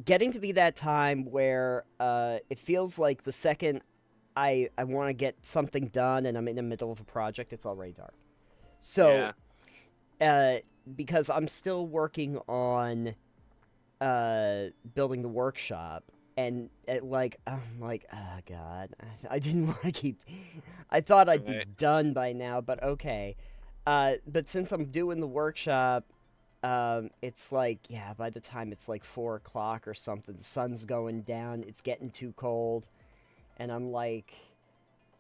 getting to be that time where it feels like the second I want to get something done and I'm in the middle of a project, it's already dark. So, Yeah. uh, because I'm still working on building the workshop, and I'm like, oh god, I didn't want to keep. I thought I'd be Right. done by now, but okay. But since I'm doing the workshop, it's like, yeah, by the time it's like 4 o'clock or something, the sun's going down, it's getting too cold, and I'm like,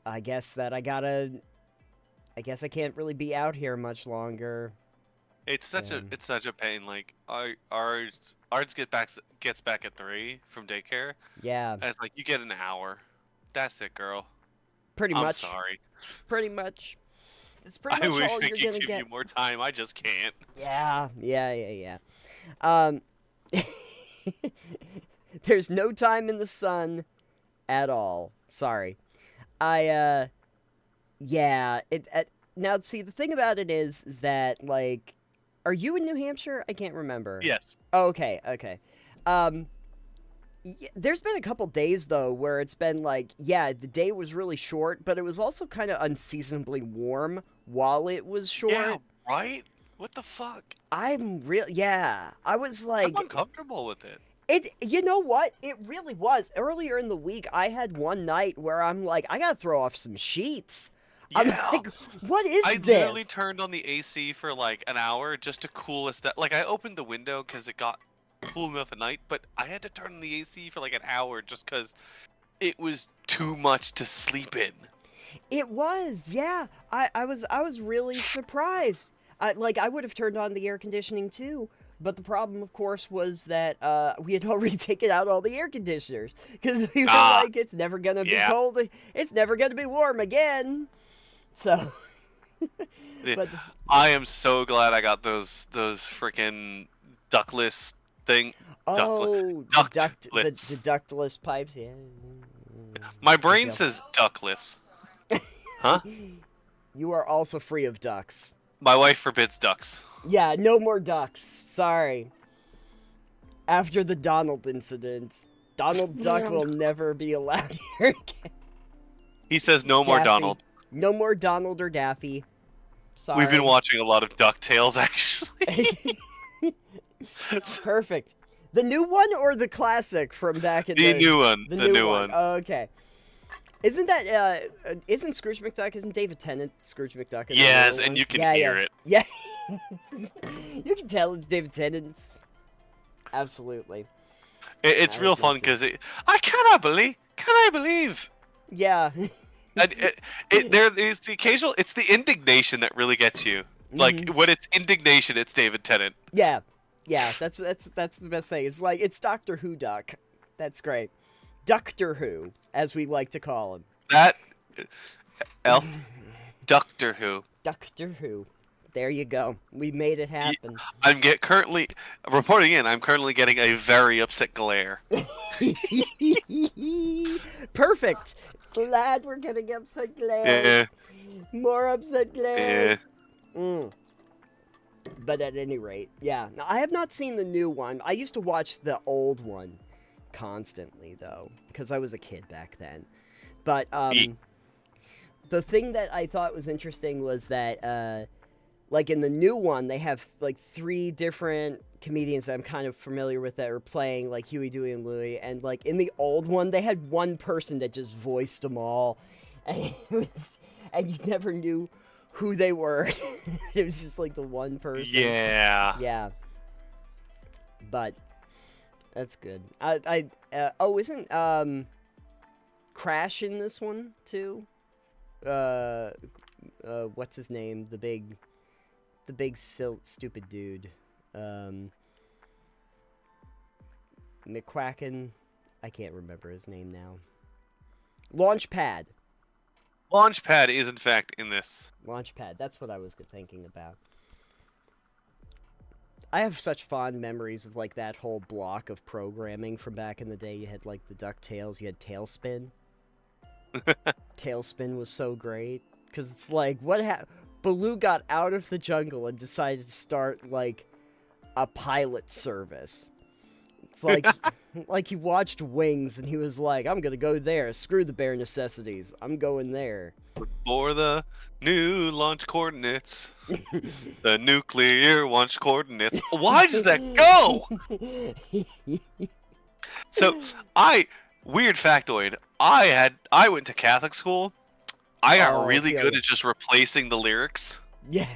I guess that I gotta. I guess I can't really be out here much longer. And It's such a pain. Like ours gets back at 3 from daycare, yeah, and it's like you get an hour. That's it, girl. pretty I'm much. sorry. Pretty much. It's pretty I much wish all I you're could gonna give you get. more time. I just can't. Yeah. Um, there's no time in the sun at all. Sorry. I yeah. Now see the thing about it is that like, are you in New Hampshire? I can't remember. Yes. Oh, okay. Um, there's been a couple days though where it's been like, yeah, the day was really short, but it was also kind of unseasonably warm while it was Yeah. short. Right. What the fuck? Yeah. I was I'm like, uncomfortable with it. you know what? It really was. Earlier in the week, I had one night where I'm like, I gotta throw off some sheets. I'm Yeah. like, what is I literally this? turned on the AC for like an hour just to cool us down. Like I opened the window because it got cool enough at night, but I had to turn on the AC for like an hour just because it was too much to sleep in. It was, yeah. I was really surprised. I would have turned on the air conditioning too, but the problem, of course, was that we had already taken out all the air conditioners because we were Ah, like, it's never gonna be yeah. cold. It's never gonna be warm again. So, Yeah. but I am so glad I got those freaking ductless thing, ductless, oh, the ductless. ductless pipes. Yeah. My I brain feel. says ductless. Huh? You are also free of ducks. My wife forbids ducks. Yeah, no more ducks. Sorry. After the Donald incident, Donald Duck will never be allowed here again. He says no more Daffy. Donald. No more Donald or Daffy. We've been Sorry. watching a lot of DuckTales actually. Perfect. The new one or the classic from back in The the new one. the The new new one? one. Oh, okay. Isn't that isn't Scrooge McDuck? Isn't David Tennant Scrooge McDuck in the Yes, newer and you ones? can Yeah, hear it. yeah. You can tell it's David Tennant's. Absolutely. It's I real have fun not seen. because I cannot believe. Can I believe? Yeah. And there is the occasional. It's the indignation that really gets you. Like Mhm. when it's indignation, it's David Tennant. Yeah. Yeah, that's the best thing. It's like it's Doctor Who Duck. That's great. Doctor Who, as we like to call him. That L Doctor Who. Doctor Who. There you go. We made it Ye- happen. I'm get currently reporting in. I'm currently getting a very upset glare. Perfect. Glad we're getting upset glares. Yeah, More upset yeah. glares. Mm. But at any rate, yeah. Now, I have not seen the new one. I used to watch the old one constantly, though, because I was a kid back then. But Ye- the thing that I thought was interesting was that, like in the new one, they have like 3 different comedians that I'm kind of familiar with that are playing like Huey, Dewey, and Louie, and like in the old one, they had one person that just voiced them all, and and you never knew who they were. It was just like the one person. Yeah. Yeah, but that's good. Isn't Crash in this one too? Uh, what's his name? The big stupid dude. McQuacken. I can't remember his name now. Launchpad. Launchpad is in fact in this. Launchpad. That's what I was thinking about. I have such fond memories of like that whole block of programming from back in the day. You had like the DuckTales. You had Tailspin. Tailspin was so great because it's like Baloo got out of the jungle and decided to start like a pilot service. It's like he watched Wings and he was like, I'm gonna go there. Screw the bare necessities. I'm going there. For the new launch coordinates. The nuclear launch coordinates. Why does that go? So, weird factoid. I went to Catholic school. I got really good at just replacing the lyrics. Yeah.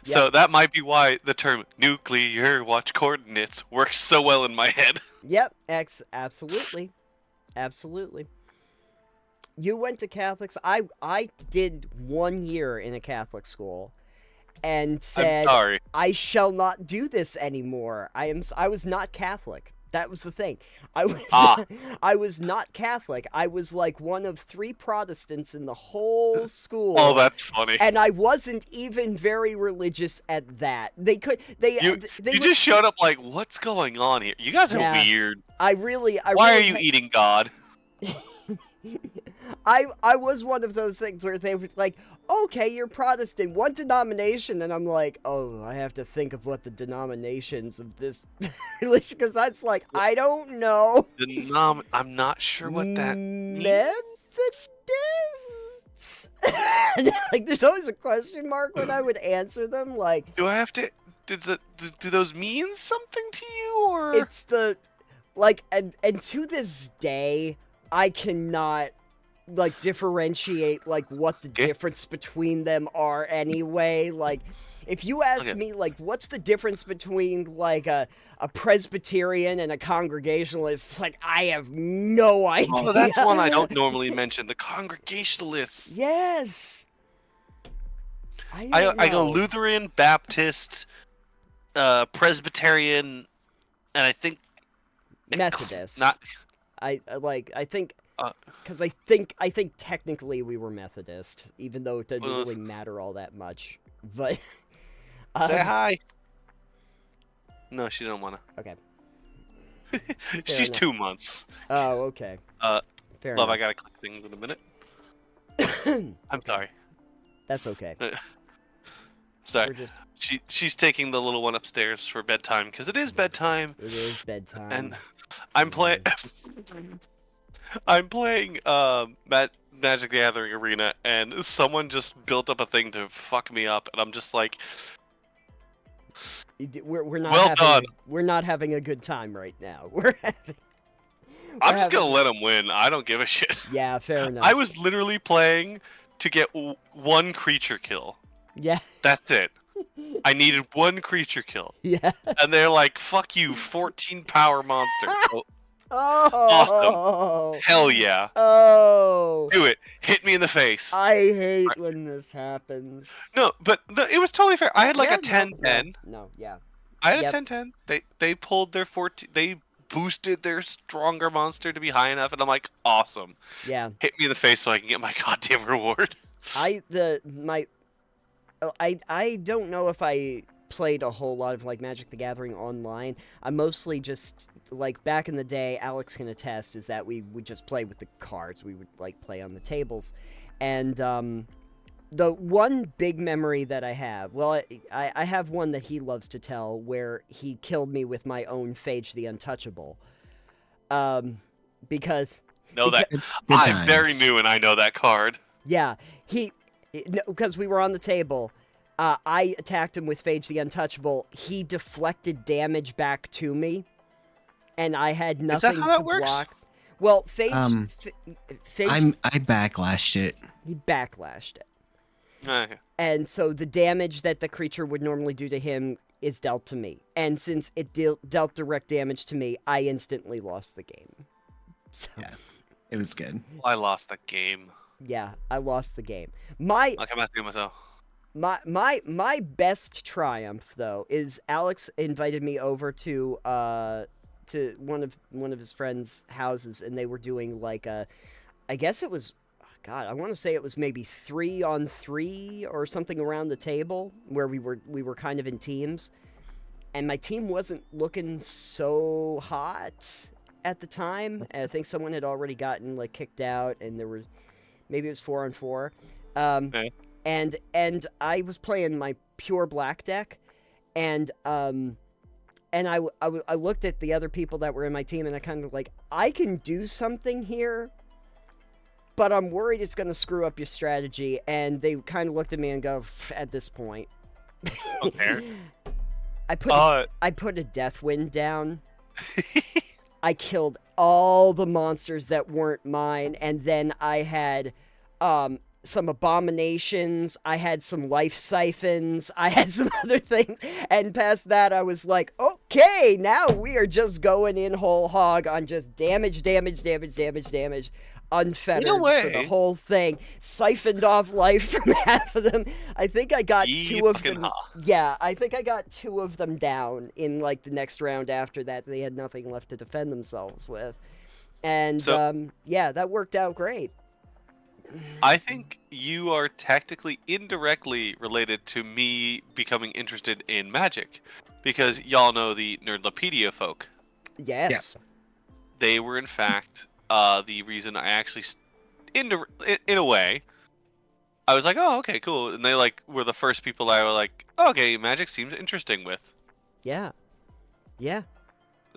So that might be why the term nuclear watch coordinates works so well in my head. Yep, absolutely. Absolutely. You went to Catholics. I did 1 year in a Catholic school and said, I'm sorry. I shall not do this anymore. I was not Catholic. That was the thing. I was not Catholic. I was like one of 3 Protestants in the whole school. Oh, that's funny. And I wasn't even very religious at that. You just showed up like, what's going on here? You guys are weird. Why are you eating God? I was one of those things where they were like, okay, you're Protestant, what denomination? And I'm like, oh, I have to think of what the denominations of this religion, because that's like, I don't know. I'm not sure what that means. Methodists? Like, there's always a question mark when I would answer them, like... Do I have to... Do those mean something to you, or...? It's the... Like, and to this day, I cannot... like differentiate like what the difference between them are anyway. Like if you ask me like what's the difference between like a Presbyterian and a Congregationalist, it's like I have no idea. Oh, that's one I don't normally mention, the Congregationalists. Yes. I go Lutheran, Baptist, Presbyterian, and I think Methodist. I think because I think technically we were Methodist, even though it doesn't really matter all that much. But say hi. No, she don't wanna. Okay. She's 2 months. Oh, okay. Fair enough. I gotta click things in a minute. I'm sorry. That's okay. Sorry. She's taking the little one upstairs for bedtime because it is bedtime. It is bedtime. And I'm playing. I'm playing Magic the Gathering Arena, and someone just built up a thing to fuck me up, and I'm just like, we're not. Well done. We're not having a good time right now. I'm just gonna let him win. I don't give a shit. Yeah, fair enough. I was literally playing to get 1 creature kill. Yeah. That's it. I needed 1 creature kill. Yeah. And they're like, fuck you, 14 power monster. Oh. Awesome. Hell yeah. Oh. Do it. Hit me in the face. I hate when this happens. No, but it was totally fair. I had like a 10-10. No, yeah. I had a 10-10. They pulled their 14. They boosted their stronger monster to be high enough, and I'm like, awesome. Yeah. Hit me in the face so I can get my goddamn reward. I don't know if I played a whole lot of like Magic the Gathering online. I mostly just like back in the day, Alex can attest, is that we would just play with the cards. We would like play on the tables. And the one big memory that I have, well, I have one that he loves to tell where he killed me with my own Phage the Untouchable. Because I'm very new and I know that card. Yeah, because we were on the table. I attacked him with Phage the Untouchable. He deflected damage back to me, and I had nothing Is that how that works? block. Well, Phage, I backlashed it. He backlashed it. Okay. And so the damage that the creature would normally do to him is dealt to me. And since it dealt direct damage to me, I instantly lost the game. So, yeah, it was good. I lost the game. Yeah, I lost the game. I'll come back to myself. My best triumph though is Alex invited me over to one of his friends' houses, and they were doing like I guess it was, God, I want to say it was maybe 3-on-3 or something around the table where we were kind of in teams, and my team wasn't looking so hot at the time. I think someone had already gotten like kicked out, and there were maybe it was 4-on-4. Okay. And I was playing my pure black deck, and and I looked at the other people that were in my team, and I kind of like, I can do something here, but I'm worried it's going to screw up your strategy. And they kind of looked at me and go, at this point. Okay. I put a death wind down. I killed all the monsters that weren't mine, and then I had some abominations, I had some life siphons, I had some other things, and past that I was like, okay, now we are just going in whole hog on just damage, unfettered for the whole thing, siphoned off life from half of them. I think I got two of them. Yeah, I think I got two of them down in like the next round after that. They had nothing left to defend themselves with. And yeah, that worked out great. I think you are technically indirectly related to me becoming interested in Magic, because y'all know the Nerdlopedia folk. Yes. Yeah. They were in fact the reason I actually, in a way, I was like, oh, okay, cool, and they like were the first people I were like, okay, Magic seems interesting with. Yeah. Yeah.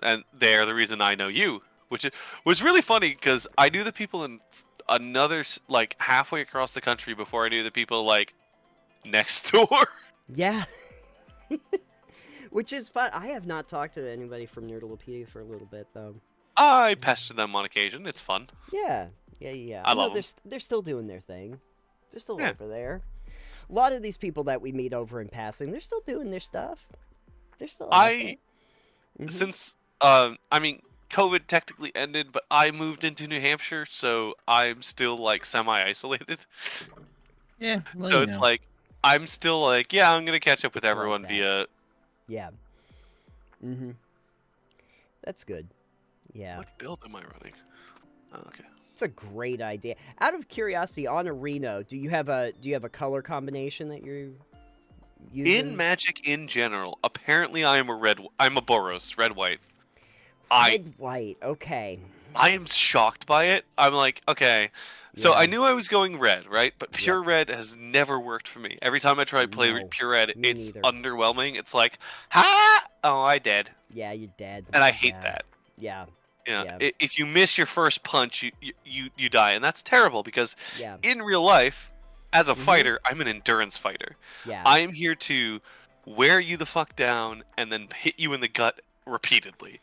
And they're the reason I know you, which was really funny because I knew the people in another like halfway across the country before I knew the people like next door. Yeah. Which is fun. I have not talked to anybody from Nerdlopedia for a little bit though. I pester them on occasion. It's fun. Yeah. I love them. They're still doing their thing. They're still over there. A lot of these people that we meet over in passing, they're still doing their stuff. They're still out there. Since I mean, COVID technically ended, but I moved into New Hampshire, so I'm still like semi-isolated. Yeah. Well, So it's like I'm still like, yeah, I'm gonna catch up with everyone like that. via. Yeah. That's good. Yeah. What build am I running? Oh, okay. It's a great idea. Out of curiosity, on Areno, do you have a color combination that you're using? In Magic in general, apparently I'm a Boros, red white. Red white. Okay. I am shocked by it. I'm like, okay. So I knew I was going red, right? But pure red has never worked for me. Every time I try to play pure red, it's underwhelming. It's like, ha! Oh, I dead. Yeah, you're dead. And I hate that. Yeah. Yeah. If you miss your first punch, you die, and that's terrible because in real life, as a fighter, I'm an endurance fighter. Yeah. I am here to wear you the fuck down and then hit you in the gut repeatedly.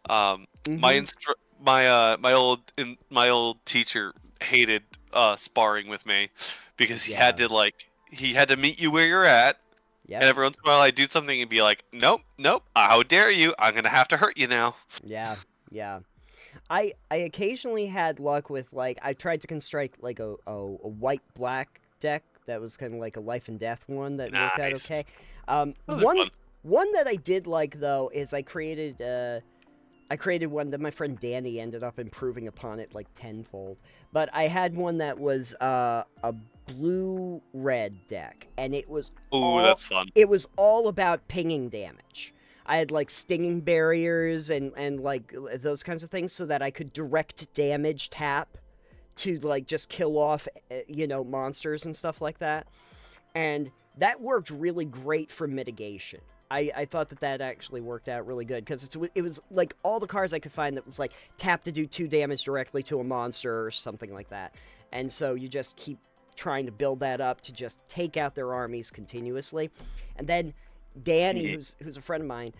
My old teacher hated sparring with me because he had to meet you where you're at. And every once in a while I'd do something and be like, nope, how dare you, I'm gonna have to hurt you now. Yeah. I occasionally had luck with like, I tried to construct like a white black deck that was kind of like a life and death one that worked out okay. One that I did like though is I created one that my friend Danny ended up improving upon it like tenfold. But I had one that was a blue-red deck, and it was that's fun. It was all about pinging damage. I had like stinging barriers and like those kinds of things so that I could direct damage tap to like just kill off monsters and stuff like that. And that worked really great for mitigation. I thought that actually worked out really good because it was like all the cards I could find that was like tap to do 2 damage directly to a monster or something like that. And so you just keep trying to build that up to just take out their armies continuously. And then Danny, who's a friend of mine,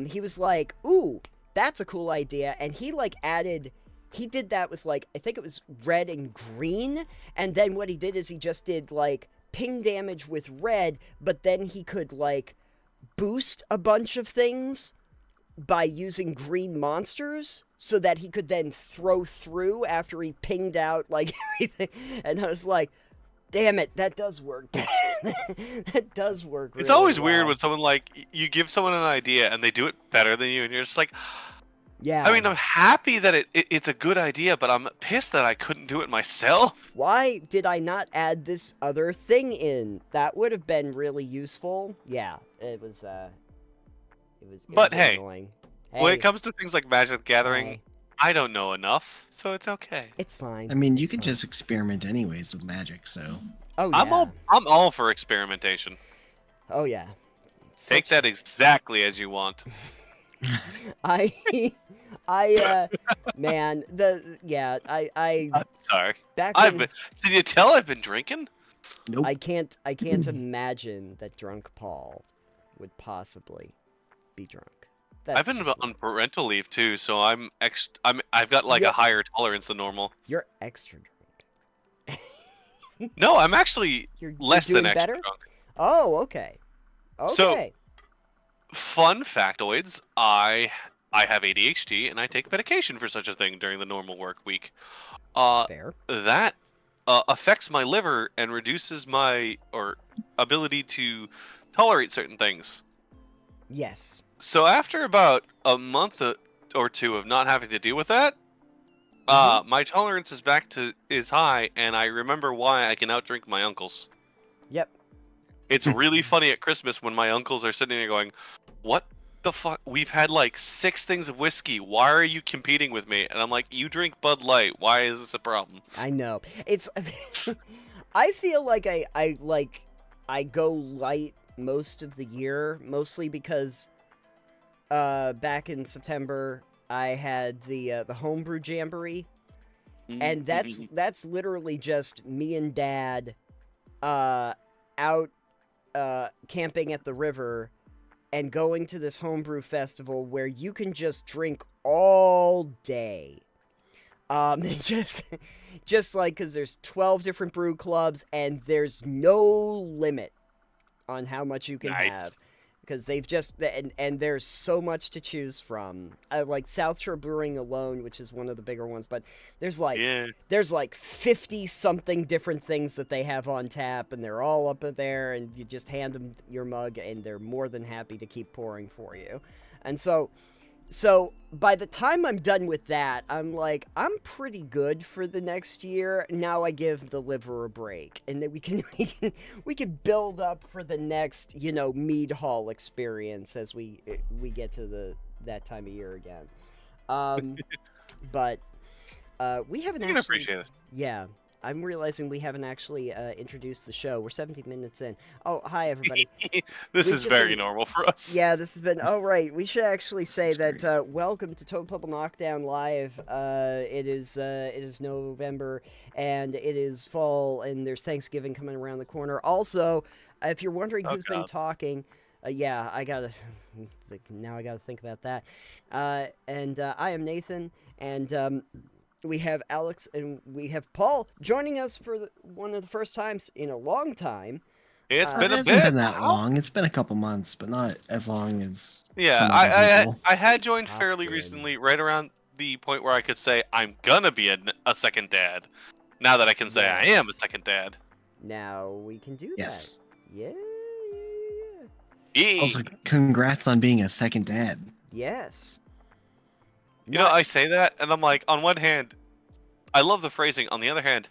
he was like, ooh, that's a cool idea. And he did that with like, I think it was red and green. And then what he did is he just did like ping damage with red, but then he could like boost a bunch of things by using green monsters so that he could then throw through after he pinged out like everything. And I was like, damn it, that does work. That does work really It's always well. weird when someone like, you give someone an idea and they do it better than you and you're just like, yeah. I mean, I'm happy that it's a good idea, but I'm pissed that I couldn't do it myself. Why did I not add this other thing in? That would have been really useful. Yeah, it was annoying. When it comes to things like Magic the Gathering, I don't know enough, so it's okay. It's fine. I mean, you can just experiment anyways with Magic, so. Oh yeah. I'm all for experimentation. Oh yeah. Take that exactly as you want. I, man, I'm sorry. back I've when been. Can you tell I've been drinking? Nope. I can't imagine that drunk Paul would possibly be drunk. That's I've been just on parental leave too, so I've got like You're- a higher tolerance than normal. You're extra drunk. No, I'm actually You're less doing than extra better? drunk. Oh, okay. So, Okay. fun factoids: I have ADHD and I take medication for such a thing during the normal work week. Fair. That affects my liver and reduces my ability to tolerate certain things. Yes. So after about a month or two of not having to deal with that, my tolerance is high, and I remember why I can outdrink my uncles. Yep. It's really funny at Christmas when my uncles are sitting there going, "What the fuck? We've had like 6 things of whiskey. Why are you competing with me?" And I'm like, "You drink Bud Light. Why is this a problem?" I know. It's I feel like I go light most of the year, mostly because back in September I had the homebrew jamboree, and that's literally just me and Dad out camping at the river and going to this homebrew festival where you can just drink all day. Just like, because there's 12 different brew clubs and there's no limit on how much you can have. Because they've just, and there's so much to choose from. Like South Shore Brewing alone, which is one of the bigger ones, but there's like, there's like 50 something different things that they have on tap, and they're all up in there, and you just hand them your mug, and they're more than happy to keep pouring for you. And so by the time I'm done with that, I'm like, I'm pretty good for the next year. Now I give the liver a break, and then we can build up for the next, mead hall experience as we get to that time of year again. But we haven't You can actually. appreciate it. Yeah. I'm realizing we haven't actually introduced the show. We're 17 minutes in. Oh, hi, everybody. This We've is just very been- normal for us. Yeah, this has been... Oh, right. We should actually say is that welcome to Toad Bubble Knockdown Live. It is November, and it is fall, and there's Thanksgiving coming around the corner. Also, if you're wondering who's been talking... yeah, now I gotta think about that. And I am Nathan, and... we have Alex and we have Paul joining us for one of the first times in a long time. It's It been a hasn't bit. been that long. It's been a couple months, but not as long as Yeah, some other people. I had joined fairly Often. recently, right around the point where I could say I'm gonna be a second dad. Now that I can say I am a Yes. second dad. Now we can do Yes. that. Yeah. Yee. Also, congrats on being a second dad. Yes. You know, I say that, and I'm like, on one hand, I love the phrasing. On the other hand,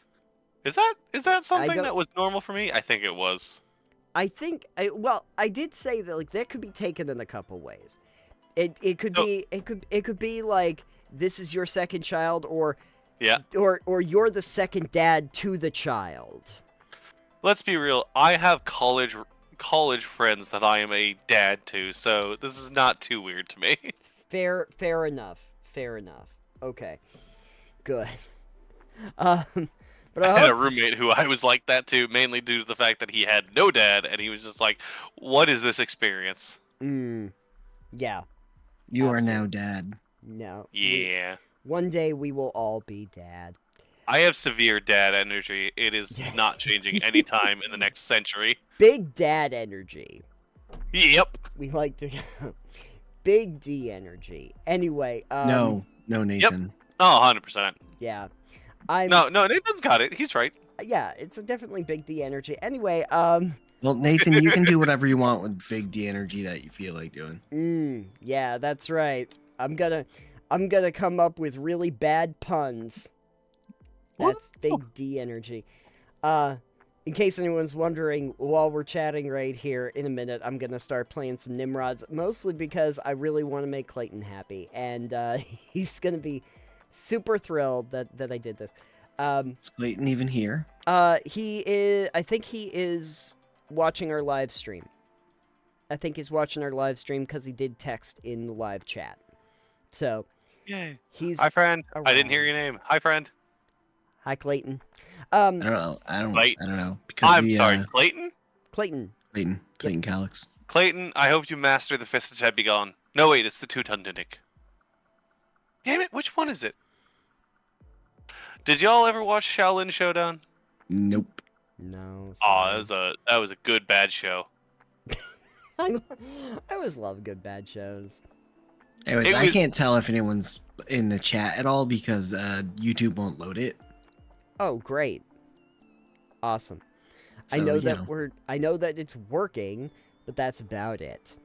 is that something don't- that was normal for me? I think it was. I think I did say that like that could be taken in a couple ways. It could So- be it could be like this is your second child or Yeah. or you're the second dad to the child. Let's be real. I have college friends that I am a dad to, so this is not too weird to me. Fair enough. Fair enough. Okay. Good. But I I had a hope, roommate who I was like that to, mainly due to the fact that he had no dad, and he was just like, "What is this experience?" yeah. You are Absolutely. now dad. No. Yeah. One day we will all be dad. I have severe dad energy. It is not changing anytime in the next century. Big dad energy. Yep. We like to Big D energy. Anyway, No, Nathan. Oh, 100%. Yeah. I'm No, Nathan's got it. He's right. Yeah, it's definitely Big D energy. Anyway, Well, Nathan, you can do whatever you want with big D energy that you feel like doing. yeah, that's right. I'm gonna come up with really bad puns. That's Big D energy. In case anyone's wondering, while we're chatting right here, in a minute, I'm gonna start playing some Nimrods, mostly because I really want to make Clayton happy, and he's gonna be super thrilled that I did this. Is Clayton even here? He is. I think he is watching our live stream. I think he's watching our live stream because he did text in the live chat. So Yay. he's Hi, friend. I didn't hear around. your name. Hi, friend. Hi, Clayton. I don't know. Wait. I don't know because I'm sorry, Clayton? Clayton. Clayton Calix. Clayton, I hope you master the Fist of Ted Begone. No, wait, it's the Teutondinik. Damn it, which one is it? Did y'all ever watch Shaolin Showdown? Nope. No. Oh, Sorry. that was a good bad show. I always love good bad shows. Anyways, It I was- can't tell if anyone's in the chat at all because YouTube won't load it. Oh, great. Awesome. So, I know you that I know that it's working, but that's about it.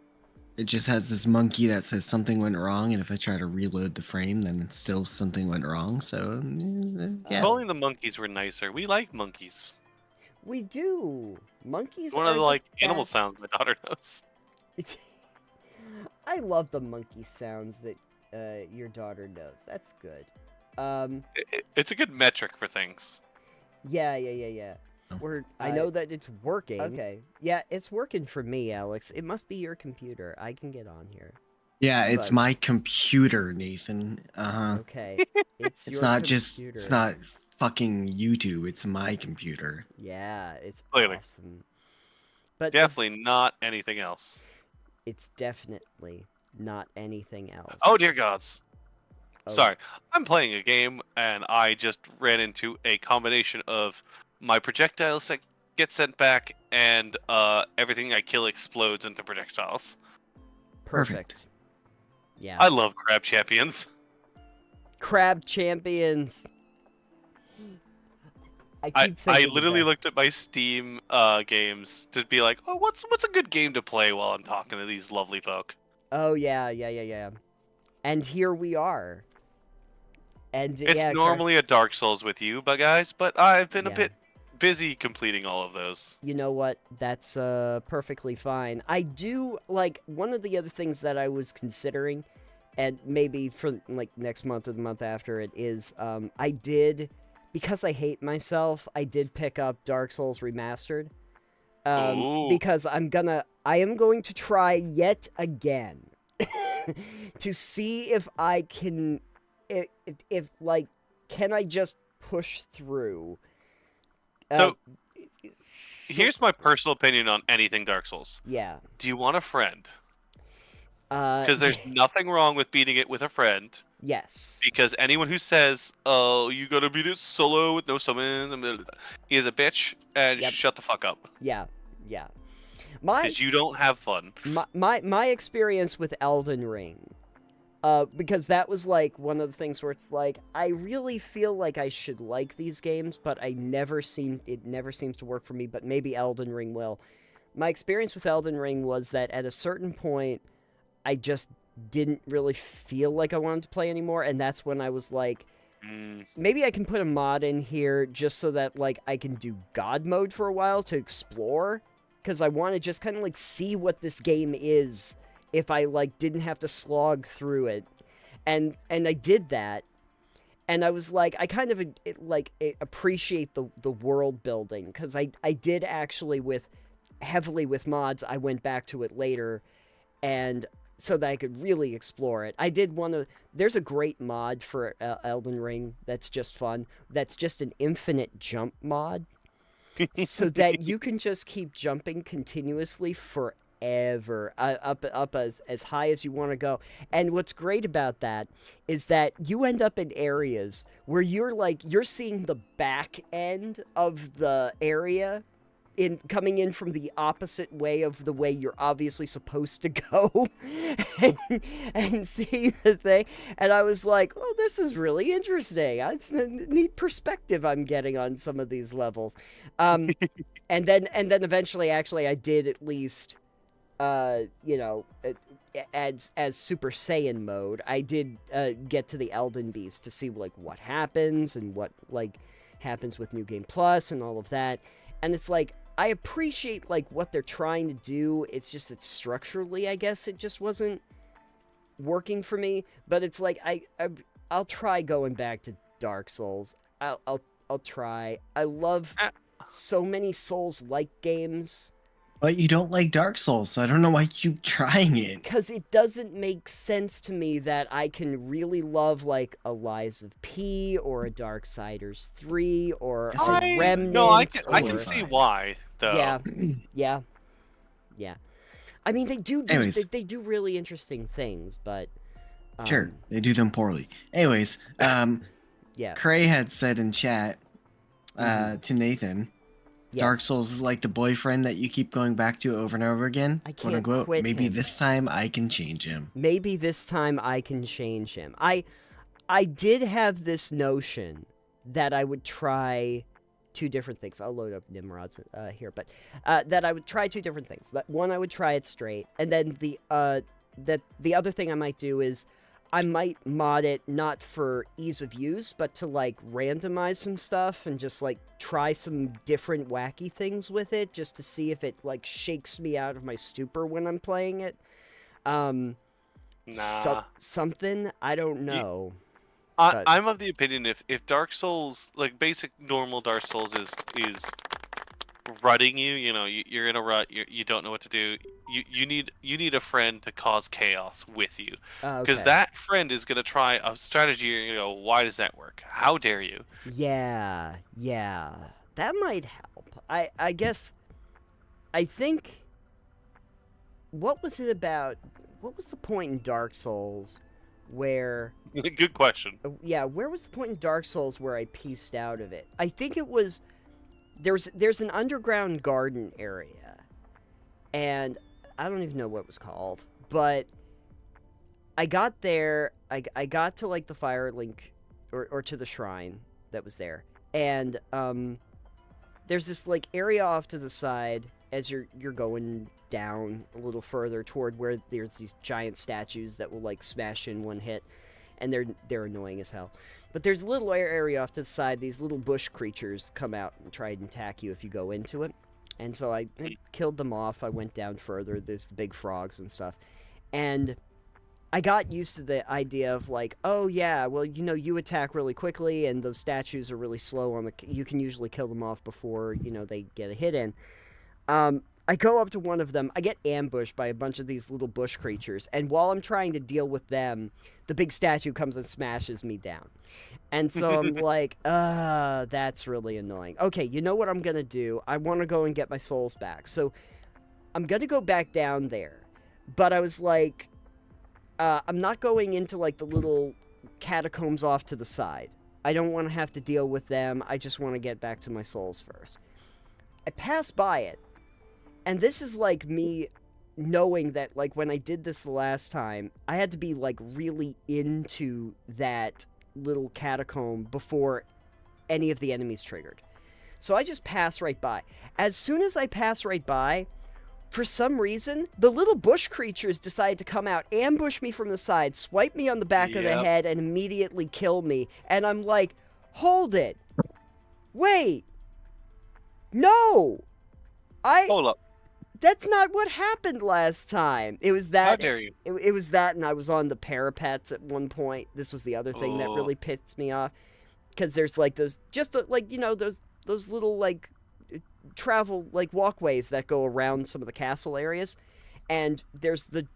It just has this monkey that says something went wrong, and if I try to reload the frame, then it's still something went wrong. So, If yeah. only the monkeys were nicer. We like monkeys. We do. Monkeys One are of the like animal best. sounds my daughter knows. I love the monkey sounds that your daughter knows. That's good. It's a good metric for things. Yeah. Oh. I know that it's working. Okay. Yeah, it's working for me, Alex. It must be your computer. I can get on here. Yeah, it's But- my computer, Nathan. Okay. It's It's your not computer. just. It's not fucking YouTube. It's my computer. Yeah, it's Clearly. awesome. But Definitely not anything else. it's definitely not anything else. Oh dear gods. Oh. Sorry. I'm playing a game and I just ran into a combination of my projectiles that get sent back and everything I kill explodes into projectiles. Perfect. Yeah. I love crab champions. Crab champions. I I keep thinking literally that. looked at my Steam games to be like, oh, what's a good game to play while I'm talking to these lovely folk? Oh yeah. And here we are. And It's yeah, normally a Dark Souls with you, but I've been a Yeah. bit busy completing all of those. You know what? That's perfectly fine. I do like one of the other things that I was considering, and maybe for like next month or the month after it is, I did, because I hate myself, I did pick up Dark Souls Remastered. Ooh. Because I am going to try yet again to see if I can, if like, can I just push through? So, Here's my personal opinion on anything Dark Souls. Yeah. Do you want a friend? Because Because there's nothing wrong with beating it with a friend. yes. Because anyone who says, "Oh, you gotta beat it solo with no summon," is a bitch and Yep. shut the fuck up. Yeah. My Because you don't have fun. my experience with Elden Ring, because that was like one of the things where it's like I really feel like I should like these games, but it never seems to work for me. But maybe Elden Ring will. My experience with Elden Ring was that at a certain point, I just didn't really feel like I wanted to play anymore, and that's when I was like, maybe I can put a mod in here just so that like I can do God mode for a while to explore, because I want to just kind of like see what this game is if I like didn't have to slog through it, and I did that, and I was like, I kind of appreciate the world building, because I did actually heavily with mods. I went back to it later, and so that I could really explore it. I did want to. There's a great mod for Elden Ring that's just fun. That's just an infinite jump mod, so that you can just keep jumping continuously forever, up as high as you want to go. And what's great about that is that you end up in areas where you're seeing the back end of the area coming in from the opposite way of the way you're obviously supposed to go, and see the thing. And I was like, oh, this is really interesting. It's a neat perspective I'm getting on some of these levels. And then eventually, actually, I did at least, as Super Saiyan mode, I did get to the Elden Beast to see like what happens and what like happens with New Game Plus and all of that. And it's like, I appreciate like what they're trying to do. It's just that structurally, I guess it just wasn't working for me. But it's like I'll try going back to Dark Souls. I'll try. I love so many Souls-like games, But you don't like Dark Souls, so I don't know why you keep trying it. Because it doesn't make sense to me that I can really love like a Lies of P or a Darksiders 3 or Yes, a Remnant. No, I or... can see why though. Yeah. I mean, they do Anyways. they do really interesting things, but Sure, they do them poorly. Anyways, yeah. Cray had said in chat to Nathan, Yes. Dark Souls is like the boyfriend that you keep going back to over and over again. I Quote can't unquote. quit Maybe him. this time I can change him. Maybe this time I can change him. I did have this notion that I would try two different things. I'll load up Nimrods here, but that I would try two different things. That one, I would try it straight, and then the other thing I might do is I might mod it not for ease of use, but to like randomize some stuff and just like try some different wacky things with it, just to see if it like shakes me out of my stupor when I'm playing it. Nah. Something, I don't know. I'm of the opinion if Dark Souls, like basic normal Dark Souls is rutting you, you know, you're in a rut, you don't know what to do, you need a friend to cause chaos with you, because that friend is going to try a strategy and you go, why does that work? How dare you? Yeah, that might help. I guess, I think, what was it about, what was the point in Dark Souls where... Good question. Yeah, where was the point in Dark Souls where I pieced out of it? I think it was... There's an underground garden area, and I don't even know what it was called, but I got there, I got to, like, the fire link, or to the shrine that was there, and, there's this, like, area off to the side as you're going down a little further toward where there's these giant statues that will, like, smash in one hit, and they're annoying as hell. But there's a little area off to the side, these little bush creatures come out and try and attack you if you go into it. And so I killed them off, I went down further, there's the big frogs and stuff. And I got used to the idea of like, oh yeah, well, you know, you attack really quickly and those statues are really slow on the... You can usually kill them off before, you know, they get a hit in. I go up to one of them, I get ambushed by a bunch of these little bush creatures, and while I'm trying to deal with them, the big statue comes and smashes me down. And so I'm like, that's really annoying. Okay, you know what I'm gonna do? I want to go and get my souls back. So I'm gonna go back down there. But I was like, I'm not going into like the little catacombs off to the side. I don't want to have to deal with them. I just want to get back to my souls first. I pass by it. And this is like me knowing that, like, when I did this the last time, I had to be, like, really into that little catacomb before any of the enemies triggered. So I just pass right by. As soon as I pass right by, for some reason, the little bush creatures decide to come out, ambush me from the side, swipe me on the back of the head, and immediately kill me. And I'm like, hold it. Wait. No. Hold up. That's not what happened last time. It was that... How dare you? It was that, and I was on the parapets at one point. This was the other thing that really pissed me off. Because there's, like, those... Just, like, you know, those little, like, travel, like, walkways that go around some of the castle areas. And there's the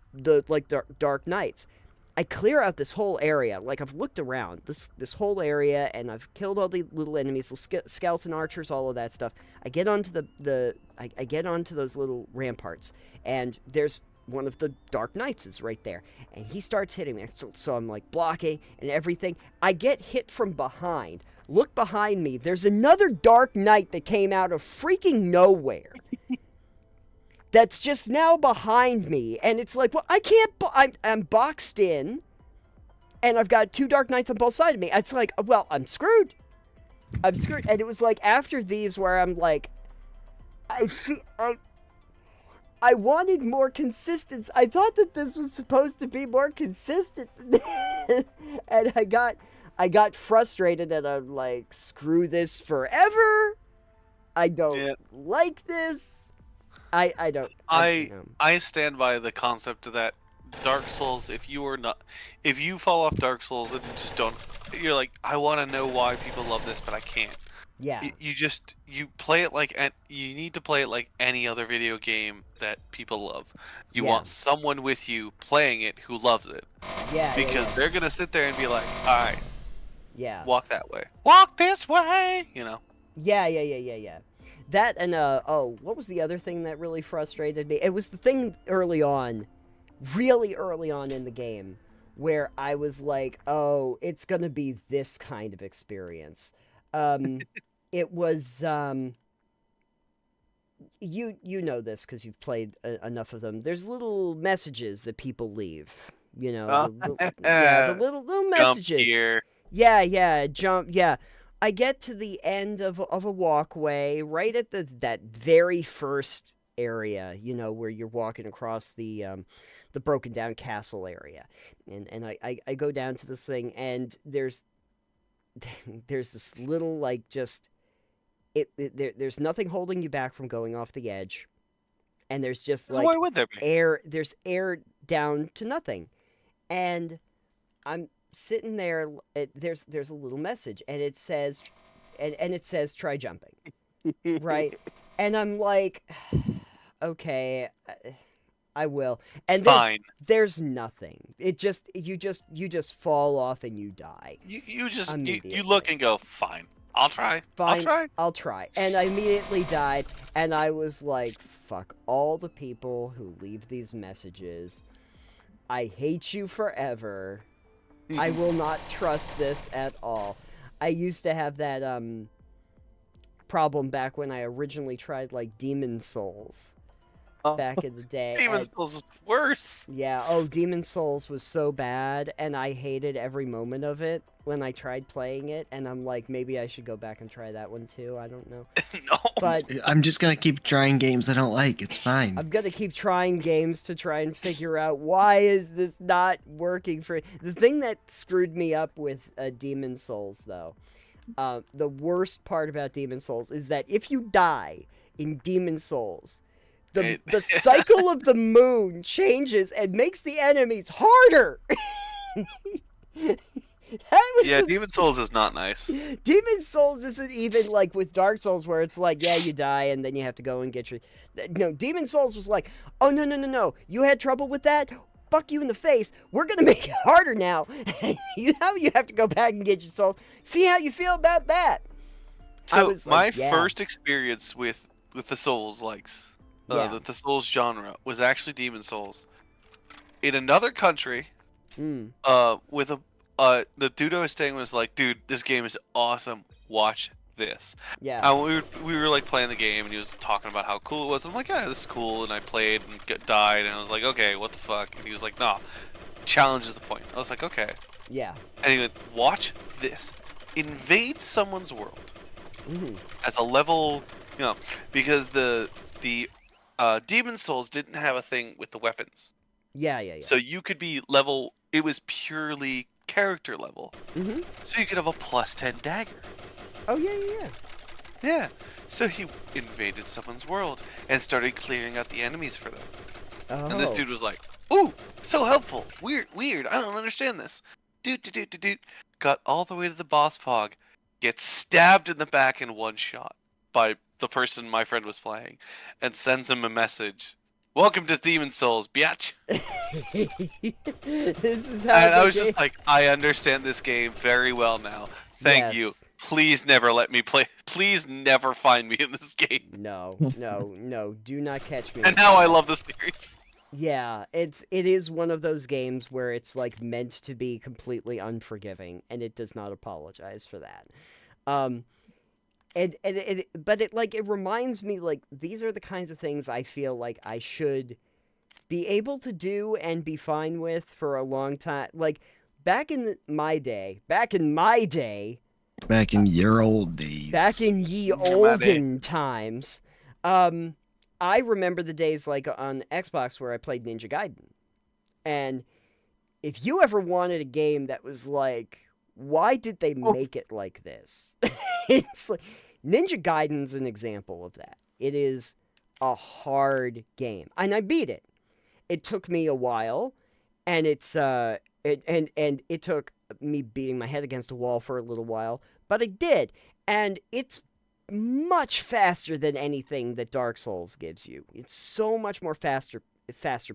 like, dark nights. I clear out this whole area. Like, I've looked around this whole area, and I've killed all the little enemies, the skeleton archers, all of that stuff. I get onto I get onto those little ramparts, and there's one of the Dark Knights is right there, and he starts hitting me. So I'm, like, blocking and everything. I get hit from behind. Look behind me. There's another Dark Knight that came out of freaking nowhere. That's just now behind me, and it's like, well, I can't, I'm boxed in, and I've got two Dark Knights on both sides of me. It's like, well, I'm screwed. And it was like, after these, where I'm like, I wanted more consistency. I thought that this was supposed to be more consistent, and I got frustrated, and I'm like, screw this forever. I don't like this. I don't. I stand by the concept that Dark Souls, if you fall off Dark Souls and just don't, you're like, I want to know why people love this, but I can't. Yeah. You play it like you need to play it like any other video game that people love. You Yeah. want someone with you playing it who loves it, Yeah, because yeah. they're gonna sit there and be like, "All right, Yeah. walk that way, walk this way," you know. Yeah. That and oh, what was the other thing that really frustrated me? It was the thing early on, really early on in the game, where I was like, "Oh, it's gonna be this kind of experience." Um, it was you know this because you've played enough of them. There's little messages that people leave. You know, the little Jump messages. here. Yeah, jump. Yeah, I get to the end of a walkway, right at that very first area. You know, where you're walking across the broken down castle area, and I go down to this thing, and there's this little like just there's nothing holding you back from going off the edge, and there's just like Why would there be? air. There's air down to nothing, and I'm sitting there. There's a little message, and it says, and it says try jumping, right? And I'm like, okay, I will. And Fine. there's nothing. You just fall off and you die. You just Immediately. you look and go, fine. I'll try. Fine, I'll try. And I immediately died, and I was like, fuck all the people who leave these messages. I hate you forever. I will not trust this at all. I used to have that problem back when I originally tried like Demon Souls back in the day. Demon Souls was worse. Yeah, oh, Demon Souls was so bad, and I hated every moment of it when I tried playing it, and I'm like, maybe I should go back and try that one too, I don't know. No. But I'm just gonna keep trying games I don't like. It's fine. I'm gonna keep trying games to try and figure out why is this not working for... The thing that screwed me up with Demon Souls, though, the worst part about Demon Souls is that if you die in Demon Souls, the cycle of the moon changes and makes the enemies harder. Demon Souls is not nice. Demon Souls isn't even like with Dark Souls where it's like, yeah, you die and then you have to go and get your... No, Demon Souls was like, oh, no. You had trouble with that? Fuck you in the face. We're going to make it harder now. You have to go back and get your soul. See how you feel about that. So my first experience with the Souls the Souls genre was actually Demon Souls. In another country, with the dude I was staying was like, dude, this game is awesome. Watch this. Yeah. And we were like playing the game, and he was talking about how cool it was. I'm like, yeah, this is cool. And I played and died, and I was like, okay, what the fuck? And he was like, nah, challenge is the point. I was like, okay. Yeah. And he went, watch this. Invade someone's world as a level, because the Demon Souls didn't have a thing with the weapons. Yeah. So you could be level. It was purely character level. So you could have a +10 dagger. Oh, yeah. Yeah. So he invaded someone's world and started clearing out the enemies for them. Oh. And this dude was like, ooh, so helpful. Weird. I don't understand this. Doot. Got all the way to the boss fog. Gets stabbed in the back in one shot by the person my friend was playing. And sends him a message. Welcome to Demon Souls, biatch. This is how and I was just like, I understand this game very well now. Thank you. Please never let me play. Please never find me in this game. No. Do not catch me. And now I love the series. Yeah, it is one of those games where it's like meant to be completely unforgiving, and it does not apologize for that. But it reminds me, like, these are the kinds of things I feel like I should be able to do and be fine with for a long time. Like, back in my day, back in your old days, back in ye olden times, I remember the days, like, on Xbox where I played Ninja Gaiden. And if you ever wanted a game that was like, why did they make it like this? It's like... Ninja Gaiden's an example of that. It is a hard game. And I beat it. It took me a while, and it's And it took me beating my head against a wall for a little while, but I did, and it's much faster than anything that Dark Souls gives you. It's so much more faster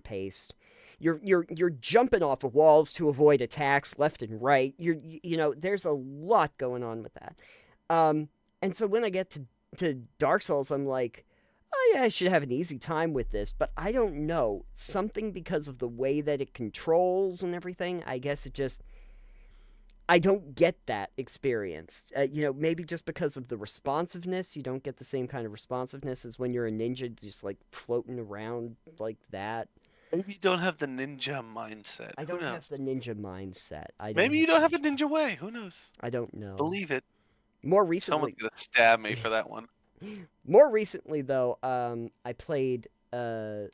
paced. You're jumping off of walls to avoid attacks left and right. There's a lot going on with that. And so when I get to Dark Souls, I'm like, oh yeah, I should have an easy time with this, but I don't know. Something because of the way that it controls and everything, I guess I don't get that experience. Maybe just because of the responsiveness, you don't get the same kind of responsiveness as when you're a ninja just like floating around like that. Maybe you don't have the ninja mindset. I don't have the ninja mindset. Maybe you don't have a ninja way. Who knows? I don't know. Believe it. More recently, Someone's gonna stab me for that one. More recently, though, I played the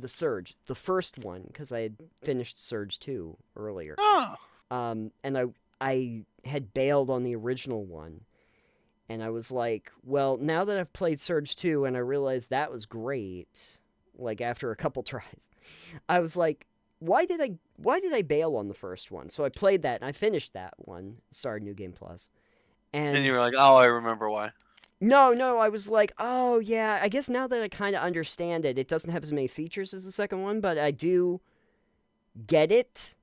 Surge, the first one, because I had finished Surge 2 earlier. Oh. And I had bailed on the original one, and I was like, well, now that I've played Surge 2 and I realized that was great, like after a couple tries, I was like, why did I bail on the first one? So I played that and I finished that one, started New Game Plus. And you were like, oh, I remember why. No, I was like, oh yeah, I guess now that I kind of understand it, it doesn't have as many features as the second one, but I do get it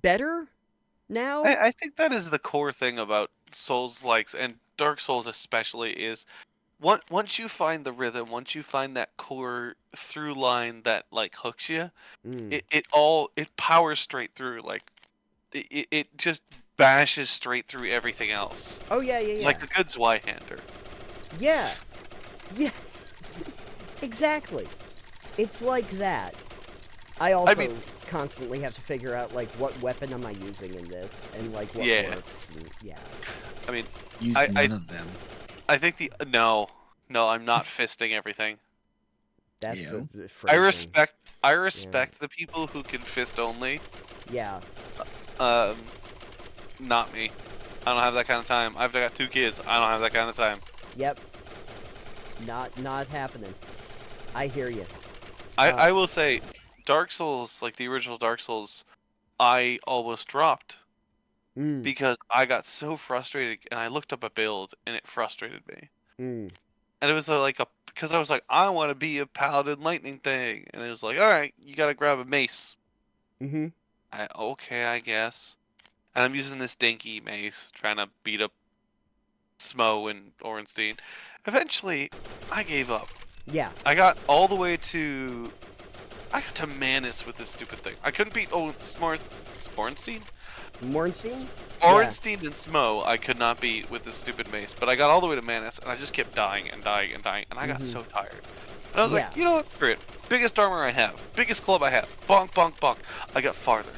better now. I think that is the core thing about Souls-likes, and Dark Souls especially, is once you find the rhythm, once you find that core through line that like hooks you, it powers straight through. Like it just bashes straight through everything else. Oh yeah. Like a good Zweihander. Yeah. Exactly. It's like that. I also constantly have to figure out like what weapon am I using in this and like what works. And, yeah. I mean, Use none of them. I think no, I'm not fisting everything. That's I respect the people who can fist only. Yeah. Not me. I don't have that kind of time. I've got 2 kids. I don't have that kind of time. Yep. Not happening. I hear you. I will say, Dark Souls, like the original Dark Souls, I almost dropped because I got so frustrated, and I looked up a build, and it frustrated me. And it was because I was like, I want to be a paladin lightning thing, and it was like, all right, you got to grab a mace. Okay, I guess. And I'm using this dinky mace, trying to beat up Smo and Orenstein. Eventually, I gave up. Yeah. I got all the way to... I got to Manus with this stupid thing. I couldn't beat Spornstein? Morenstein? Orenstein and Smo I could not beat with this stupid mace, but I got all the way to Manus, and I just kept dying, and I got so tired. And I was like, you know what? Screw it. Biggest armor I have. Biggest club I have. Bonk, bonk, bonk. I got farther.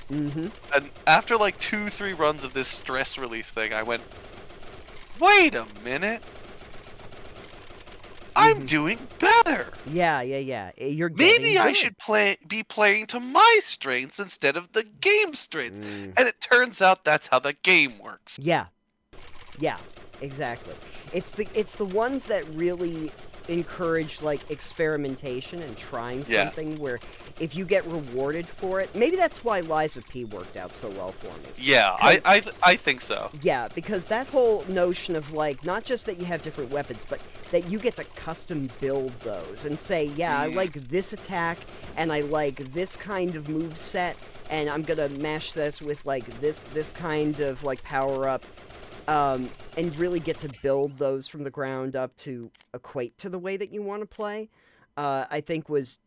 And after like 2-3 runs of this stress relief thing, I went, wait a minute. I'm doing better. Yeah. You're Maybe I good. should be playing to my strengths instead of the game strengths. And it turns out that's how the game works. Yeah, exactly. It's the ones that really encourage like experimentation and trying something where if you get rewarded for it, maybe that's why Lies of P worked out so well for me. Yeah, I think so. Yeah, because that whole notion of like not just that you have different weapons, but that you get to custom build those and say, yeah, I like this attack and I like this kind of move set, and I'm gonna mash this with like this kind of like power up. And really get to build those from the ground up to equate to the way that you want to play, I think was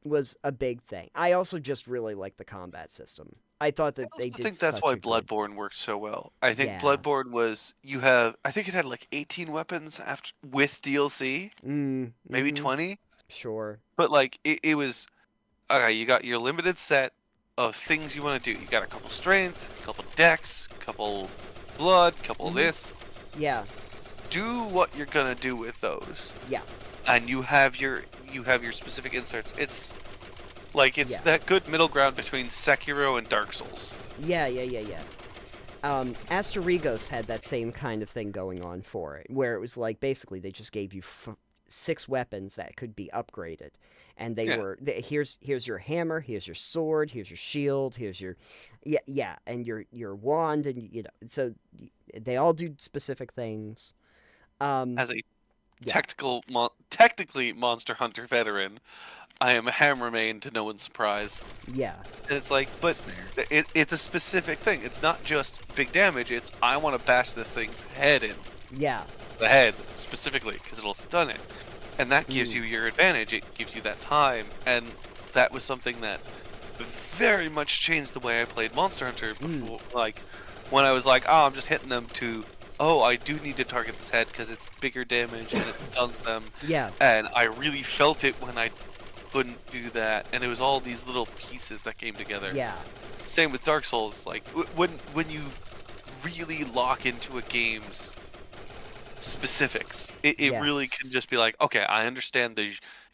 a big thing. I also just really like the combat system. I thought that they did. I think that's why Bloodborne worked so well. I think Bloodborne was I think it had like 18 weapons with DLC, maybe 20. Sure. But like it was okay. You got your limited set of things you want to do. You got a couple strength, a couple dex, a couple blood, couple this. Yeah. Do what you're gonna do with those. Yeah. And you have your specific inserts. It's like that good middle ground between Sekiro and Dark Souls. Yeah. Asterigos had that same kind of thing going on for it, where it was like basically they just gave you 6 weapons that could be upgraded, and they were here's your hammer, here's your sword, here's your shield, here's your yeah, and your wand, and so they all do specific things. As a Yeah, technically Monster Hunter veteran, I am a hammer main to no one's surprise. yeah, And it's like, but That's fair. it's a specific thing. It's not just big damage. It's I want to bash this thing's head in. yeah, The head specifically because it'll stun it, and that gives you your advantage. It gives you that time, and that was something that very much changed the way I played Monster Hunter before. Like when I was like, oh, I'm just hitting them to, oh, I do need to target this head because it's bigger damage and it stuns them, yeah, and I really felt it when I couldn't do that, and it was all these little pieces that came together. yeah, Same with Dark Souls. Like when you really lock into a game's specifics, it really can Yes. just be like, okay, I understand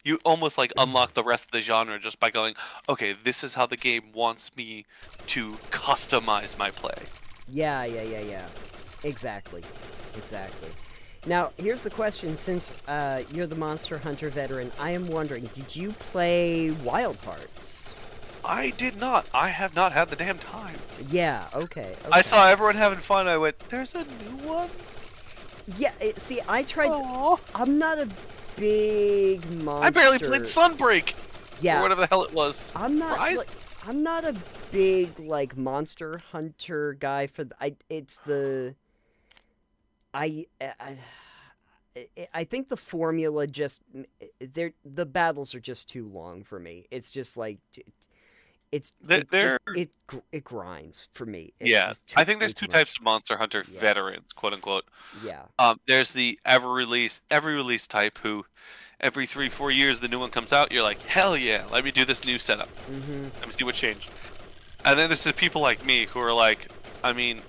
you almost like unlock the rest of the genre just by going, okay, this is how the game wants me to customize my play. yeah, yeah, yeah, yeah. Exactly, exactly. Now, here's the question: since you're the Monster Hunter veteran, I am wondering, did you play Wild Hearts? I did not. I have not had the damn time. Yeah. Okay. I saw everyone having fun. I went, there's a new one? Yeah. See, I tried. Aw. I'm not a big monster. I barely played Sunbreak! Yeah. Or whatever the hell it was. I'm not. Rise? Like, I'm not a big like Monster Hunter guy for. It's the. I think the formula just the battles are just too long for me. It's just like it grinds for me. It's Yeah, just I think there's way two too types much. of Monster Hunter Yeah. veterans, quote unquote. Yeah. There's the every release type who, every 3-4 years the new one comes out, you're like, hell yeah, let me do this new setup. Mm-hmm. Let me see what changed. And then there's the people like me who are like, I mean,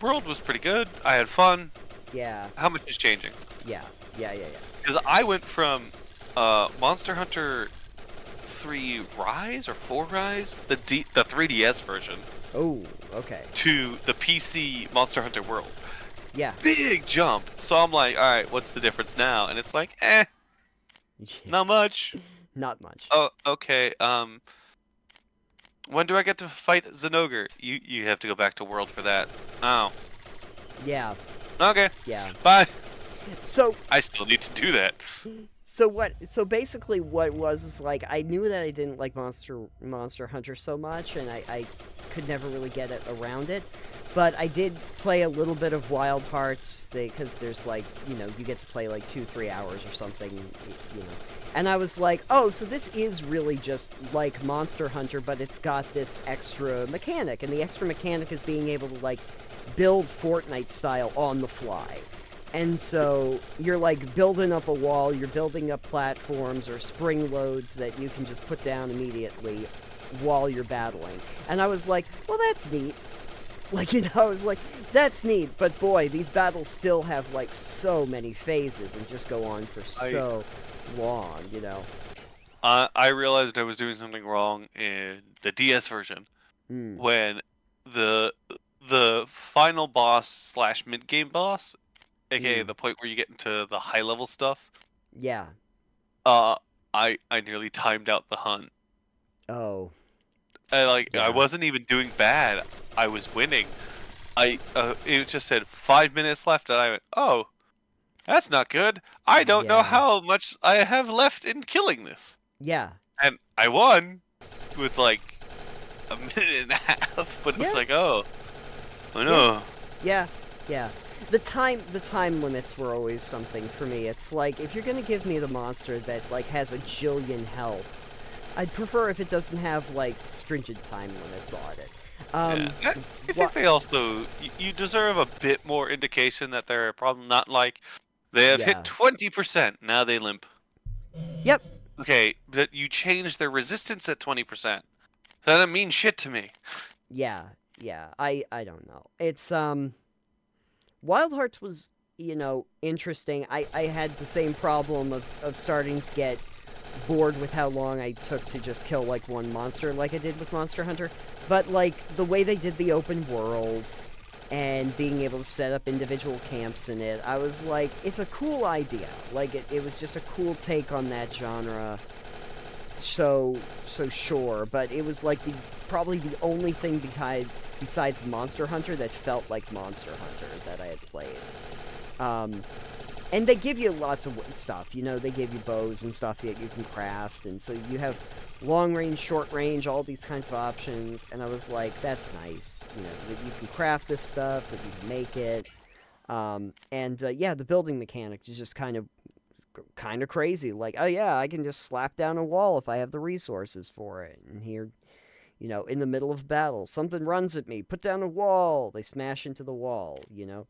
World was pretty good. I had fun. Yeah. How much is changing? Yeah. Yeah. Yeah. Yeah. Because I went from Monster Hunter 3 Rise or 4 Rise, the 3DS version, Oh. Okay. to the PC Monster Hunter World. Yeah. Big jump. So I'm like, all right, what's the difference now? And it's like, not much. Not much. Oh, okay. When do I get to fight Zenogre? You have to go back to World for that. Oh, Yeah. okay. Yeah. Bye. So I still need to do that. So basically what it was is like I knew that I didn't like Monster Hunter so much, and I could never really get it around it. But I did play a little bit of Wild Hearts, because there's like, you get to play like 2-3 hours or something, And I was like, oh, so this is really just like Monster Hunter, but it's got this extra mechanic, and the extra mechanic is being able to like build Fortnite style on the fly. And so you're like building up a wall, you're building up platforms or spring loads that you can just put down immediately while you're battling. And I was like, well, that's neat. Like, I was like, that's neat, but boy, these battles still have like so many phases and just go on for so long, I realized I was doing something wrong in the DS version when the final boss slash mid game boss, aka the point where you get into the high level stuff. Yeah. I nearly timed out the hunt. Oh. I Yeah. wasn't even doing bad. I was winning. It just said 5 minutes left, and I went, oh, that's not good. I don't know Yeah. how much I have left in killing this. Yeah. And I won with like a minute and a half, but it was Yeah. like, oh no. Yeah. Yeah. The time limits were always something for me. It's like, if you're gonna give me the monster that like has a jillion health, I'd prefer if it doesn't have like stringent time limits on it. I think they also you deserve a bit more indication that they're a problem. Not like they have hit 20%, now they limp. Yep. Okay, but you changed their resistance at 20%. So that doesn't mean shit to me. Yeah. Yeah. I don't know. It's Wild Hearts was, interesting. I had the same problem of starting to get bored with how long I took to just kill like one monster like I did with Monster Hunter. But like the way they did the open world and being able to set up individual camps in it, I was like, it's a cool idea. Like it was just a cool take on that genre so sure, but it was like probably the only thing besides Monster Hunter that felt like Monster Hunter that I had played. And they give you lots of stuff, you know, they give you bows and stuff that you can craft, and so you have long range, short range, all these kinds of options, and I was like, that's nice, you know, that you can craft this stuff, that you can make it, yeah, the building mechanic is just kind of crazy, like, oh yeah, I can just slap down a wall if I have the resources for it, and here, you know, in the middle of battle, something runs at me, put down a wall, they smash into the wall, you know.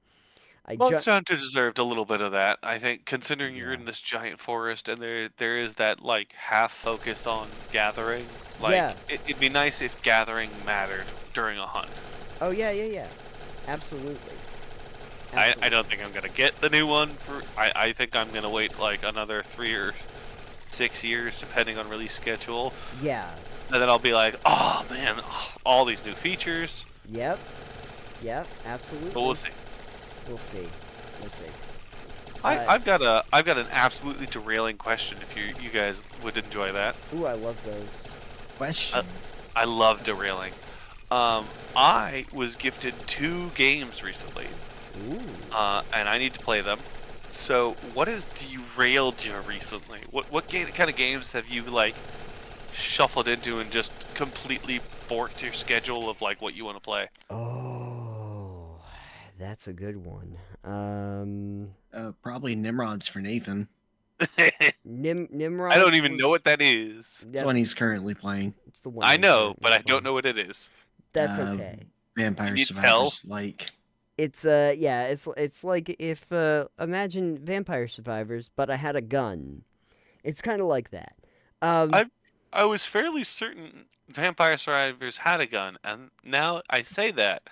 Monster Hunter deserved a little bit of that, I think, considering you're in this giant forest and there is that, like, half focus on gathering. Like, it'd be nice if gathering mattered during a hunt. Oh, yeah. Absolutely. I don't think I'm going to get the new one. I think I'm going to wait, like, another 3 or 6 years, depending on release schedule. Yeah. And then I'll be like, oh, man, all these new features. Yep, absolutely. But we'll see. We'll see. I've got an absolutely derailing question. If you guys would enjoy that. Ooh, I love those questions. I love derailing. I was gifted 2 games recently. Ooh. And I need to play them. So, what has derailed you recently? What kind of games have you like shuffled into and just completely borked your schedule of like what you want to play? Oh, that's a good one. Probably Nimrods for Nathan. Nimrods. I don't even know what that is. That's the one he's currently playing. It's the one I know, but I don't know what it is. That's okay. Vampire Survivors, like. It's it's like if imagine Vampire Survivors, but I had a gun. It's kind of like that. I was fairly certain Vampire Survivors had a gun, and now I say that,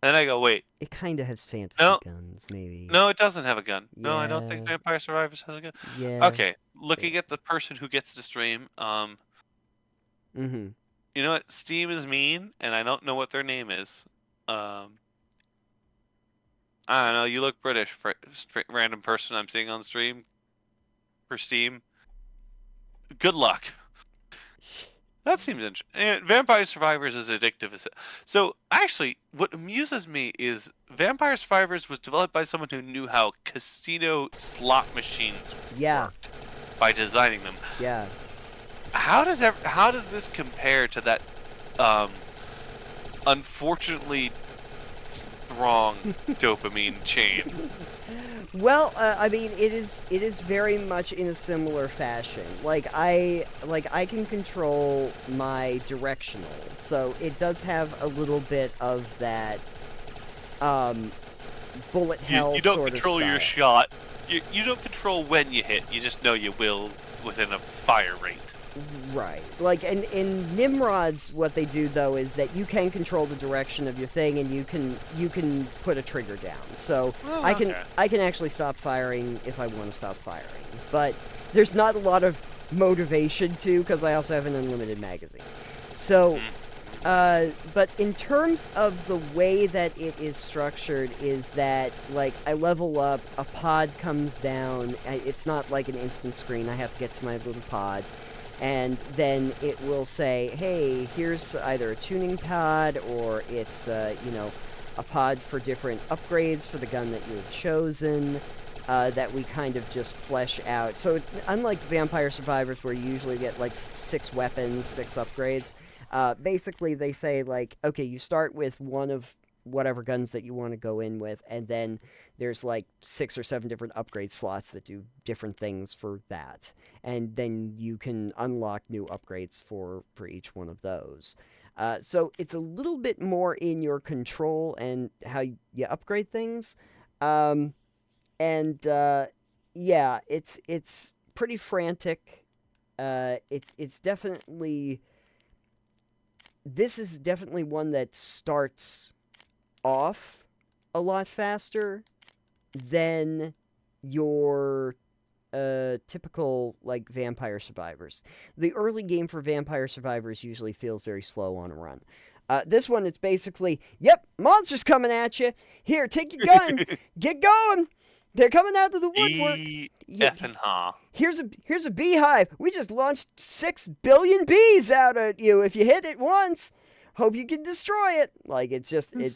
and I go, wait. It kind of has fantasy guns, maybe. No, it doesn't have a gun. Yeah. No, I don't think Vampire Survivors has a gun. Yeah. Okay, looking at the person who gets to stream, Mm-hmm. You know what? Steam is mean, and I don't know what their name is. I don't know. You look British for random person I'm seeing on stream for Steam. Good luck. That seems interesting. Vampire Survivors is addictive as it. So actually, what amuses me is Vampire Survivors was developed by someone who knew how casino slot machines worked by designing them. Yeah. How does this compare to that unfortunately strong dopamine chain? Well, I mean, it is very much in a similar fashion. Like I can control my directional, so it does have a little bit of that bullet hell. You don't sort control of your shot. You don't control when you hit. You just know you will within a fire rate. Right. Like in Nimrods, what they do though is that you can control the direction of your thing, and you can put a trigger down. So I can actually stop firing if I want to stop firing. But there's not a lot of motivation to, because I also have an unlimited magazine. So, but in terms of the way that it is structured, is that like I level up, a pod comes down. It's not like an instant screen. I have to get to my little pod. And then it will say, hey, here's either a tuning pod, or it's, you know, a pod for different upgrades for the gun that you have chosen, that we kind of just flesh out. So unlike Vampire Survivors, where you usually get, like, 6 weapons, 6 upgrades, basically they say, like, okay, you start with one of whatever guns that you want to go in with, and then there's like 6 or 7 different upgrade slots that do different things for that, and then you can unlock new upgrades for each one of those. So it's a little bit more in your control and how you upgrade things, yeah, it's pretty frantic. It's definitely, this is definitely one that starts off a lot faster than your typical, like, Vampire Survivors. The early game for Vampire Survivors usually feels very slow on a run. This one, it's basically, yep, monsters coming at you. Here, take your gun. Get going. They're coming out of the woodwork. Effing ha. Here's a beehive. We just launched 6 billion bees out at you. If you hit it once, hope you can destroy it. Like It's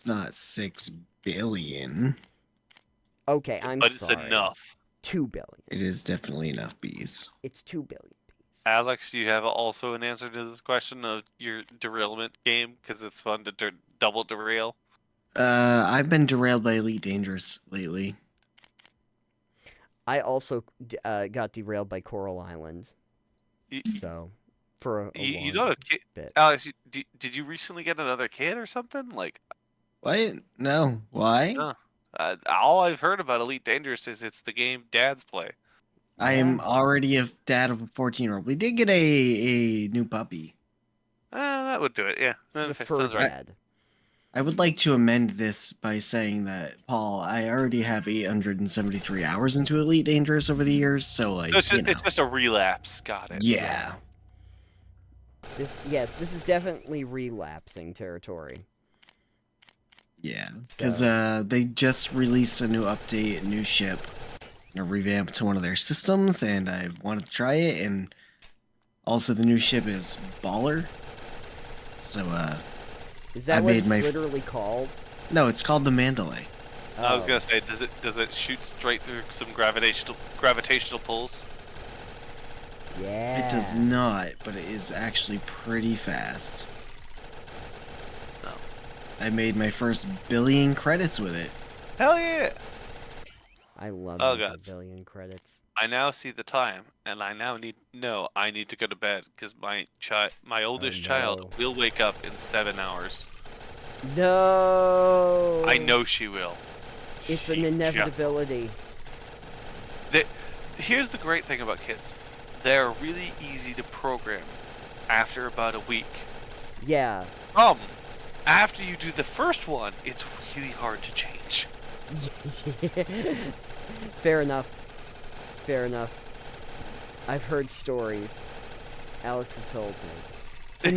not 6 billion. Okay, I'm But sorry. it's enough. 2 billion. It is definitely enough bees. It's 2 billion bees. Alex, do you have also an answer to this question of your derailment game? Because it's fun to double derail. I've been derailed by Elite Dangerous lately. I also got derailed by Coral Island. So, for a You long know, bit. Alex, did you recently get another kid or something? Like, What? No. Why? all I've heard about Elite Dangerous is it's the game dads play. I am already a dad of a 14-year-old. We did get a new puppy. That would do it, yeah. It's a Okay, fur sounds right. dad. I would like to amend this by saying that, Paul, I already have 873 hours into Elite Dangerous over the years, so like, So it's just a relapse. Got it. yeah. This is definitely relapsing territory. Yeah, because they just released a new update, a new ship, a revamp to one of their systems, and I wanted to try it, and also the new ship is Baller. So, is that what it's literally called? No, it's called the Mandalay. I was gonna say, does it shoot straight through some gravitational pulls? Yeah. It does not, but it is actually pretty fast. No. I made my first billion credits with it. Hell yeah! I love billion credits. I now see the time, and I now need to go to bed because my oldest child will wake up in 7 hours. No. I know she will. It's an inevitability. Here's the great thing about kids. They're really easy to program after about a week. Yeah. After you do the first one, it's really hard to change. Fair enough. Fair enough. I've heard stories. Alex has told me. So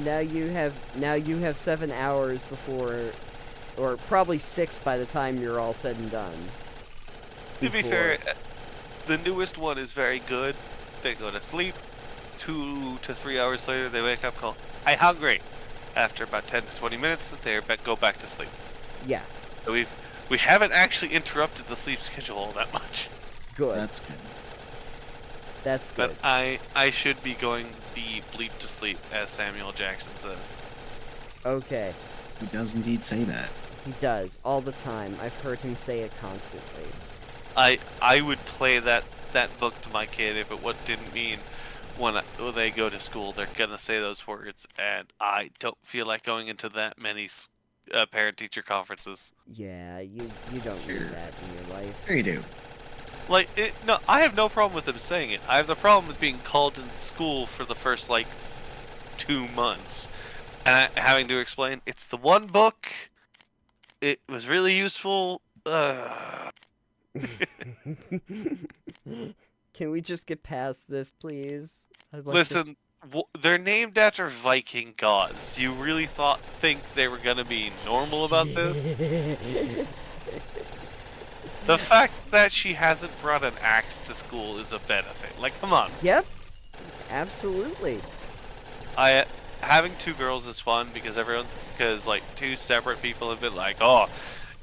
now you have 7 hours before, or probably 6 by the time you're all said and done. To be fair, the newest one is very good. They go to sleep. 2 to 3 hours later, they wake up, call, "I'm hungry." After about 10 to 20 minutes, they go back to sleep. Yeah. So we haven't actually interrupted the sleep schedule all that much. Good. That's good. That's good. But I should be going the bleep to sleep, as Samuel Jackson says. Okay. He does indeed say that. He does all the time. I've heard him say it constantly. I would play that book to my kid if it didn't mean when they go to school they're gonna say those words, and I don't feel like going into that many parent-teacher conferences. Yeah, you don't need that in your life. Sure you do. Like, no, I have no problem with them saying it. I have the problem with being called into school for the first, 2 months. And having to explain, it's the one book, it was really useful, Can we just get past this, please? Listen, they're named after Viking gods. You really think they were gonna be normal about this? The fact that she hasn't brought an axe to school is a benefit. Like, come on. Yep. Absolutely. Having 2 girls is fun because 2 separate people have been like, "Oh,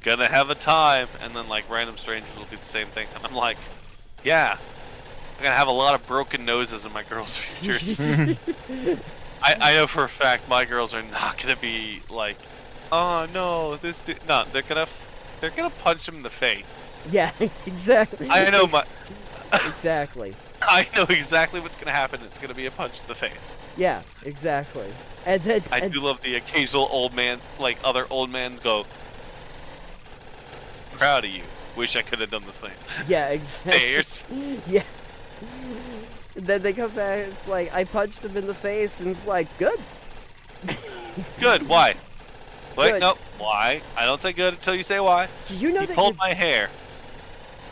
gonna have a time," and then random strangers will do the same thing, and I'm like, yeah, I'm gonna have a lot of broken noses in my girls' futures. I know for a fact my girls are not gonna be like, "Oh no, this dude." No, they're gonna punch him in the face. Yeah, exactly. I know Exactly. I know exactly what's gonna happen. It's gonna be a punch in the face. Yeah, exactly. And then I do love the occasional old man, other old men go, "Proud of you. Wish I could have done the same." Yeah, exactly. Stairs. Yeah. And then they come back. It's like I punched him in the face, and it's like good. Good. Why? Wait, Good. no. Why? I don't say good until you say why. Do you know He that pulled my hair.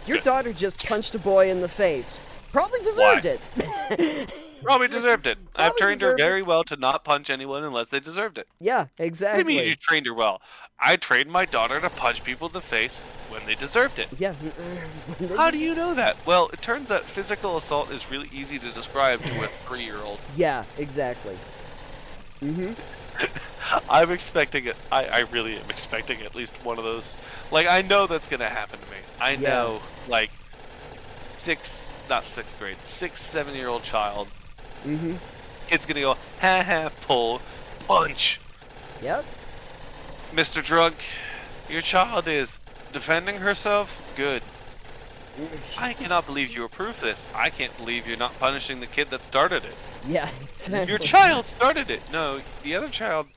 your Good. daughter just punched a boy in the face? Probably deserved it. Probably deserved it. I've Probably trained her deserved it. very well to not punch anyone unless they deserved it. Yeah, What do exactly. you mean you trained her well? I trained my daughter to punch people in the face when they deserved it. Yeah. How do you know that? Well, it turns out physical assault is really easy to describe to a 3-year-old. Yeah, exactly. I'm expecting it. I really am expecting at least one of those. Like, I know that's gonna happen to me. I Yeah. know, like, 7-year-old child. Kid's gonna go, ha ha, pull, punch. Yep. Mr. Drunk, your child is defending herself? Good. I cannot believe you approve this. I can't believe you're not punishing the kid that started it. Yeah, exactly. Your child started it. No, the other child,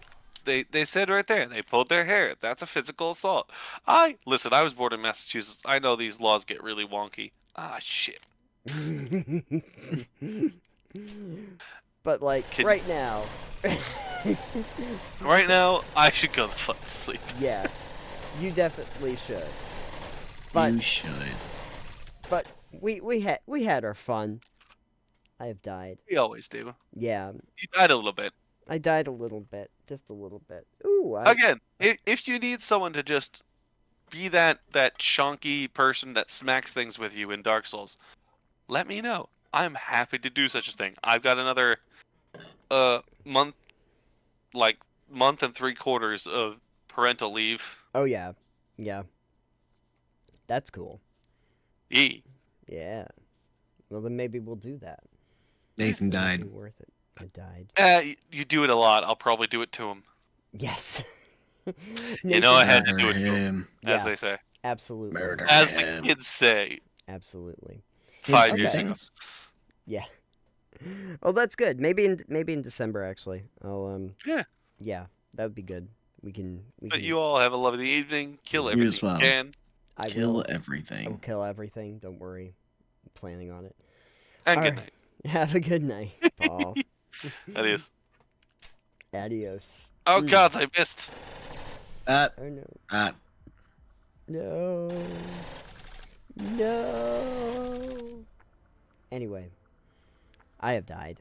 they said right there, they pulled their hair. That's a physical assault. Listen, I was born in Massachusetts. I know these laws get really wonky. Ah, shit. But, like, right now... Right now, I should go the fuck to sleep. Yeah, you definitely should. But, You should. but we had our fun. I have died. We always do. Yeah, You died a little bit. I died a little bit, just a little bit. Ooh, Again, if you need someone to just be that shonky person that smacks things with you in Dark Souls, let me know. I'm happy to do such a thing. I've got another month and 3/4 of parental leave. Oh yeah, yeah. That's cool. E. Yeah. Well, then maybe we'll do that. Nathan That'd died. be worth it. I died. You do it a lot. I'll probably do it to him. Yes. You know I had to Murder do it to him, him. as Yeah. they say. Absolutely. Murder. As the him. kids say. Absolutely. 5 Okay. years ago. Yeah. Well, that's good. Maybe in December actually. I'll Yeah. Yeah, that would be good. We can. But you all have a lovely evening. Kill You everything as well. you can. I Kill will. I will everything. kill everything. Don't worry. I'm planning on it. And All good right. night. Have a good night, Paul. Adios. Adios. Oh god, I missed. Oh no. No. No. Anyway, I have died,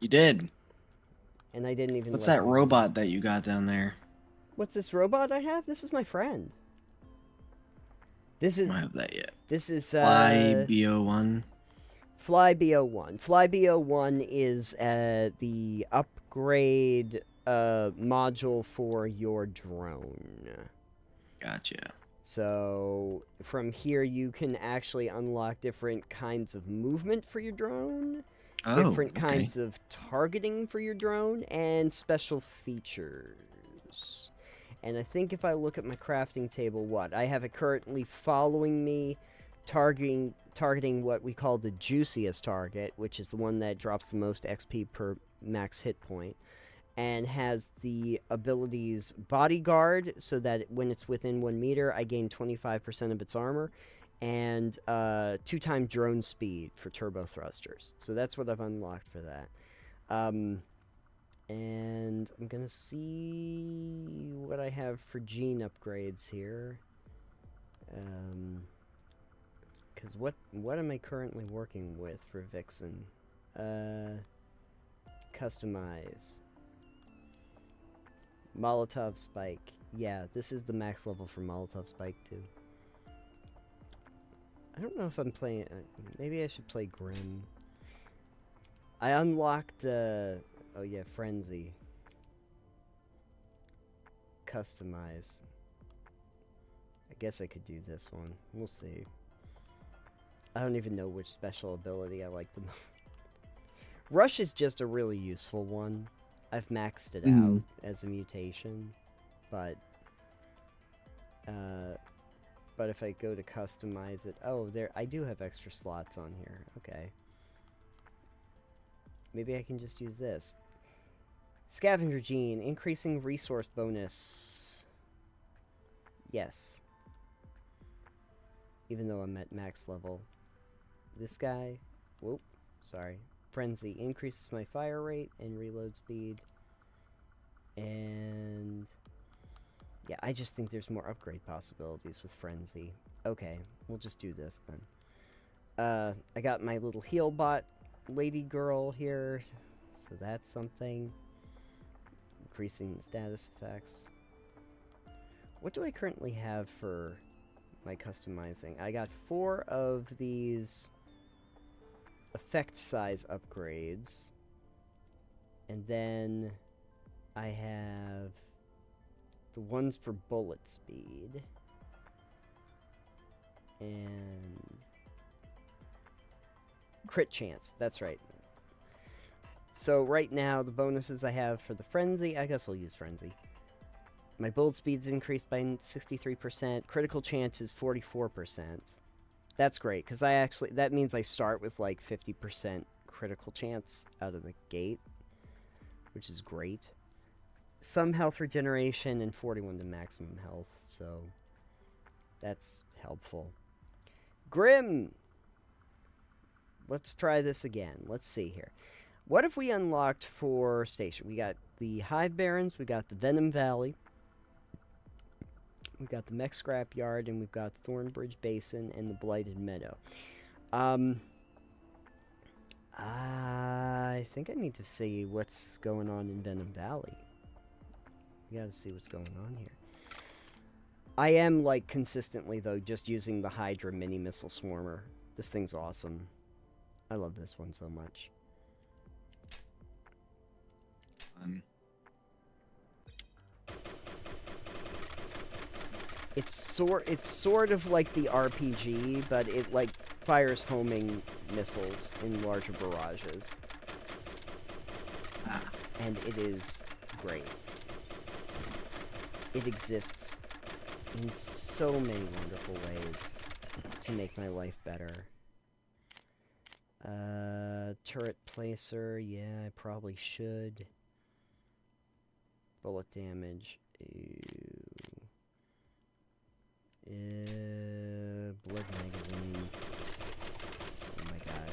You did. and I didn't even. What's let that you- robot that you got down there? What's this robot I have? This is my friend. This I is don't have that yet. this is Fly BO1. Fly BO1. Fly BO1 is the upgrade module for your drone. Gotcha. So from here you can actually unlock different kinds of movement for your drone, Oh, different okay. kinds of targeting for your drone, and special features. And I think if I look at my crafting table, I have it currently following me, targeting what we call the juiciest target, which is the one that drops the most XP per max hit point, and has the abilities Bodyguard, so that when it's within 1 meter, I gain 25% of its armor, and 2-time drone speed for turbo thrusters. So that's what I've unlocked for that. And I'm gonna see what I have for gene upgrades here. Because what am I currently working with for Vixen? Customize. Molotov Spike. Yeah, this is the max level for Molotov Spike too. I don't know if I'm playing... maybe I should play Grim. I unlocked... oh yeah, Frenzy. Customize. I guess I could do this one. We'll see. I don't even know which special ability I like the most. Rush is just a really useful one. I've maxed it out as a mutation, but if I go to customize it, oh, I do have extra slots on here. Okay. Maybe I can just use this. Scavenger Gene, increasing resource bonus. Yes. Even though I'm at max level. This guy, whoop, sorry. Frenzy increases my fire rate and reload speed. And yeah, I just think there's more upgrade possibilities with Frenzy. Okay, we'll just do this then. I got my little heal bot lady girl here, so that's something. Increasing status effects. What do I currently have for my customizing? I got 4 of these effect size upgrades. And then I have the ones for bullet speed. And crit chance, that's right. So right now, the bonuses I have for the Frenzy, I guess I'll use Frenzy. My bullet speed's increased by 63%. Critical chance is 44%. That's great, because that means I start with like 50% critical chance out of the gate, which is great. Some health regeneration and 41 to maximum health, so that's helpful. Grim! Let's try this again. Let's see here. What have we unlocked for Station? We got the Hive Barrens, we got the Venom Valley, we've got the Mech Scrapyard, and we've got Thornbridge Basin and the Blighted Meadow. I think I need to see what's going on in Venom Valley. We gotta see what's going on here. I am, like, consistently, though, just using the Hydra Mini Missile Swarmer. This thing's awesome. I love this one so much. It's sort of like the RPG, but it like fires homing missiles in larger barrages. And it is great. It exists in so many wonderful ways to make my life better. Turret placer, yeah, I probably should. Bullet damage, blood magazine. Oh my god.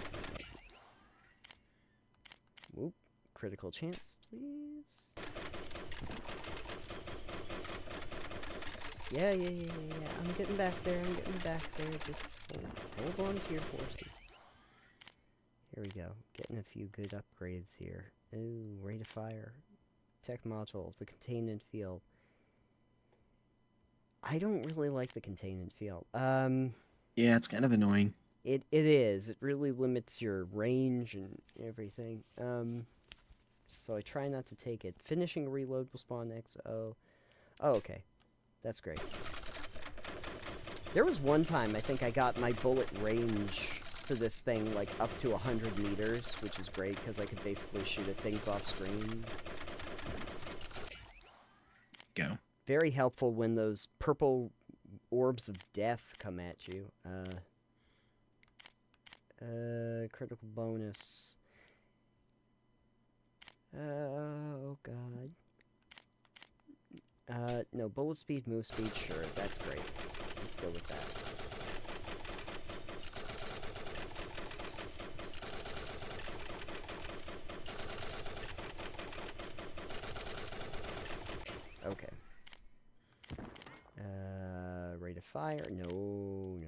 Whoop. Critical chance, please. Yeah. I'm getting back there. Just hold on to your horses. Here we go. Getting a few good upgrades here. Ooh, rate of fire. Tech module. The containment field. I don't really like the containment field. Yeah, it's kind of annoying. It is. It really limits your range and everything. So I try not to take it. Finishing a reload will spawn XO. Oh, okay. That's great. There was one time I think I got my bullet range for this thing like up to 100 meters, which is great because I could basically shoot at things off screen. Go. Very helpful when those purple orbs of death come at you. Critical bonus. Oh god. No, bullet speed, move speed, sure, that's great. Let's go with that. Okay. Rate of fire, no.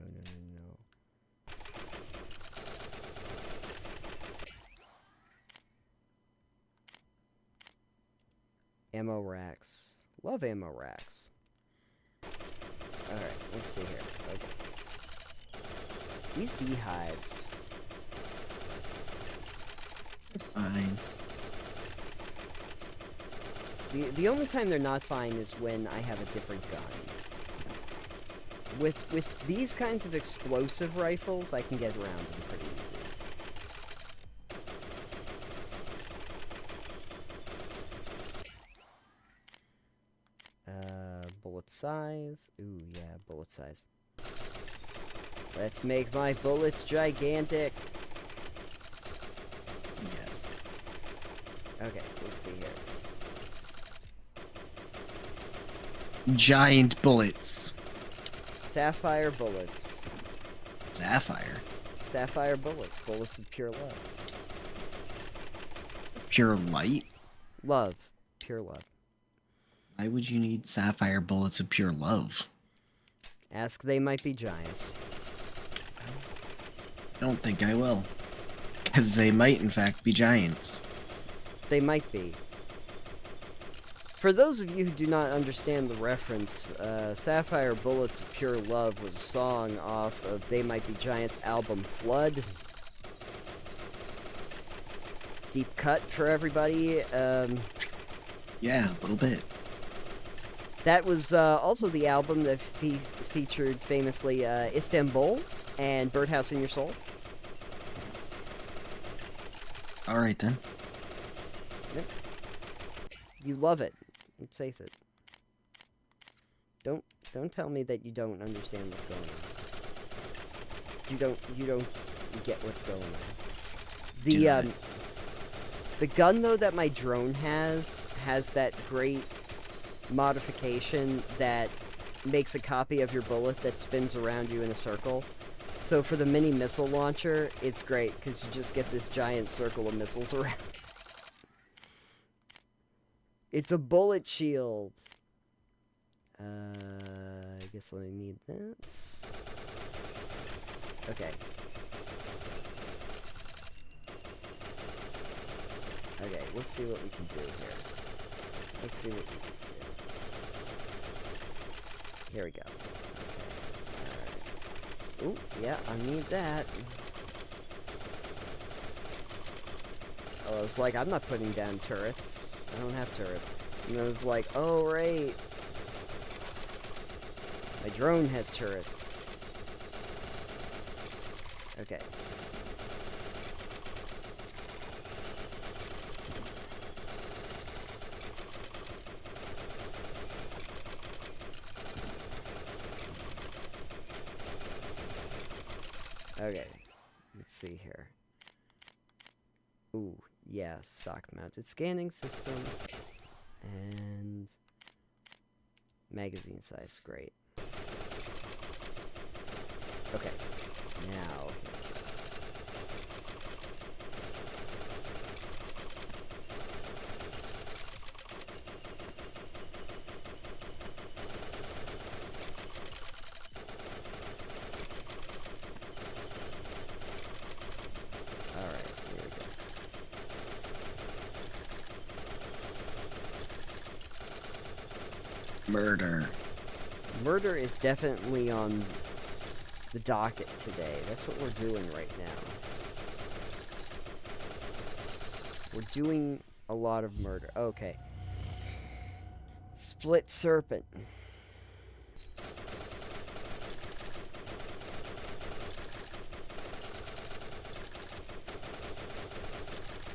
Ammo racks. Love ammo racks. Alright, let's see here. Okay. These beehives. Fine. The only time they're not fine is when I have a different gun. With these kinds of explosive rifles, I can get around them pretty easy. Bullet size. Ooh, yeah, bullet size. Let's make my bullets gigantic. Yes. Okay, let's see here. Giant bullets. Sapphire bullets. Sapphire. Sapphire bullets. Bullets of pure love. Pure light? Love. Pure love. Why would you need sapphire bullets of pure love? Ask They Might Be Giants. I don't think I will. Because they might, in fact, be giants. They might be. For those of you who do not understand the reference, Sapphire Bullets of Pure Love was a song off of They Might Be Giants' album Flood. Deep cut for everybody. Yeah, a little bit. That was also the album that featured famously Istanbul and Birdhouse in Your Soul. Alright then. Yep. You love it. Let's face it. Don't tell me that you don't understand what's going on. You don't get what's going on. The gun though that my drone has that great modification that makes a copy of your bullet that spins around you in a circle. So for the mini missile launcher, it's great because you just get this giant circle of missiles around. It's a bullet shield. I guess I need that. Okay. Okay, let's see what we can do here. Let's see what we can do. Here we go. Okay. Alright. Ooh, yeah, I need that. Oh, I was like, I'm not putting down turrets. I don't have turrets. And I was like, oh, right. My drone has turrets. Okay. Okay. Let's see here. Ooh. Yeah, stock mounted scanning system and magazine size, great. Okay, now Murder. Murder is definitely on the docket today. That's what we're doing right now. We're doing a lot of murder. Okay. Split Serpent.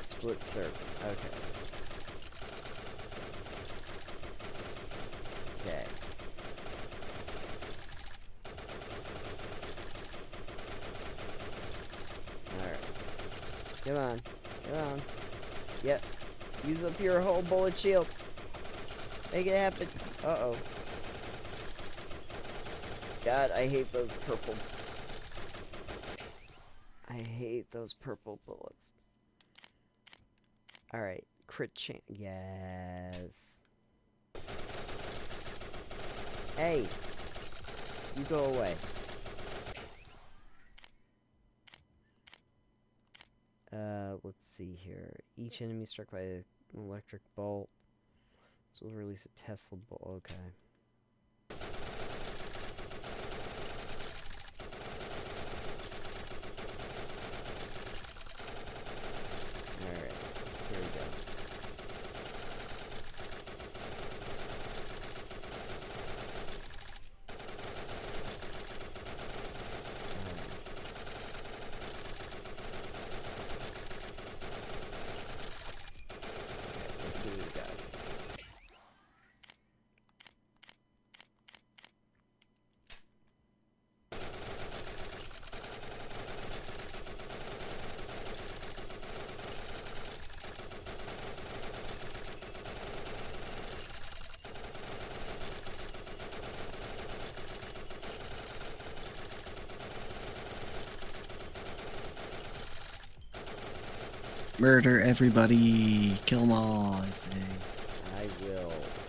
Split Serpent. Okay. Okay. Alright. Come on. Come on. Yep. Use up your whole bullet shield. Make it happen. Uh-oh. God, I hate those purple... I hate those purple bullets. Alright. Crit chance. Yes. Hey! You go away. Let's see here. Each enemy struck by an electric bolt. This will release a Tesla bolt. Okay. Alright. Here we go. Let's see what we got. Murder everybody. Kill them all, I say.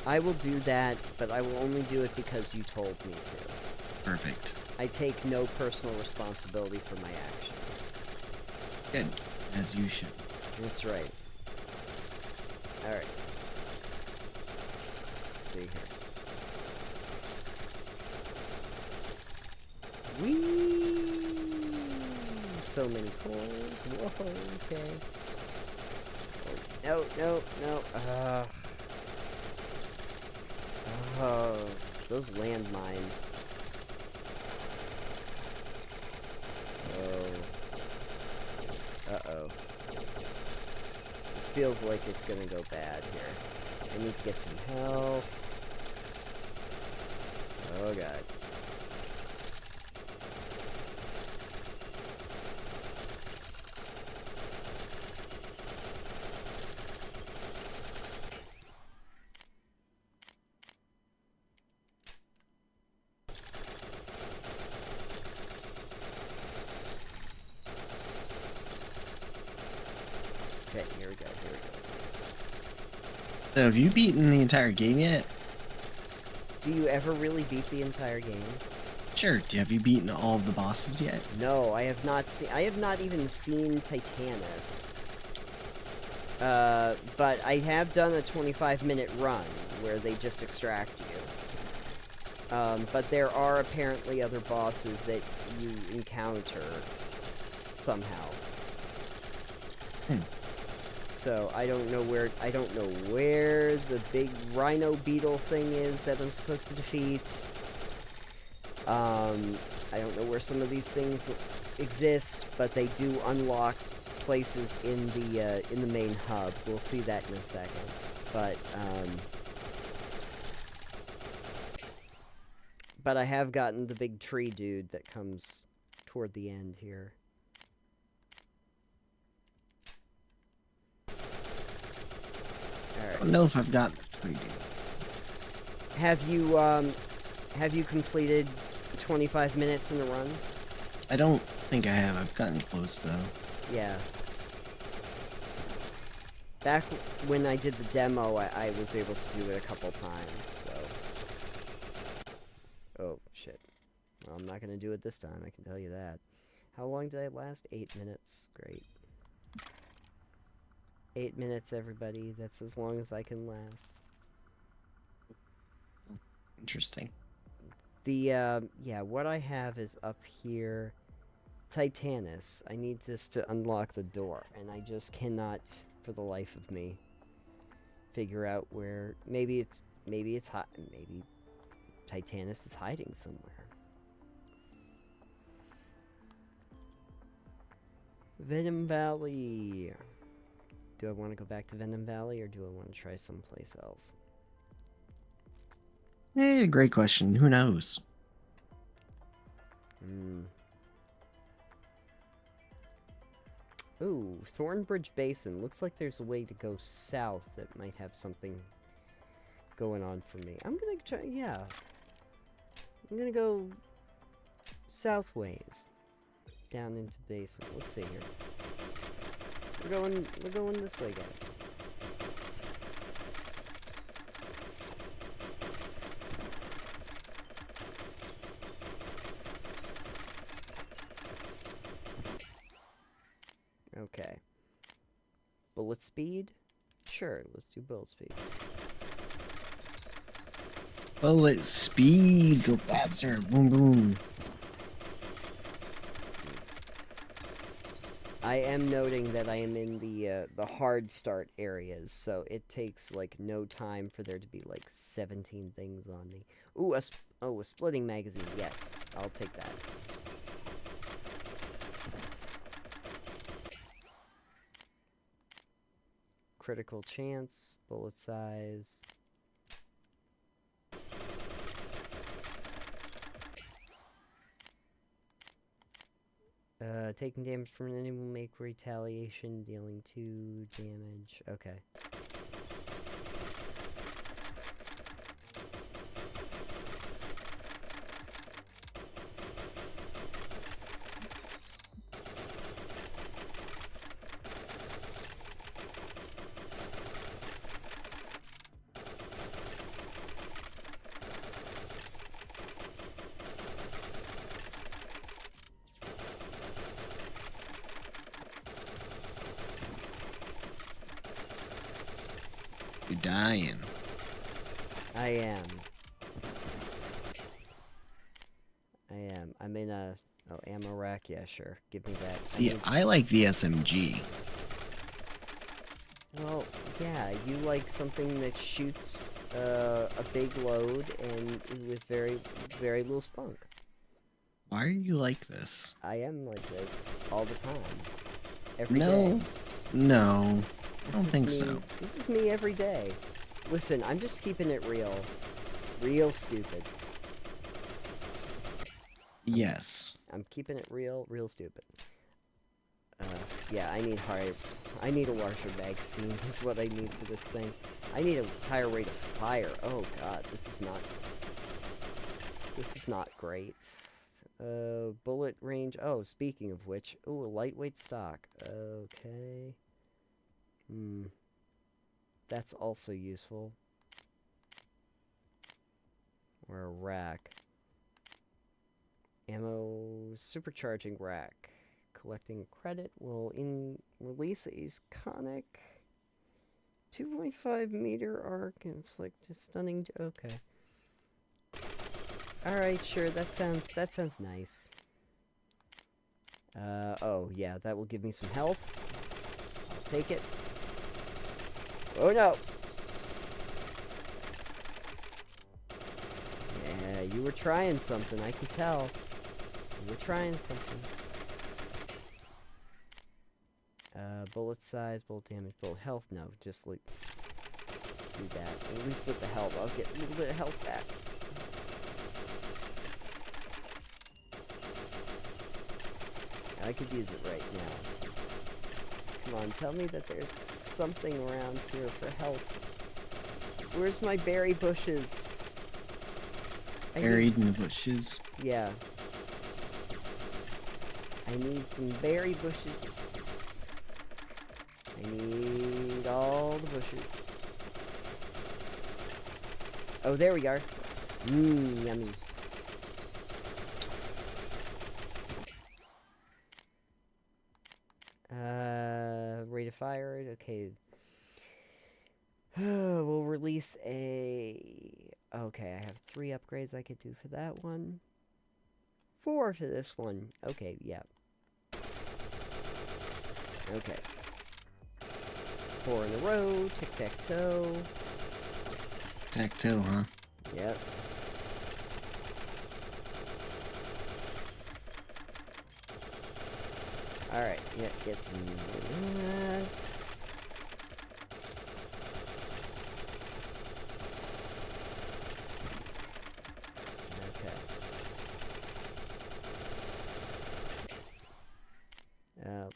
I will do that, but I will only do it because you told me to. Perfect. I take no personal responsibility for my actions. Good. As you should. That's right. Alright. Let's see here. Whee! So many coins. Whoa, okay. Oh, no. Oh, those landmines. Oh. Uh-oh. This feels like it's gonna go bad here. I need to get some help. Oh god. Okay, here we go. So have you beaten the entire game yet? Do you ever really beat the entire game? Sure. Have you beaten all of the bosses yet? No, I have not seen. I have not even seen Titanus. But I have done a 25-minute run where they just extract you. But there are apparently other bosses that you encounter somehow. So I don't know where the big rhino beetle thing is that I'm supposed to defeat. I don't know where some of these things exist, but they do unlock places in the main hub. We'll see that in a second. But I have gotten the big tree dude that comes toward the end here. I don't know if I've gotten the 3D. Have you completed 25 minutes in a run? I don't think I have. I've gotten close though. Yeah. Back when I did the demo, I was able to do it a couple times, so... Oh, shit. Well, I'm not gonna do it this time, I can tell you that. How long did I last? 8 minutes. Great. 8 minutes, everybody. That's as long as I can last. Interesting. The, yeah, what I have is up here. Titanus. I need this to unlock the door, and I just cannot, for the life of me, figure out where... Maybe Titanus is hiding somewhere. Venom Valley. Do I want to go back to Venom Valley, or do I want to try someplace else? Great question. Who knows? Ooh, Thornbridge Basin. Looks like there's a way to go south that might have something going on for me. I'm gonna try, yeah. I'm gonna go southways. Down into Basin. Let's see here. We're going this way, guys. Okay. Bullet speed? Sure, let's do bullet speed. Bullet speed, go faster, boom boom. I am noting that I am in the hard start areas, so it takes like no time for there to be like 17 things on me. Ooh, a splitting magazine. Yes, I'll take that. Critical chance, bullet size. Taking damage from an enemy will make retaliation, dealing 2 damage. Okay. dying. I am. I'm in a... Oh, ammo rack? Yeah, sure. Give me that. See, I like the SMG. Well, yeah, you like something that shoots a big load and with very, very little spunk. Why are you like this? I am like this all the time. Every No. day. No. I This don't is think me- so. This is me every day. Listen, I'm just keeping it real. Real stupid. Yes. I'm keeping it real stupid. Yeah, I need a larger magazine is what I need for this thing. I need a higher rate of fire. Oh god, this is not great. Bullet range. Oh, speaking of which, ooh, a lightweight stock. Okay. That's also useful. Or a rack. Ammo supercharging rack. Collecting credit will release a conic 2.5 meter arc inflict a stunning. Okay. All right, sure. That sounds nice. Oh yeah, that will give me some health. I'll take it. Oh no. Yeah, you were trying something. I can tell. You were trying something. Bullet size, bullet damage, bullet health. No, just like do that. At least with the health, I'll get a little bit of health back. I could use it right now. Come on, tell me that there's something around here for health. Where's my berry bushes? Buried in the bushes. Yeah. I need some berry bushes. I need all the bushes. Oh, there we are. Yummy. Rate of fire. Okay. We'll release a... Okay, I have 3 upgrades I could do for that one. 4 for this one. Okay, yeah. Okay. 4 in a row. Tic-tac-toe. Tic-tac-toe, huh? Yep. Alright, yeah, get some... Okay.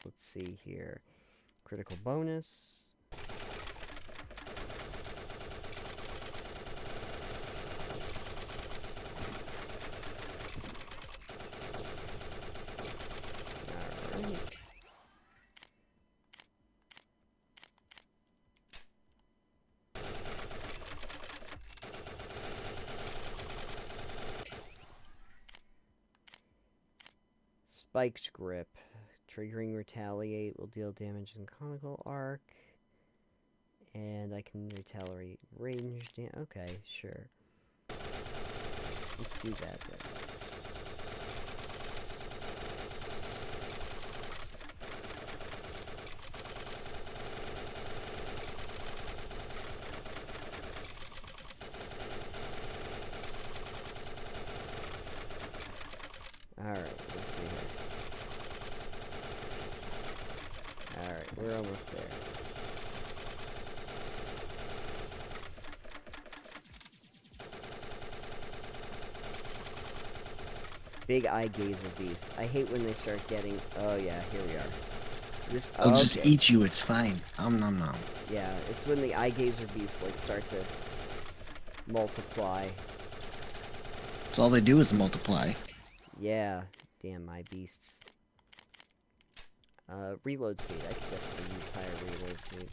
Let's see here. Critical bonus. Alright. Spiked grip. Triggering retaliate will deal damage in conical arc. And I can retaliate range okay, sure. Let's do that then. Alright, let's see here. Alright, we're almost there. Big eye gazer beast. I hate when they start getting... Oh yeah, here we are. This... I'll okay. just eat you, it's fine. Nom nom nom. Yeah, it's when the eye gazer beasts like start to multiply. That's all they do is multiply. Yeah, damn my beasts. Reload speed. I could definitely use higher reload speed.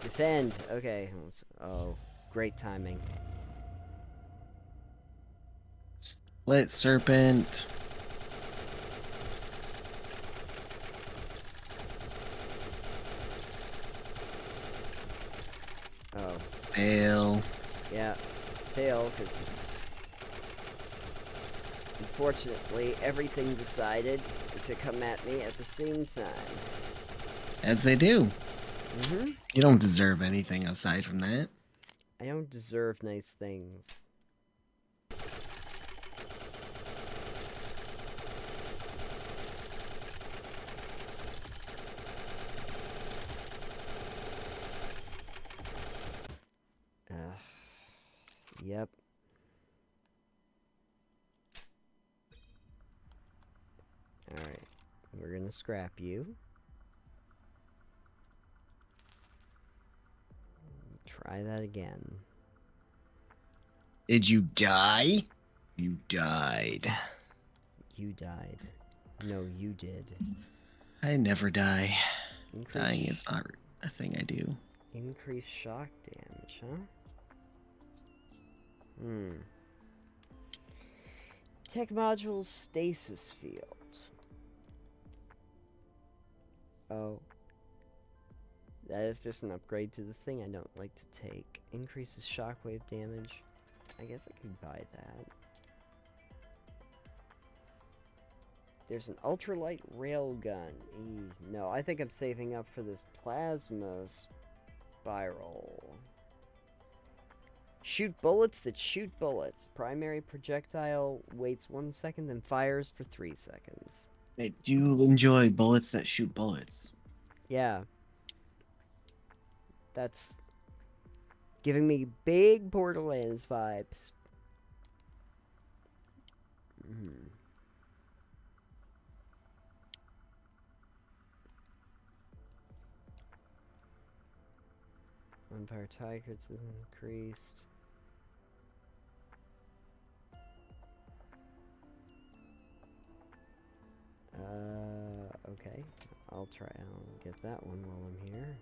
Defend. Okay. Oh, great timing. Split serpent. Fail. Yeah, fail, because unfortunately everything decided to come at me at the same time. As they do. Mm-hmm. You don't deserve anything aside from that. I don't deserve nice things. Yep. Alright. We're gonna scrap you. Try that again. Did you die? You died. You died. No, you did. I never die. Increase Dying is not a thing I do. Increase shock damage, huh? Tech module stasis field. Oh. That is just an upgrade to the thing I don't like to take. Increases shockwave damage. I guess I could buy that. There's an ultralight railgun. No, I think I'm saving up for this plasma spiral. Shoot bullets that shoot bullets. Primary projectile waits 1 second, then fires for 3 seconds. I do enjoy bullets that shoot bullets. Yeah. That's giving me big Borderlands vibes. Vampire Tigers is increased. Okay. I'll get that one while I'm here.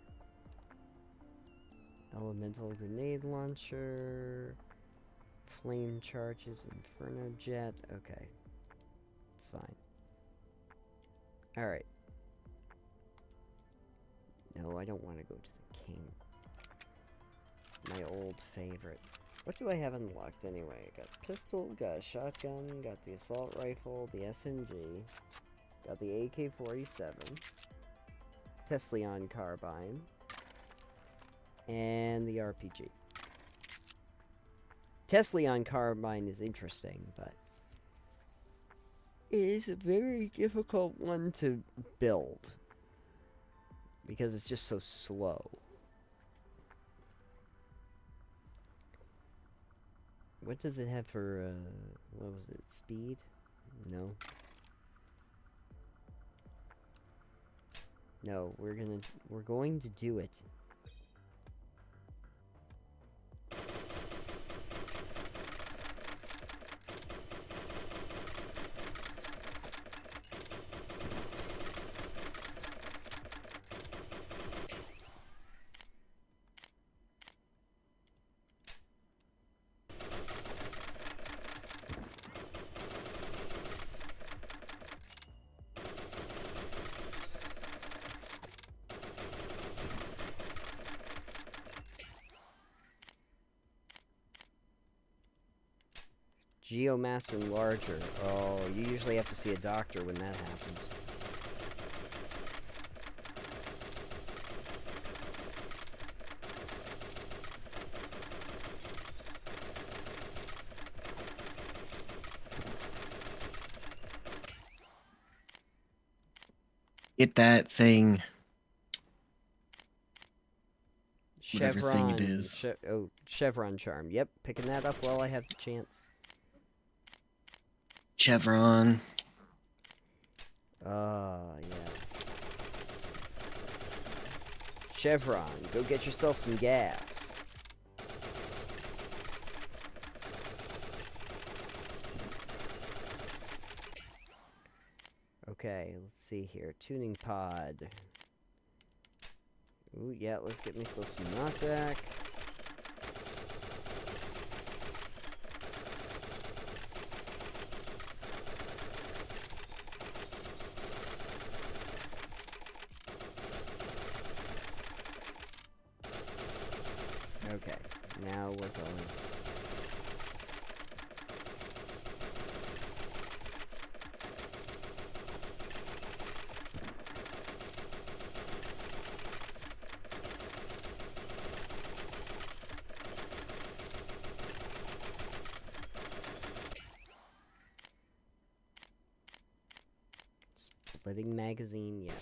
Elemental grenade launcher. Flame charges, Inferno jet. Okay. It's fine. Alright. No, I don't want to go to the king. My old favorite. What do I have unlocked anyway? I got pistol, got a shotgun, got the assault rifle, the SMG, got the AK-47, Tesleon carbine, and the RPG. Tesleon carbine is interesting, but it is a very difficult one to build because it's just so slow. What does it have for, what was it, speed? No. No, we're going to do it. Geomass enlarger. Oh, you usually have to see a doctor when that happens. Get that thing. Chevron. Whatever thing it is. Chevron charm. Yep, picking that up while I have the chance. Chevron. Yeah. Chevron, go get yourself some gas. Okay, let's see here. Tuning pod. Ooh, yeah, let's get myself some knockback. Living magazine, yes.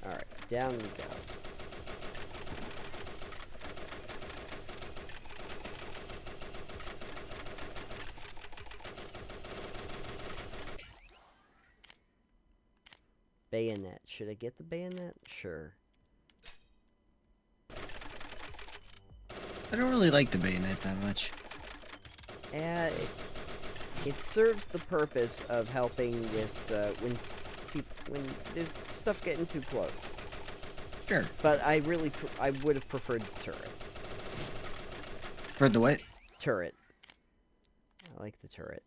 Alright, down we go. Bayonet. Should I get the bayonet? Sure. I don't really like the bayonet that much. Yeah, it serves the purpose of helping with when there's stuff getting too close. Sure. But I would have preferred the turret. For the what? Turret. I like the turret.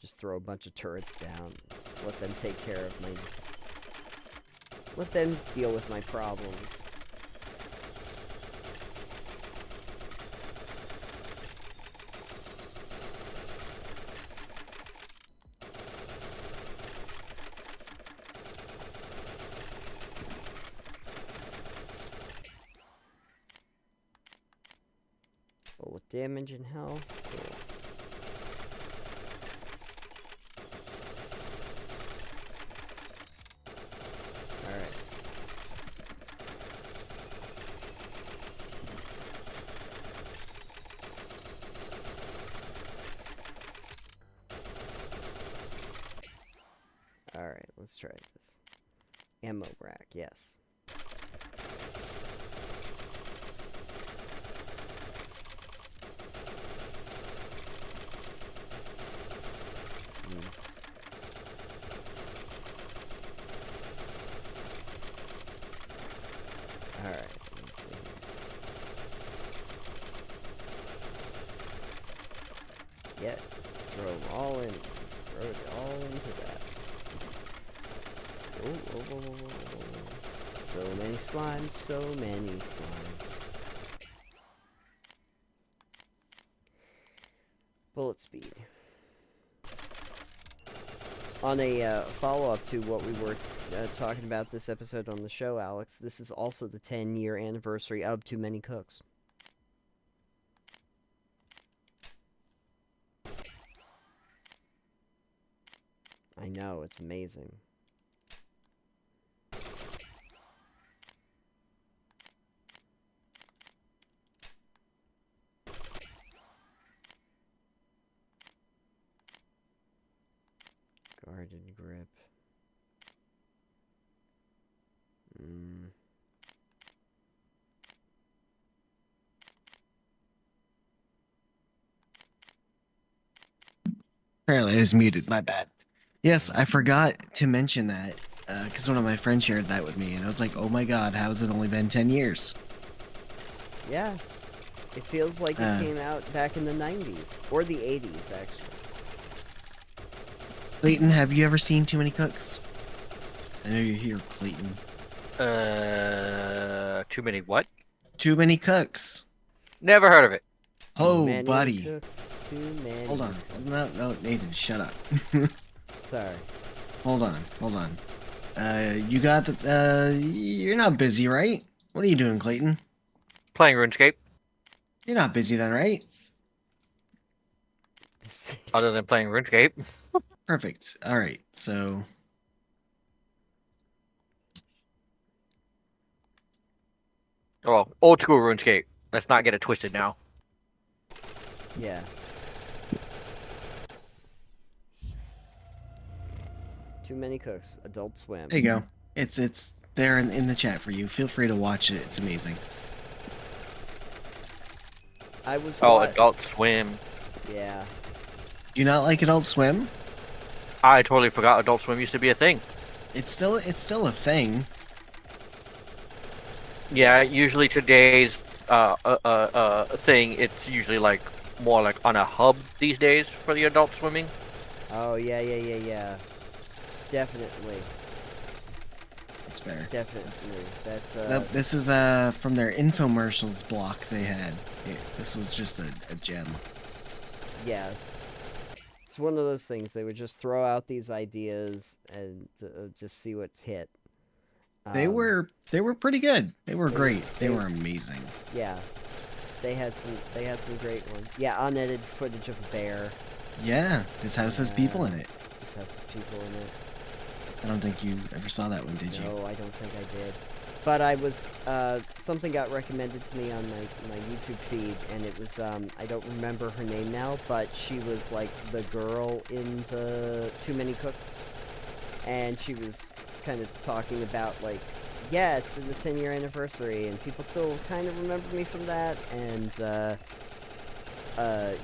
Just throw a bunch of turrets down. Just let them take care of my... Let them deal with my problems. Full of damage and health. Cool. Alright. Alright, let's try this. Ammo rack, yes. Alright, let's see. Yeah, throw them all in. Throw it all into that. Oh. So many slimes, so many slimes. Bullet speed. On a follow-up to what we were talking about this episode on the show, Alex, this is also the 10-year anniversary of Too Many Cooks. I know, it's amazing. Garden grip. Apparently I was muted, my bad. Yes, I forgot to mention that, because one of my friends shared that with me, and I was like, oh my god, how has it only been 10 years? Yeah. It feels like it came out back in the 90s. Or the 80s, actually. Clayton, have you ever seen Too Many Cooks? I know you're here, Clayton. Too many what? Too Many Cooks. Never heard of it. Oh, Many buddy. cooks, too many. Hold on. No, Nathan, shut up. Sorry. Hold on. You got the, you're not busy, right? What are you doing, Clayton? Playing RuneScape. You're not busy then, right? Other than playing RuneScape. Perfect. Alright, so... Oh, old school RuneScape. Let's not get it twisted now. Yeah. Too Many Cooks, Adult Swim. There you go. It's there in the chat for you. Feel free to watch it. It's amazing. I was Adult Swim. Yeah. Do you not like Adult Swim? I totally forgot Adult Swim used to be a thing. It's still a thing. Yeah, usually today's thing, it's usually like more like on a hub these days for the adult swimming. Oh yeah. Definitely. That's fair. Definitely. That's Nope, this is from their infomercials block they had. This was just a gem. yeah. It's one of those things they would just throw out these ideas and just see what's hit. They were pretty good. They were they- great. They they- were amazing. Yeah. They had some great ones. Yeah, unedited footage of a bear. Yeah, this house has people in it. This has people in it. I don't think you ever saw that one, did you? No, I don't think I did. But I was, something got recommended to me on my YouTube feed, and it was, I don't remember her name now, but she was, like, the girl in the Too Many Cooks, and she was kind of talking about, like, yeah, it's been the 10-year anniversary, and people still kind of remember me from that, and,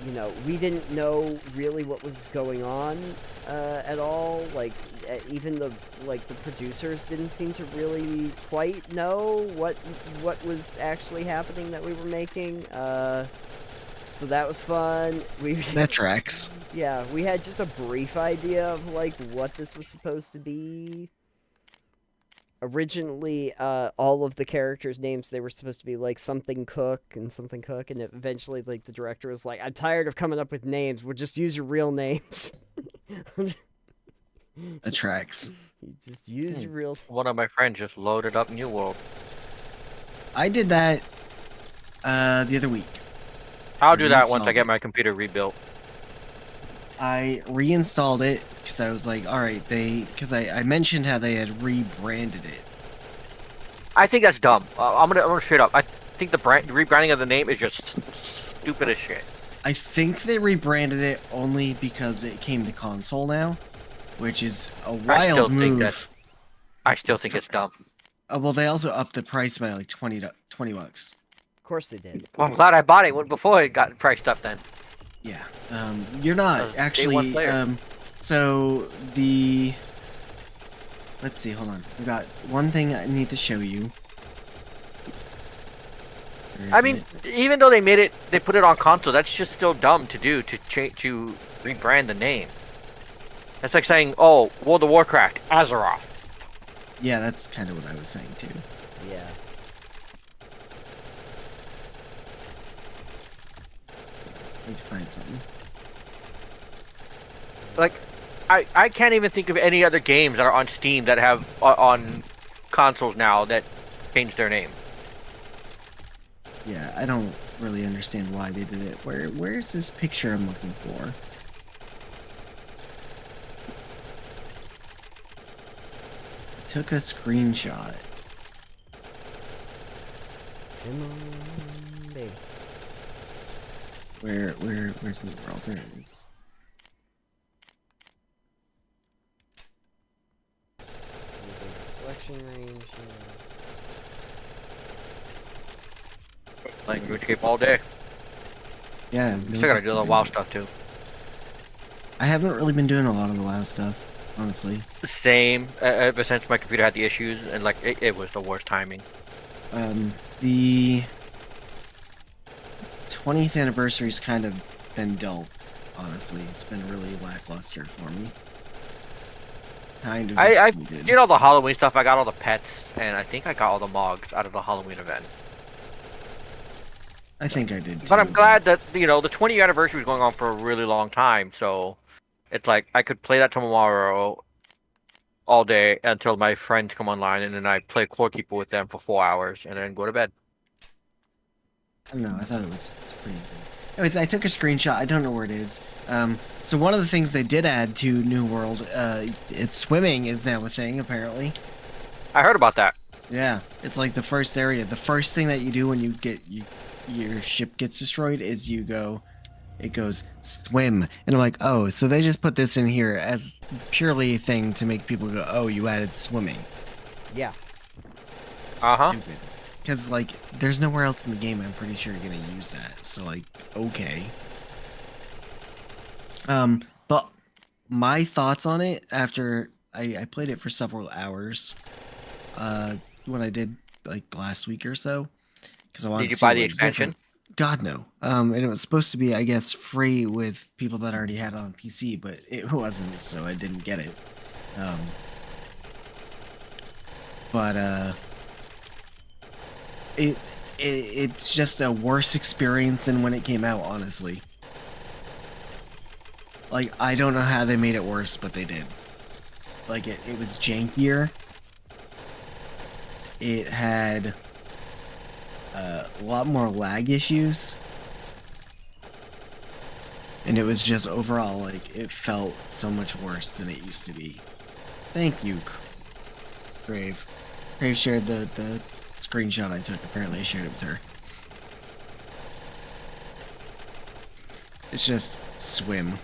you know, we didn't know really what was going on, at all, like, even the producers didn't seem to really quite know what was actually happening that we were making, so that was fun. That tracks. Yeah, we had just a brief idea of, like, what this was supposed to be. Originally, all of the characters' names, they were supposed to be, like, something Cook, and eventually, like, the director was like, I'm tired of coming up with names, we'll just use your real names. That tracks. You just use your real... One of my friends just loaded up New World. I did that the other week. I'll do that once Reinstalled I get it. my computer rebuilt. I reinstalled it because I was like, all right, because I mentioned how they had rebranded it. I think that's dumb. I'm gonna straight up. I think the rebranding of the name is just stupid as shit. I think they rebranded it only because it came to console now, which is a I still wild think move. that- I still think it's dumb. Well, they also upped the price by like 20 bucks. Of course they did. Well, I'm glad I bought it before it got priced up then. Yeah. You're not Day one actually. player. So let's see. Hold on. We got one thing I need to show you. Where I is mean, it? even though they put it on console, that's just still dumb to do, to rebrand the name. That's like saying, oh, World of Warcraft, Azeroth. Yeah, that's kind of what I was saying too. Yeah. Need to find something. Like, I can't even think of any other games that are on Steam that have on consoles now that changed their name. Yeah, I don't really understand why they did it. Where's this picture I'm looking for? I took a screenshot. Come on, baby. Where's the world? There it is. Collection range. Like RuneScape all day. Yeah, Still gotta do the WoW stuff too. I haven't really been doing a lot of the WoW stuff, honestly. Same. Ever since my computer had the issues, and like it was the worst timing. The 20th anniversary's kind of been dull, honestly. It's been really lackluster for me. Kind of I disappointed. did all the Halloween stuff. I got all the pets, and I think I got all the mogs out of the Halloween event. I think I did too. But I'm glad that the 20th anniversary was going on for a really long time, so it's like I could play that tomorrow all day until my friends come online, and then I play Core Keeper with them for 4 hours, and then go to bed. I don't know, I thought it was pretty good. Anyways, I took a screenshot. I don't know where it is. So one of the things they did add to New World, it's swimming is now a thing, apparently. I heard about that. Yeah, it's like the first area. The first thing that you do when you get your ship gets destroyed is it goes swim, and I'm like, oh, so they just put this in here as purely a thing to make people go, oh, you added swimming. Yeah. Uh-huh. Stupid. Because like, there's nowhere else in the game. I'm pretty sure you're gonna use that. So like, okay. But my thoughts on it after I played it for several hours, when I did like last week or so, because I wanted Did you to see buy what the was expansion? different. God no. And it was supposed to be, I guess, free with people that already had it on PC, but it wasn't, so I didn't get it. Um, but it's just a worse experience than when it came out, honestly. Like, I don't know how they made it worse, but they did. Like, it was jankier. It had a lot more lag issues. And it was just overall, like, it felt so much worse than it used to be. Thank you, Crave. Crave shared the screenshot I took. Apparently I shared it with her. It's just swim.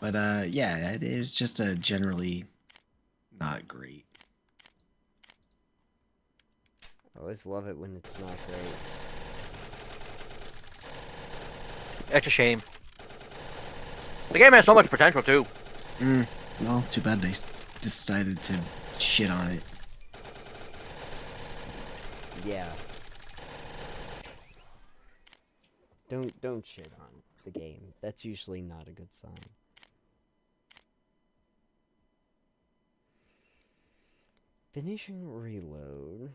But yeah, it was just a generally not great. I always love it when it's not great. It's a shame. The game has so much potential too. Well, too bad they decided to shit on it. Yeah. Don't shit on the game. That's usually not a good sign. Finishing reload.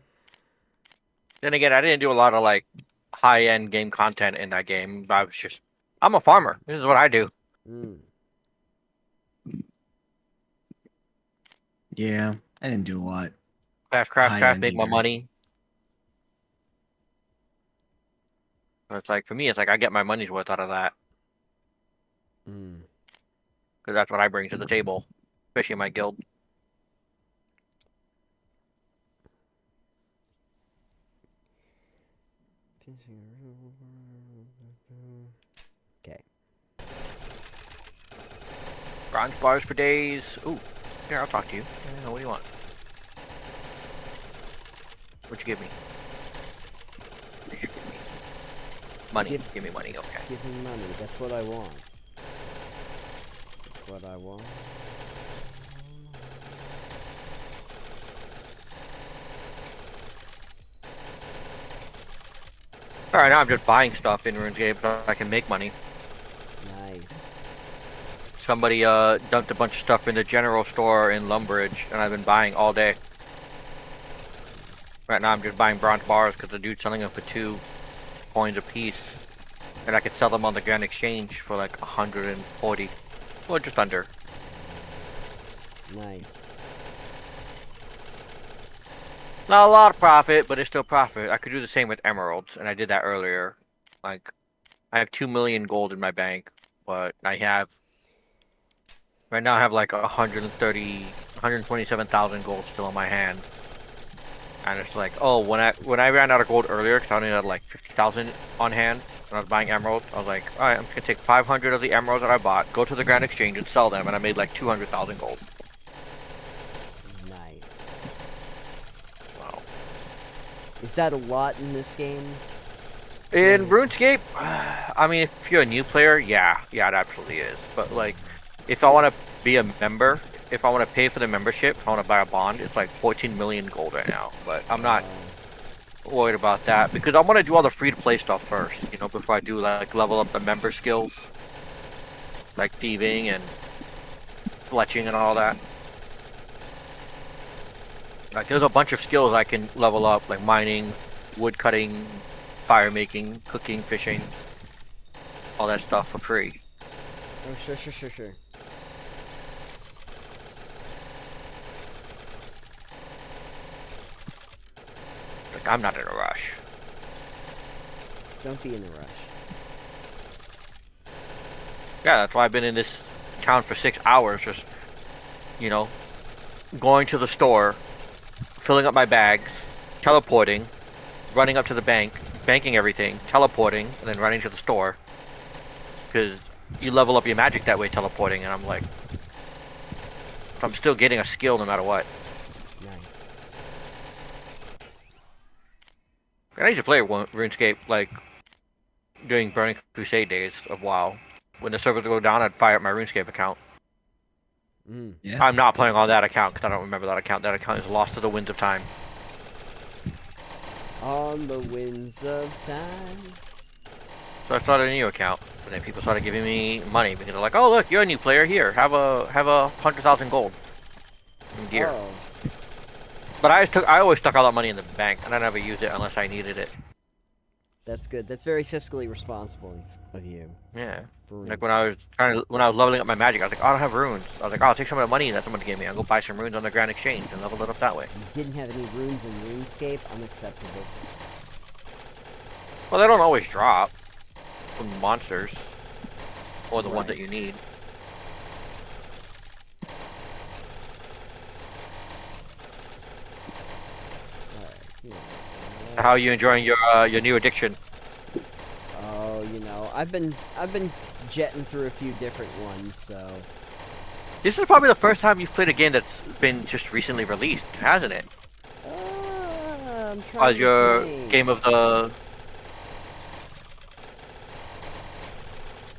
Then again, I didn't do a lot of like high-end game content in that game. I'm a farmer. This is what I do. Yeah, I didn't do a lot. Craft, make my either. money. It's like, for me, it's like I get my money's worth out of that. Because that's what I bring to the table, especially in my guild. Okay. Bronze bars for days. Ooh, here, I'll talk to you. What do you want? What'd you give me? What'd you give me? Money. Give me money, okay. Give me money. That's what I want. That's what I want. Alright, now I'm just buying stuff in RuneScape so I can make money. Nice. Somebody dumped a bunch of stuff in the general store in Lumbridge, and I've been buying all day. Right now I'm just buying bronze bars because the dude's selling them for 2 coins a piece. And I could sell them on the Grand Exchange for like 140. Well, just under. Nice. Not a lot of profit, but it's still profit. I could do the same with emeralds, and I did that earlier. Like, I have 2 million gold in my bank, but right now I have like 127,000 gold still in my hand. And it's like, oh, when I ran out of gold earlier, because I only had like 50,000 on hand, when I was buying emeralds, I was like, alright, I'm just gonna take 500 of the emeralds that I bought, go to the Grand Exchange and sell them, and I made like 200,000 gold. Nice. Wow. Is that a lot in this game? In RuneScape, I mean, if you're a new player, yeah, it absolutely is. But like, if I want to be a member, if I want to pay for the membership, if I want to buy a bond, it's like 14 million gold right now. But I'm not worried about that because I want to do all the free-to-play stuff first, you know, before I do like level up the member skills, like thieving and fletching and all that. Like, there's a bunch of skills I can level up, like mining, wood cutting, fire making, cooking, fishing, all that stuff for free. Oh, sure. Like, I'm not in a rush. Don't be in a rush. Yeah, that's why I've been in this town for 6 hours, just, you know, going to the store, filling up my bags, teleporting, running up to the bank, banking everything, teleporting, and then running to the store. Because you level up your magic that way, teleporting, and I'm like, I'm still getting a skill no matter what. Nice. And I used to play RuneScape, like, during Burning Crusade days of WoW. When the servers would go down, I'd fire up my RuneScape account. Yeah. I'm not playing on that account because I don't remember that account. That account is lost to the winds of time. On the winds of time. So I started a new account, and then people started giving me money because they're like, "Oh, look, you're a new player. Here, have a 100,000 gold in gear." Oh, But I always stuck all that money in the bank, and I never used it unless I needed it. that's good. That's very fiscally responsible of you. Yeah. For Like runes. when I was leveling up my magic, I was like, oh, I don't have runes. I was like, oh, I'll take some of the money that someone gave me. I'll go buy some runes on the Grand Exchange and level it up that way. You didn't have any runes in RuneScape? Unacceptable. Well, they don't always drop from monsters or the ones Right. that you need. Alright, you know, How are you enjoying your new addiction? oh, you know, I've been jetting through a few different ones, so This is probably the first time you've played a game that's been just recently released, hasn't it? I'm trying As to your think. game of the...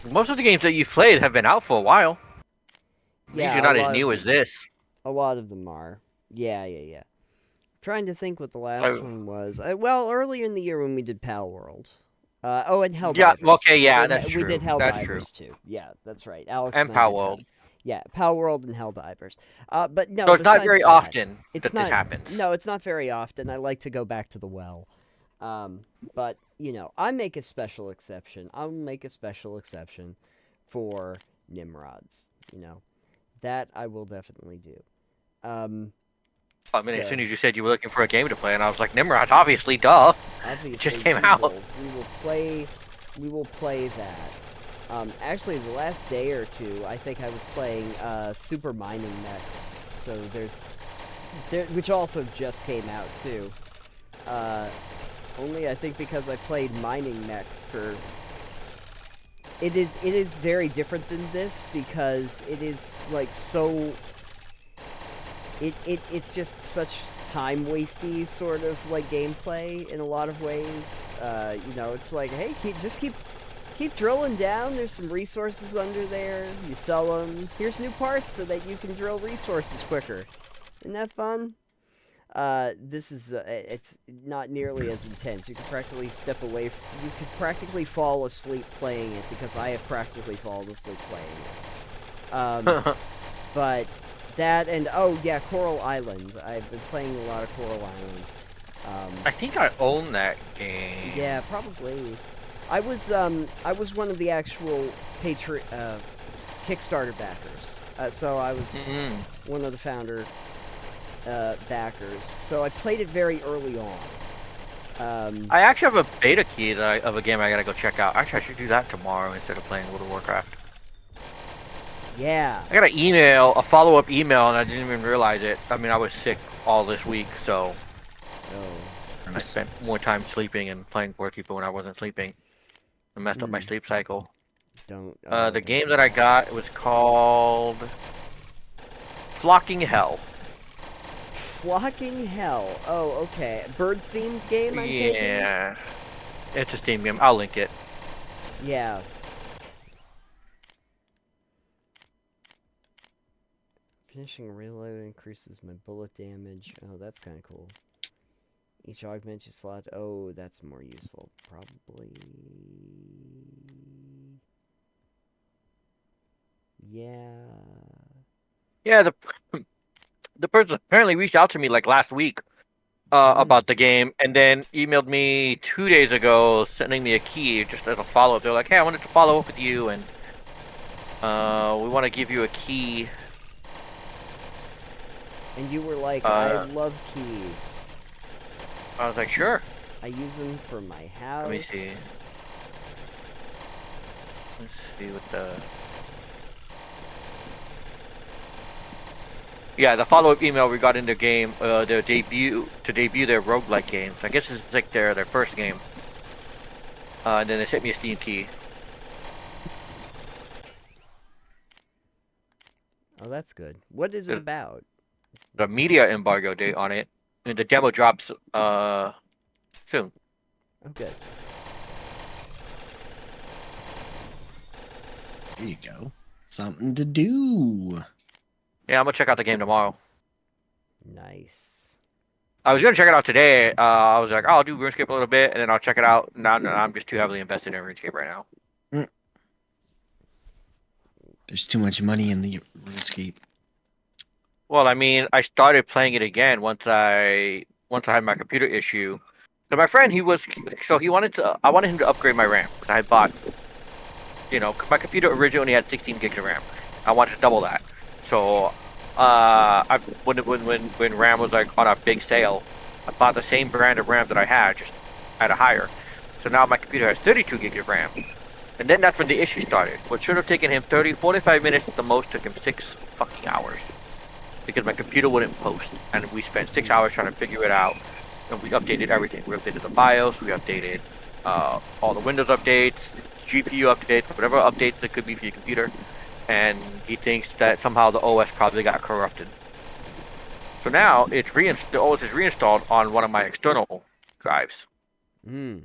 Most of the games that you've played have been out for a while. These are a not as lot new of as this. A lot of them are. Yeah. Trying to think what the last Oh. one was. Well, earlier in the year when we did Pal World. Oh, and Helldivers. Yeah, okay, yeah, We that's We true. did That's true. Helldivers too. Yeah, that's right. Alex And I Pal did World. Yeah, Pal World and Helldivers. But no, So it's not besides very that, often it's that not, this happens. No, it's not very often. I like to go back to the well. But, you know, I make a special exception. I'll make a special exception for Nimrods. You know, that I will definitely do. I mean, as So- soon as you said you were looking for a game to play, and I was like, Nimrods, obviously, duh. Obviously, just came out. We will play that. Actually, the last day or two, I think I was playing Super Mining Mechs. So which also just came out too. Only I think because I played Mining Mechs for. It is very different than this because it is like so. It's just such time wasty sort of like gameplay in a lot of ways. You know, it's like, hey, keep drilling down. There's some resources under there. You sell them. Here's new parts so that you can drill resources quicker. Isn't that fun? This is it's not nearly as intense. You can practically step away. You could practically fall asleep playing it because I have practically fallen asleep playing it. But that and oh yeah, Coral Island. I've been playing a lot of Coral Island. I think I own that game. Yeah, probably. I was one of the actual Kickstarter backers. So I was one of the founder backers. So I played it very early on. I actually have a beta key of a game I gotta go check out. Actually, I should do that tomorrow instead of playing World of Warcraft. Yeah. I got a follow-up email, and I didn't even realize it. I mean, I was sick all this week, so Oh. I spent more time sleeping and playing Scorekeeper when I wasn't sleeping. It messed up my sleep cycle. Don't. The game that I got was called Flocking Hell. Flocking Hell. Oh, okay. Bird-themed game, I'm taking? Yeah, it's a Steam game. I'll link it. Yeah. Finishing a reload increases my bullet damage. Oh, that's kind of cool. Each augment you slot. Oh, that's more useful. Probably. Yeah. Yeah, the person apparently reached out to me like last week about the game, and then emailed me 2 days ago, sending me a key just as a follow-up. They're like, "Hey, I wanted to follow up with you, and we want to give you a key." And you were like, I love keys. I was like, "Sure." I use them for my house. Let me see. Let's see what the. Yeah, the follow-up email we got in the game, their debut their roguelike games. I guess it's like their first game. And then they sent me a Steam key. Oh, that's good. What is it about? The media embargo date on it, and the demo drops soon. Oh, good. There you go. Something to do. Yeah, I'm gonna check out the game tomorrow. Nice. I was gonna check it out today. I was like, oh, I'll do RuneScape a little bit, and then I'll check it out. Now I'm just too heavily invested in RuneScape right now. There's too much money in the RuneScape. Well, I mean, I started playing it again once I had my computer issue. So my friend, he wanted to. I wanted him to upgrade my RAM because I had bought. My computer originally had 16 gigs of RAM. I wanted to double that. So, when RAM was like on a big sale, I bought the same brand of RAM that I had, just at a higher. So now my computer has 32 gigs of RAM. And then that's when the issue started. What should have taken him 45 minutes at the most took him 6 fucking hours. Because my computer wouldn't post. And we spent 6 hours trying to figure it out. And we updated everything. We updated the BIOS, we updated all the Windows updates, GPU updates, whatever updates it could be for your computer. And he thinks that somehow the OS probably got corrupted. So now the OS is reinstalled on one of my external drives. Hmm.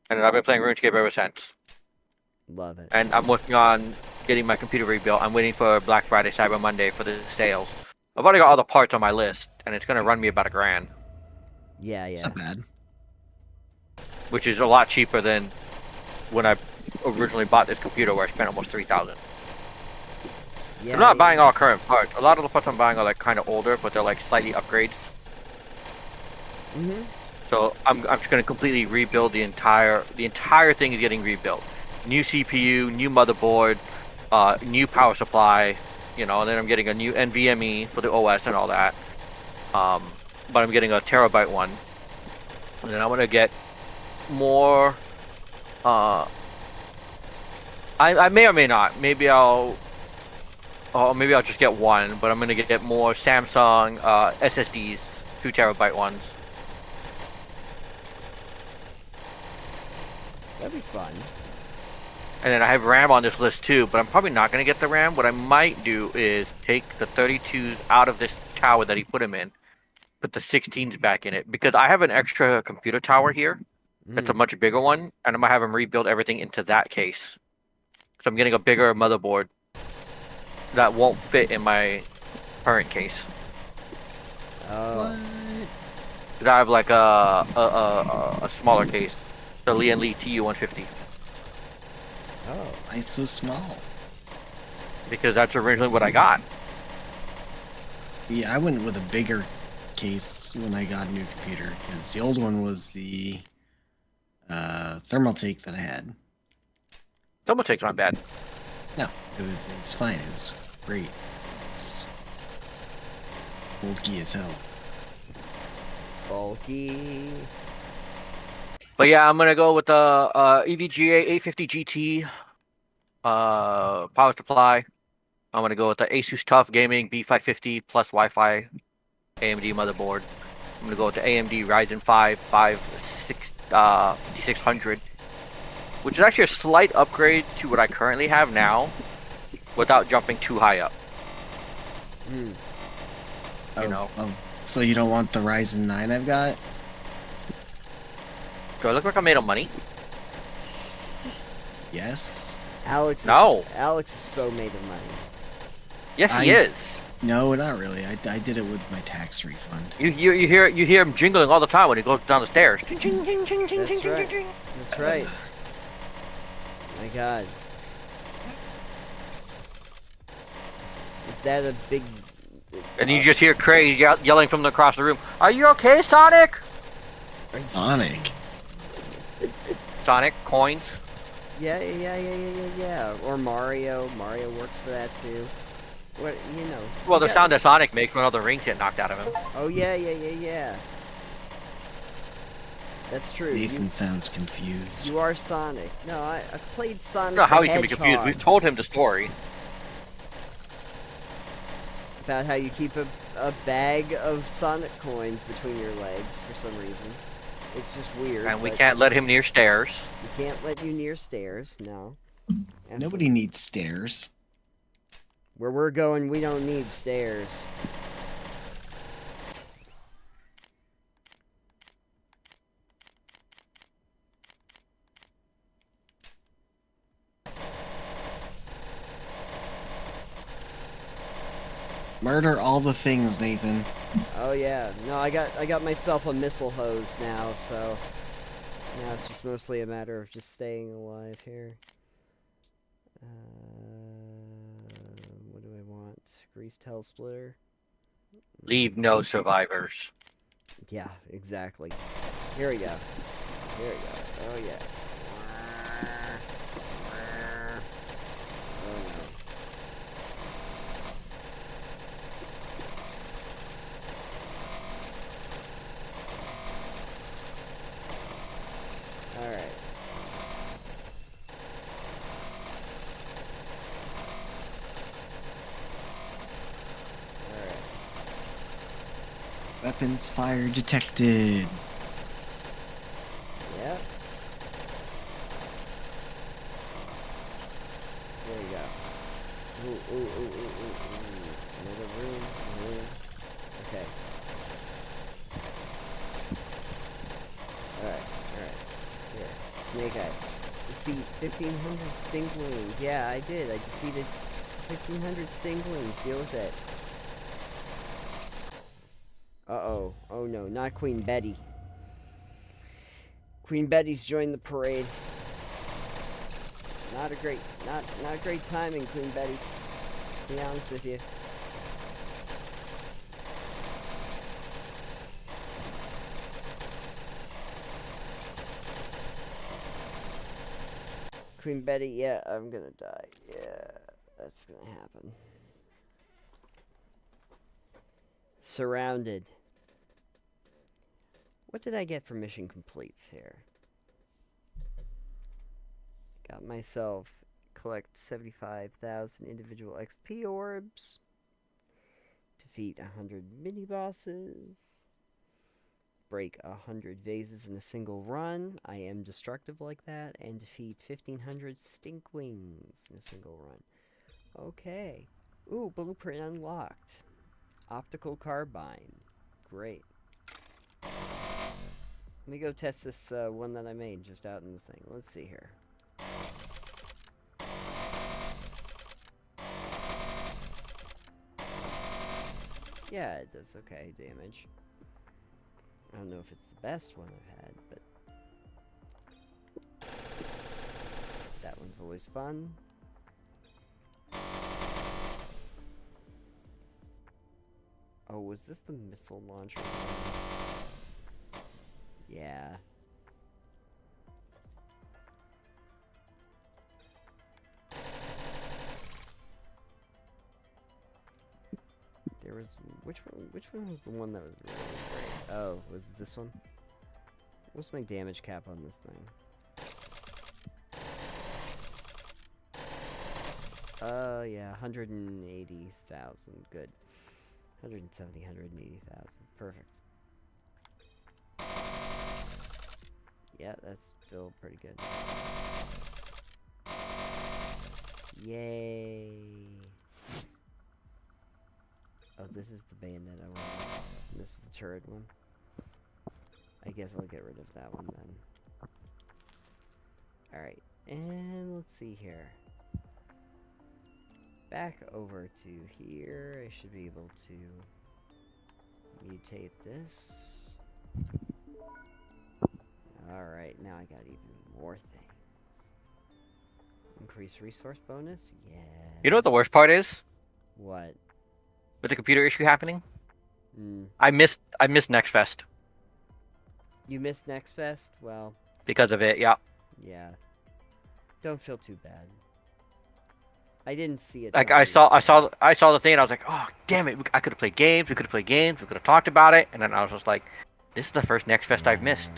And I've been playing RuneScape ever since. Love it. And I'm working on getting my computer rebuilt. I'm waiting for Black Friday, Cyber Monday for the sales. I've already got all the parts on my list, and it's gonna run me about $1,000, Yeah, It's yeah. not bad. which is a lot cheaper than when I originally bought this computer, where I spent almost $3,000. Yeah, I'm not yeah. buying all current parts. A lot of the parts I'm buying are like kind of older, but they're like slightly upgrades. Mhm. So I'm just gonna completely rebuild the entire thing is getting rebuilt. New CPU, new motherboard, new power supply, and then I'm getting a new NVMe for the OS and all that. But I'm getting a terabyte one, and then I'm gonna get more. I may or may not. Maybe I'll just get one, but I'm gonna get more Samsung SSDs, 2 terabyte ones. That'd be fun. And then I have RAM on this list too, but I'm probably not going to get the RAM. What I might do is take the 32s out of this tower that he put them in, put the 16s back in it, because I have an extra computer tower here that's a much bigger one, and I'm going to have him rebuild everything into that case. So I'm getting a bigger motherboard that won't fit in my current case. Oh. Because I have like a smaller case, the Lian Li TU-150. Oh. Why so small? Because that's originally what I got. Yeah, I went with a bigger case when I got a new computer because the old one was the Thermaltake that I had. Thermaltake's not bad. No, it's fine. It was great. It's bulky as hell. Bulky. But yeah, I'm gonna go with the EVGA 850 GT power supply. I'm gonna go with the Asus TUF Gaming B550 plus Wi-Fi AMD motherboard. I'm gonna go with the AMD Ryzen 5 5600, which is actually a slight upgrade to what I currently have now, without jumping too high up. Hmm. So you don't want the Ryzen 9 I've got? Do I look like I'm made of money? Yes. Alex. No. Alex is so made of money. Yes, he is. No, not really. I did it with my tax refund. You hear him jingling all the time when he goes down the stairs. Ching, ching, ching, ching, ching, That's ching, right. ching, ching. That's right. My God. Is that a big? And you just hear Craig yelling from across the room, "Are you okay, Sonic?" Sonic. Sonic coins. Yeah. Or Mario. Mario works for that too. What Well, the Yeah. sound that Sonic makes when all the rings get knocked out of him. Oh yeah. That's true. Nathan sounds confused. You are Sonic. No, I've played I Sonic. don't know how the he can be confused. Hedgehog. We've told him the story. About how you keep a bag of Sonic coins between your legs for some reason. It's just weird. And we but can't let him near stairs. We can't let you near stairs. No. Nobody needs stairs. Where we're going, we don't need stairs. Murder all the things, Nathan. Oh yeah, no, I got myself a missile hose now, so now it's just mostly a matter of just staying alive here. What do I want? Greased hell splitter. Leave no survivors. Yeah, exactly. Here we go. Here we go. Oh yeah. Oh no. Alright. Alright. Weapons fire detected. Yep. There we go. Ooh, ooh, ooh, ooh, ooh, ooh. Another room. Okay. Alright, alright. Here. Snake Eye. Defeat 1,500 stinklings. Yeah, I did. I defeated 1,500 stinklings. Deal with it. Uh-oh. Oh no, not Queen Betty. Queen Betty's joined the parade. Not great timing, Queen Betty. To be honest with you. Queen Betty, yeah, I'm gonna die. Yeah, that's gonna happen. Surrounded. What did I get for mission completes here? Got myself collect 75,000 individual XP orbs. Defeat 100 mini-bosses. Break 100 vases in a single run. I am destructive like that. And defeat 1,500 stinkwings in a single run. Okay. Ooh, blueprint unlocked. Optical carbine. Great. Let me go test this one that I made just out in the thing. Let's see here. Yeah, it does okay damage. I don't know if it's the best one I've had, but that one's always fun. Oh, was this the missile launcher one? Yeah. There was which one was the one that was really great? Oh, was it this one? What's my damage cap on this thing? Yeah, 180,000. Good. 170, 180,000. Perfect. Yeah, that's still pretty good. Yay. Oh, this is the bayonet I want. This is the turret one. I guess I'll get rid of that one then. Alright, and let's see here. Back over to here. I should be able to mutate this. Alright, now I got even more things. Increase resource bonus? Yeah. You know what the worst part is? What? With the computer issue happening? Mm. I missed Next Fest. You missed Next Fest? Well. Because of it, yeah. Yeah. Don't feel too bad. I didn't see it. Like I saw the thing and I was like, oh damn it! I could have played games. We could have talked about it. And then I was just like, this is the first Next Fest I've missed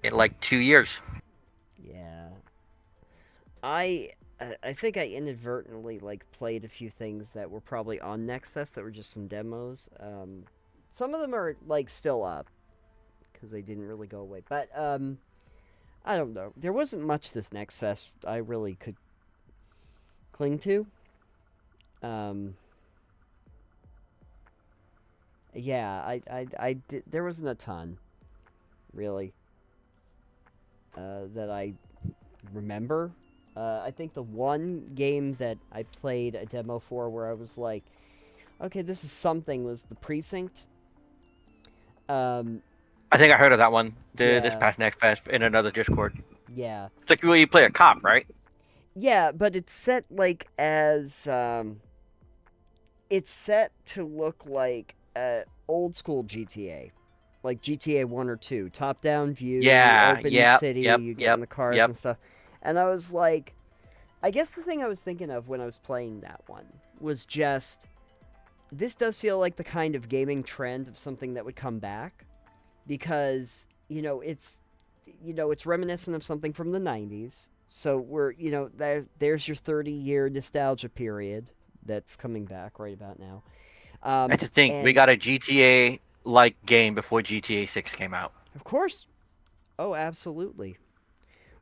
in like 2 years. Yeah. I think I inadvertently like played a few things that were probably on Next Fest that were just some demos. Some of them are like still up because they didn't really go away. But I don't know. There wasn't much this Next Fest I really could cling to. Yeah, I did. There wasn't a ton, really, that I remember. I think the one game that I played a demo for where I was like, Okay, this is something was the precinct. Um, I think I heard of that one. This Yeah. past Next Fest in another Discord. yeah. It's like you play a cop, right? Yeah, but it's set like as it's set to look like old school GTA. Like GTA 1 or 2, top down view, Yeah, open yep, city, yep, you get yep, in the cars yep. and stuff. And I was like, I guess the thing I was thinking of when I was playing that one was just this does feel like the kind of gaming trend of something that would come back because, it's reminiscent of something from the 90s. So we're, there's your 30-year nostalgia period that's coming back right about now. And to think, we And got a GTA-like game before GTA 6 came out. of course, oh, absolutely.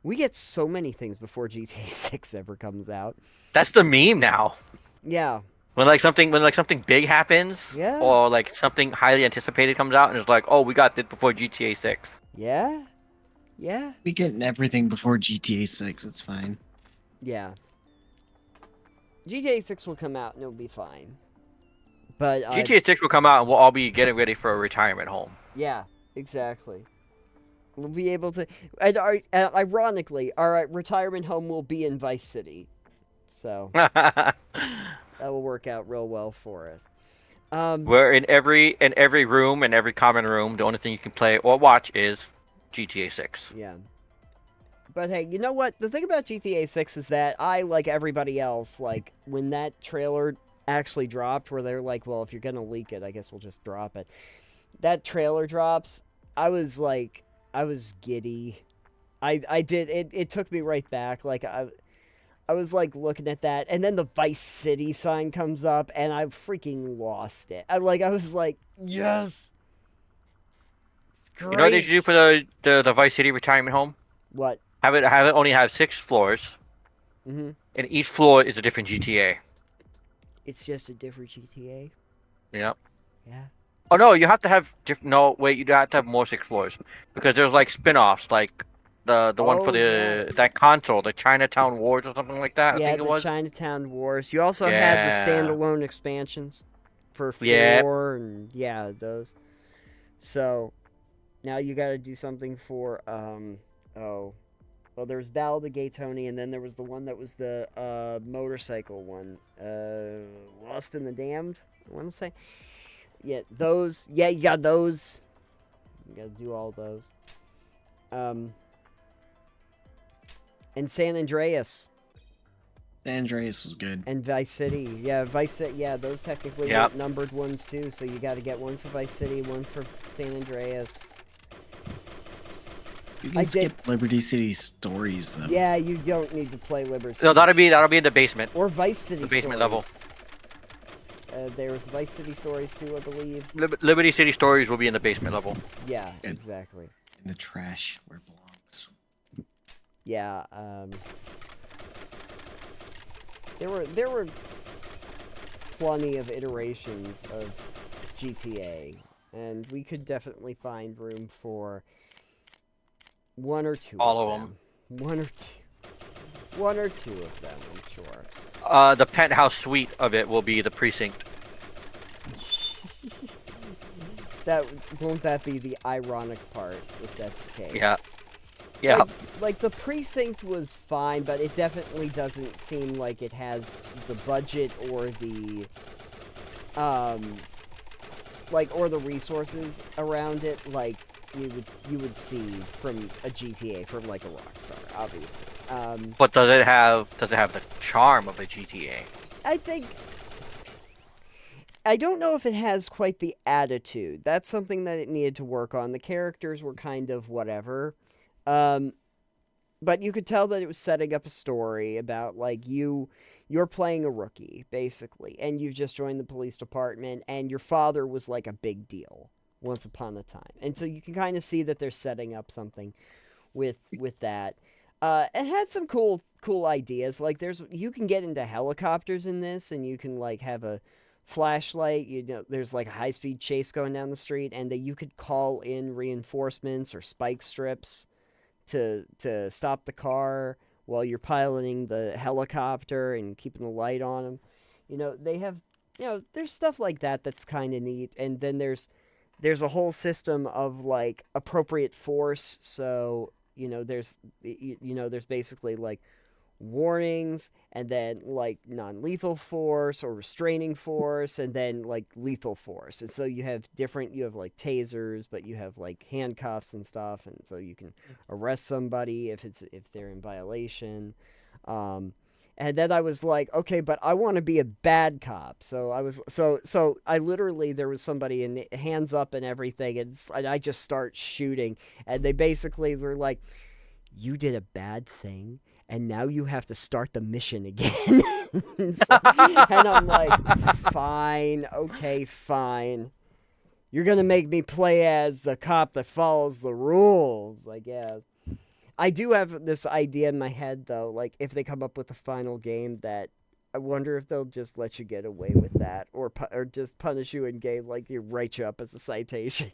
We get so many things before GTA 6 ever comes out. That's the meme now. Yeah. When something big happens, Yeah. or like something highly anticipated comes out, and it's like, oh, we got this before GTA 6. Yeah. Yeah. We get everything before GTA 6. It's fine. Yeah. GTA 6 will come out and it'll be fine. But GTA 6 will come out, and we'll all be getting ready for a retirement home. yeah, exactly. We'll be able to. And ironically, our retirement home will be in Vice City, so that will work out real well for us. Where in every room, in every common room, the only thing you can play or watch is GTA 6. Yeah. But hey, you know what? The thing about GTA 6 is that I, like everybody else, like when that trailer actually dropped, where they're like, well, if you're gonna leak it, I guess we'll just drop it. That trailer drops, I was giddy. I did it took me right back. Like I was like looking at that, and then the Vice City sign comes up, and I freaking lost it. I was like, yes, it's great. You know what they should do for the Vice City retirement home? What? Have it only have 6 floors, Mm-hmm. and each floor is a different GTA. It's just a different GTA. Yep. Yeah. Oh no, you have to have no wait, you have to have more 6 floors because there's like spin-offs, like the one for that console, the Chinatown Wars or something like that. I Yeah, think it was. the Chinatown Wars. You also had the Yeah. standalone expansions for 4 Yep. and those. So now you got to do something for well, there was Battle of the Gay Tony, and then there was the one that was the motorcycle one, Lost in the Damned. I want to say, yeah, those. Yeah, you got those. You got to do all those. And San Andreas. San Andreas was good. And Vice City. Yeah, Vice City. Yeah, those technically Yep. get numbered ones too. So you got to get one for Vice City, one for San Andreas. You I can did- skip Liberty City Stories though. Yeah, you don't need to play Liberty. No, that'll be in the basement. or Vice City. The basement Stories. level. There was Vice City Stories too, I believe. Liberty City Stories will be in the basement level. Yeah, Good. exactly. In the trash where it belongs. Yeah. There were plenty of iterations of GTA, and we could definitely find room for one or two. All of of them. One or two. One or two of them, I'm sure. The penthouse suite of it will be the precinct. Won't that be the ironic part if that's the case? Yeah. Yeah. Like the precinct was fine, but it definitely doesn't seem like it has the budget or the or the resources around it like you would see from a GTA, from like a Rockstar, obviously. But does it have the charm of a GTA? I don't know if it has quite the attitude. That's something that it needed to work on. The characters were kind of whatever. But you could tell that it was setting up a story about, like, you're playing a rookie, basically, and you've just joined the police department, and your father was, like, a big deal once upon a time. And so you can kind of see that they're setting up something with that. It had some cool ideas. Like, you can get into helicopters in this, and you can, like, have a flashlight. There's, like, a high-speed chase going down the street, and that you could call in reinforcements or spike strips to stop the car while you're piloting the helicopter and keeping the light on them. They have there's stuff like that that's kind of neat, and then there's a whole system of like appropriate force. So there's basically like warnings, and then like non-lethal force or restraining force, and then like lethal force. And so you have like tasers, but you have like handcuffs and stuff, and so you can arrest somebody if they're in violation. And then I was like, okay, but I want to be a bad cop. So I literally, there was somebody in hands up and everything, and I just start shooting, and they basically were like, you did a bad thing, and now you have to start the mission again. And I'm like, fine, okay, fine. You're going to make me play as the cop that follows the rules, I guess. I do have this idea in my head, though, like, if they come up with a final game, that I wonder if they'll just let you get away with that, or just punish you in game, like, you write you up as a citation.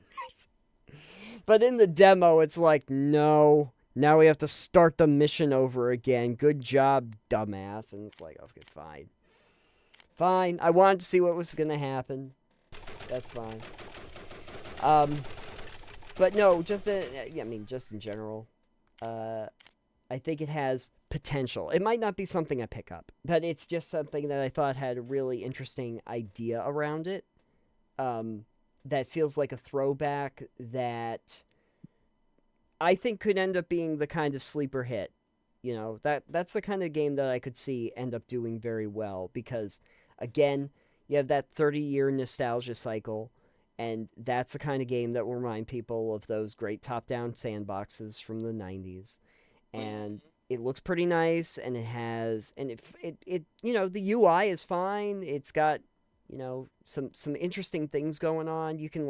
But in the demo, it's like, no, now we have to start the mission over again. Good job, dumbass. And it's like, okay, fine. Fine. I wanted to see what was going to happen. That's fine. But no, just in general. I think it has potential. It might not be something I pick up, but it's just something that I thought had a really interesting idea around it. That feels like a throwback that I think could end up being the kind of sleeper hit. That's the kind of game that I could see end up doing very well, because, again, you have that 30-year nostalgia cycle. And that's the kind of game that will remind people of those great top-down sandboxes from the 90s. And it looks pretty nice, and the UI is fine. It's got, some interesting things going on. You can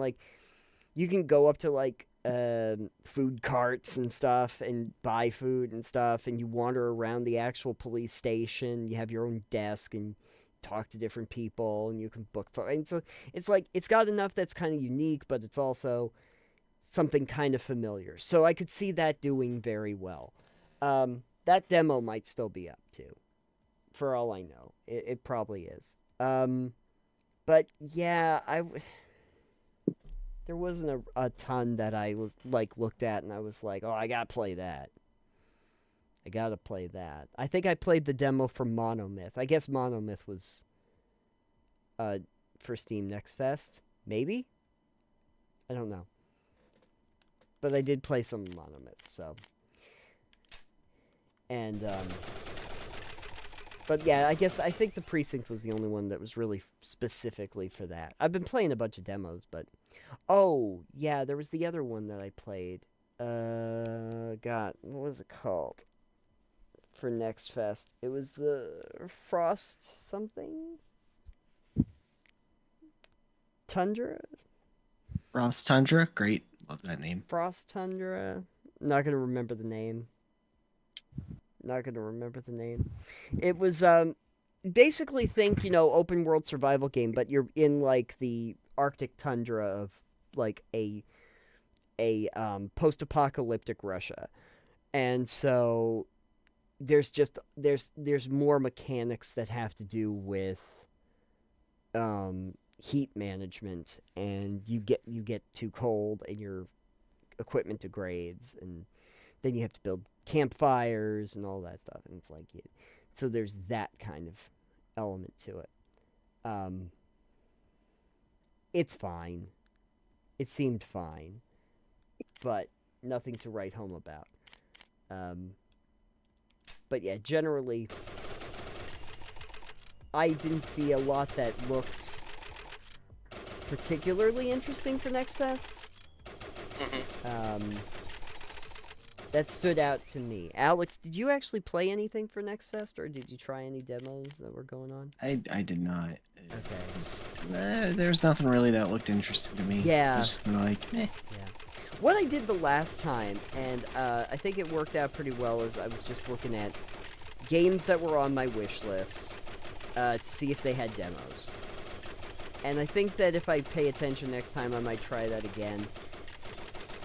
go up to like food carts and stuff and buy food and stuff, and you wander around the actual police station. You have your own desk and talk to different people, and you can book for, and so it's like it's got enough that's kind of unique, but it's also something kind of familiar. So I could see that doing very well. That demo might still be up too, for all I know. It probably is. But yeah, there wasn't a ton that I was like looked at and I was like, oh, I gotta play that. I think I played the demo for Monomyth. I guess Monomyth was for Steam Next Fest. Maybe? I don't know. But I did play some Monomyth, so. And, but yeah, I think the Precinct was the only one that was really specifically for that. I've been playing a bunch of demos, but. Oh, yeah, there was the other one that I played. God, what was it called? For Next Fest. It was the Frost something? Tundra? Frost Tundra? Great. Love that name. Frost Tundra? Not going to remember the name. It was, basically think, open world survival game, but you're in, like, the Arctic tundra of, like, a post-apocalyptic Russia. And so there's more mechanics that have to do with heat management, and you get too cold and your equipment degrades, and then you have to build campfires and all that stuff, and it's like so there's that kind of element to it. It's fine. It seemed fine, but nothing to write home about. But yeah, generally, I didn't see a lot that looked particularly interesting for Next Fest. That stood out to me. Alex, did you actually play anything for Next Fest, or did you try any demos that were going on? I did not. Okay. There's nothing really that looked interesting to me. Yeah. Just like, eh. Yeah. What I did the last time, and I think it worked out pretty well, is I was just looking at games that were on my wish list to see if they had demos. And I think that if I pay attention next time, I might try that again.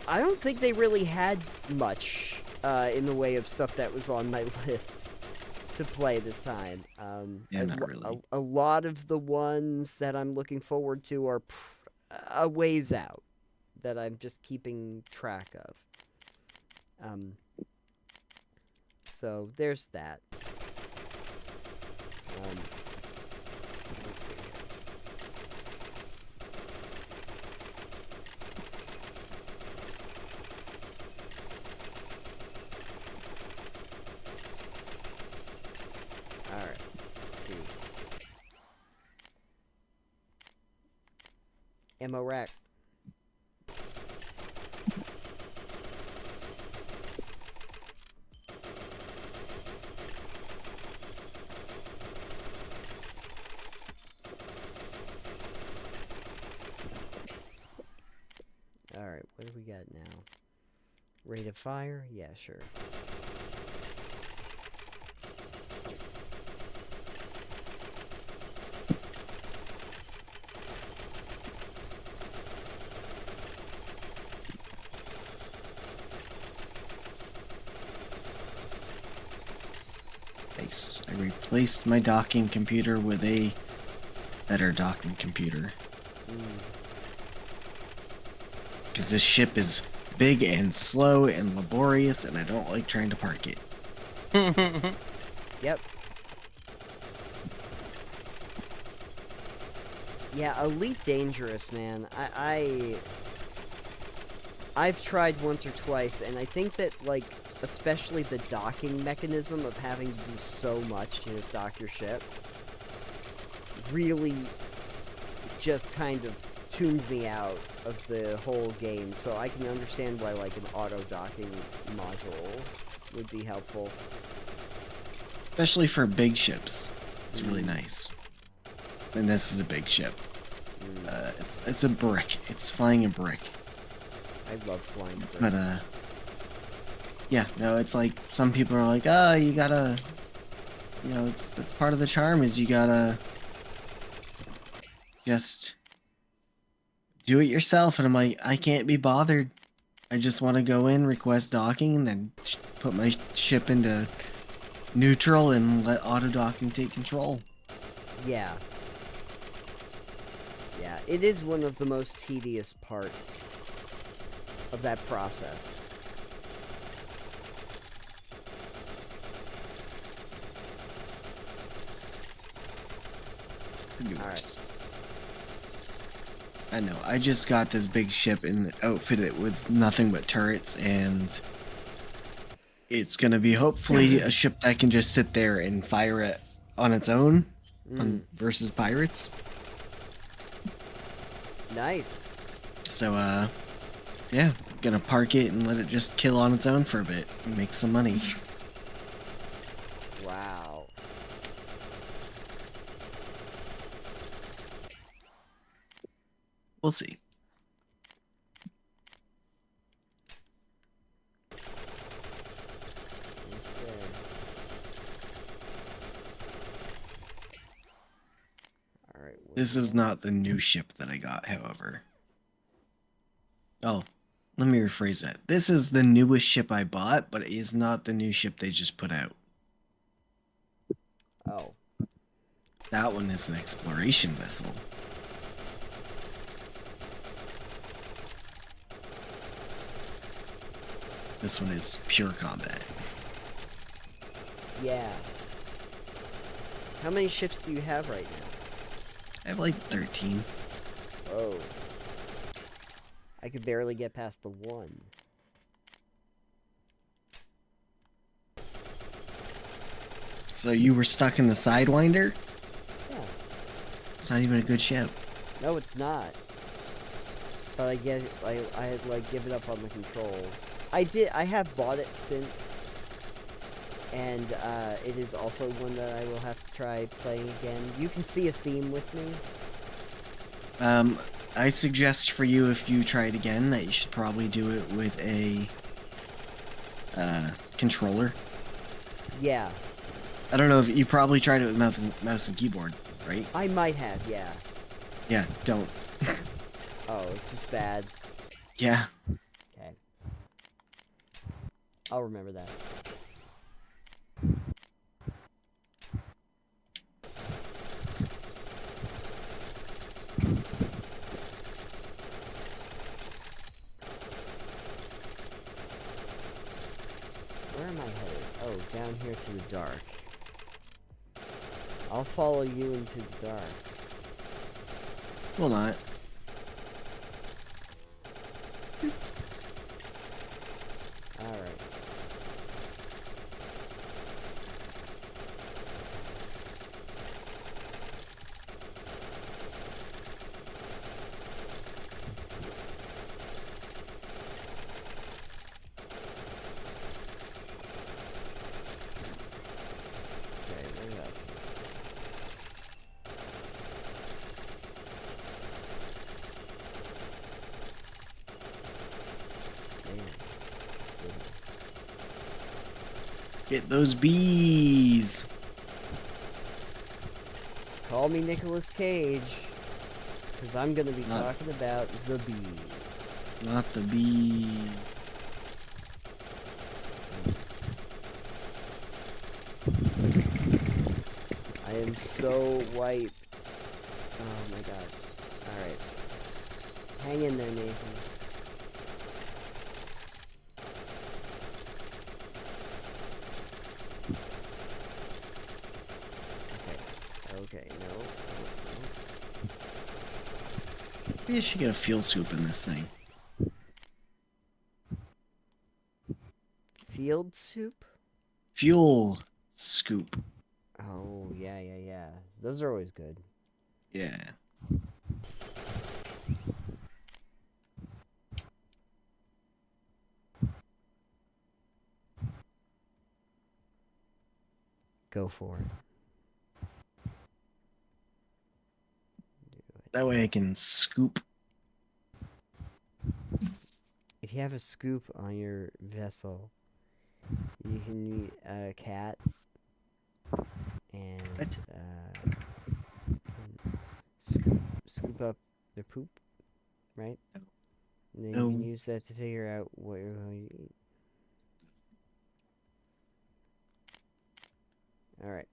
I don't think they really had much in the way of stuff that was on my list. to play this time. Yeah, not really. A lot of the ones that I'm looking forward to are a ways out that I'm just keeping track of. So there's that. Let's see here. All right. Let's see. Ammo rack. Alright, what do we got now? Rate of fire? Yeah, sure. Nice. I replaced my docking computer with a better docking computer. Because this ship is big and slow and laborious, and I don't like trying to park it. Yep. Yeah, Elite Dangerous, man. I've tried once or twice, and I think that, like, especially the docking mechanism of having to do so much to just dock your ship really just kind of tuned me out of the whole game, so I can understand why, like, an auto-docking module would be helpful. Especially for big ships. It's really nice. And this is a big ship. It's a brick. It's flying a brick. I love flying bricks. But, yeah, no, it's like, some people are like, oh, you gotta, you know, that's part of the charm is you gotta just do it yourself. And I'm like, I can't be bothered. I just want to go in, request docking, and then put my ship into neutral and let auto docking take control. Yeah. Yeah, it is one of the most tedious parts of that process. Could be worse. I know, I just got this big ship and outfitted it with nothing but turrets, and it's gonna be hopefully a ship that can just sit there and fire it on its own versus pirates. Nice. So, yeah, gonna park it and let it just kill on its own for a bit and make some money. Wow. We'll see. Who's there? Alright. This is not the new ship that I got, however. Oh, let me rephrase that. This is the newest ship I bought, but it is not the new ship they just put out. Oh. That one is an exploration vessel. This one is pure combat. Yeah. How many ships do you have right now? I have like 13. Oh. I could barely get past the one. So you were stuck in the Sidewinder? Yeah. It's not even a good ship. No, it's not. But I had like given up on the controls. I have bought it since. And it is also one that I will have to try playing again. You can see a theme with me. I suggest for you, if you try it again, that you should probably do it with a controller. Yeah. I don't know if you probably tried it with mouse and keyboard, right? I might have, yeah. Yeah, don't. Oh, it's just bad. Yeah. Okay. I'll remember that. am I headed? Oh, down here to the dark. I'll follow you into the dark. Will not. Alright. Okay, where that is. Get those bees. Call me Nicolas Cage, because I'm going to be Not- talking about the bees. Not the bees. I am so wiped. Oh my god. Alright. Hang in there, Nathan. Okay, no. Maybe I should get a fuel scoop in this thing. Field soup? Fuel scoop. Oh, yeah. Those are always good. Yeah. Go for it. That way I can scoop. If you have a scoop on your vessel, you can meet a cat and What? scoop up the poop, right? No. And then No. you can use that to figure out what you're going to eat. Alright.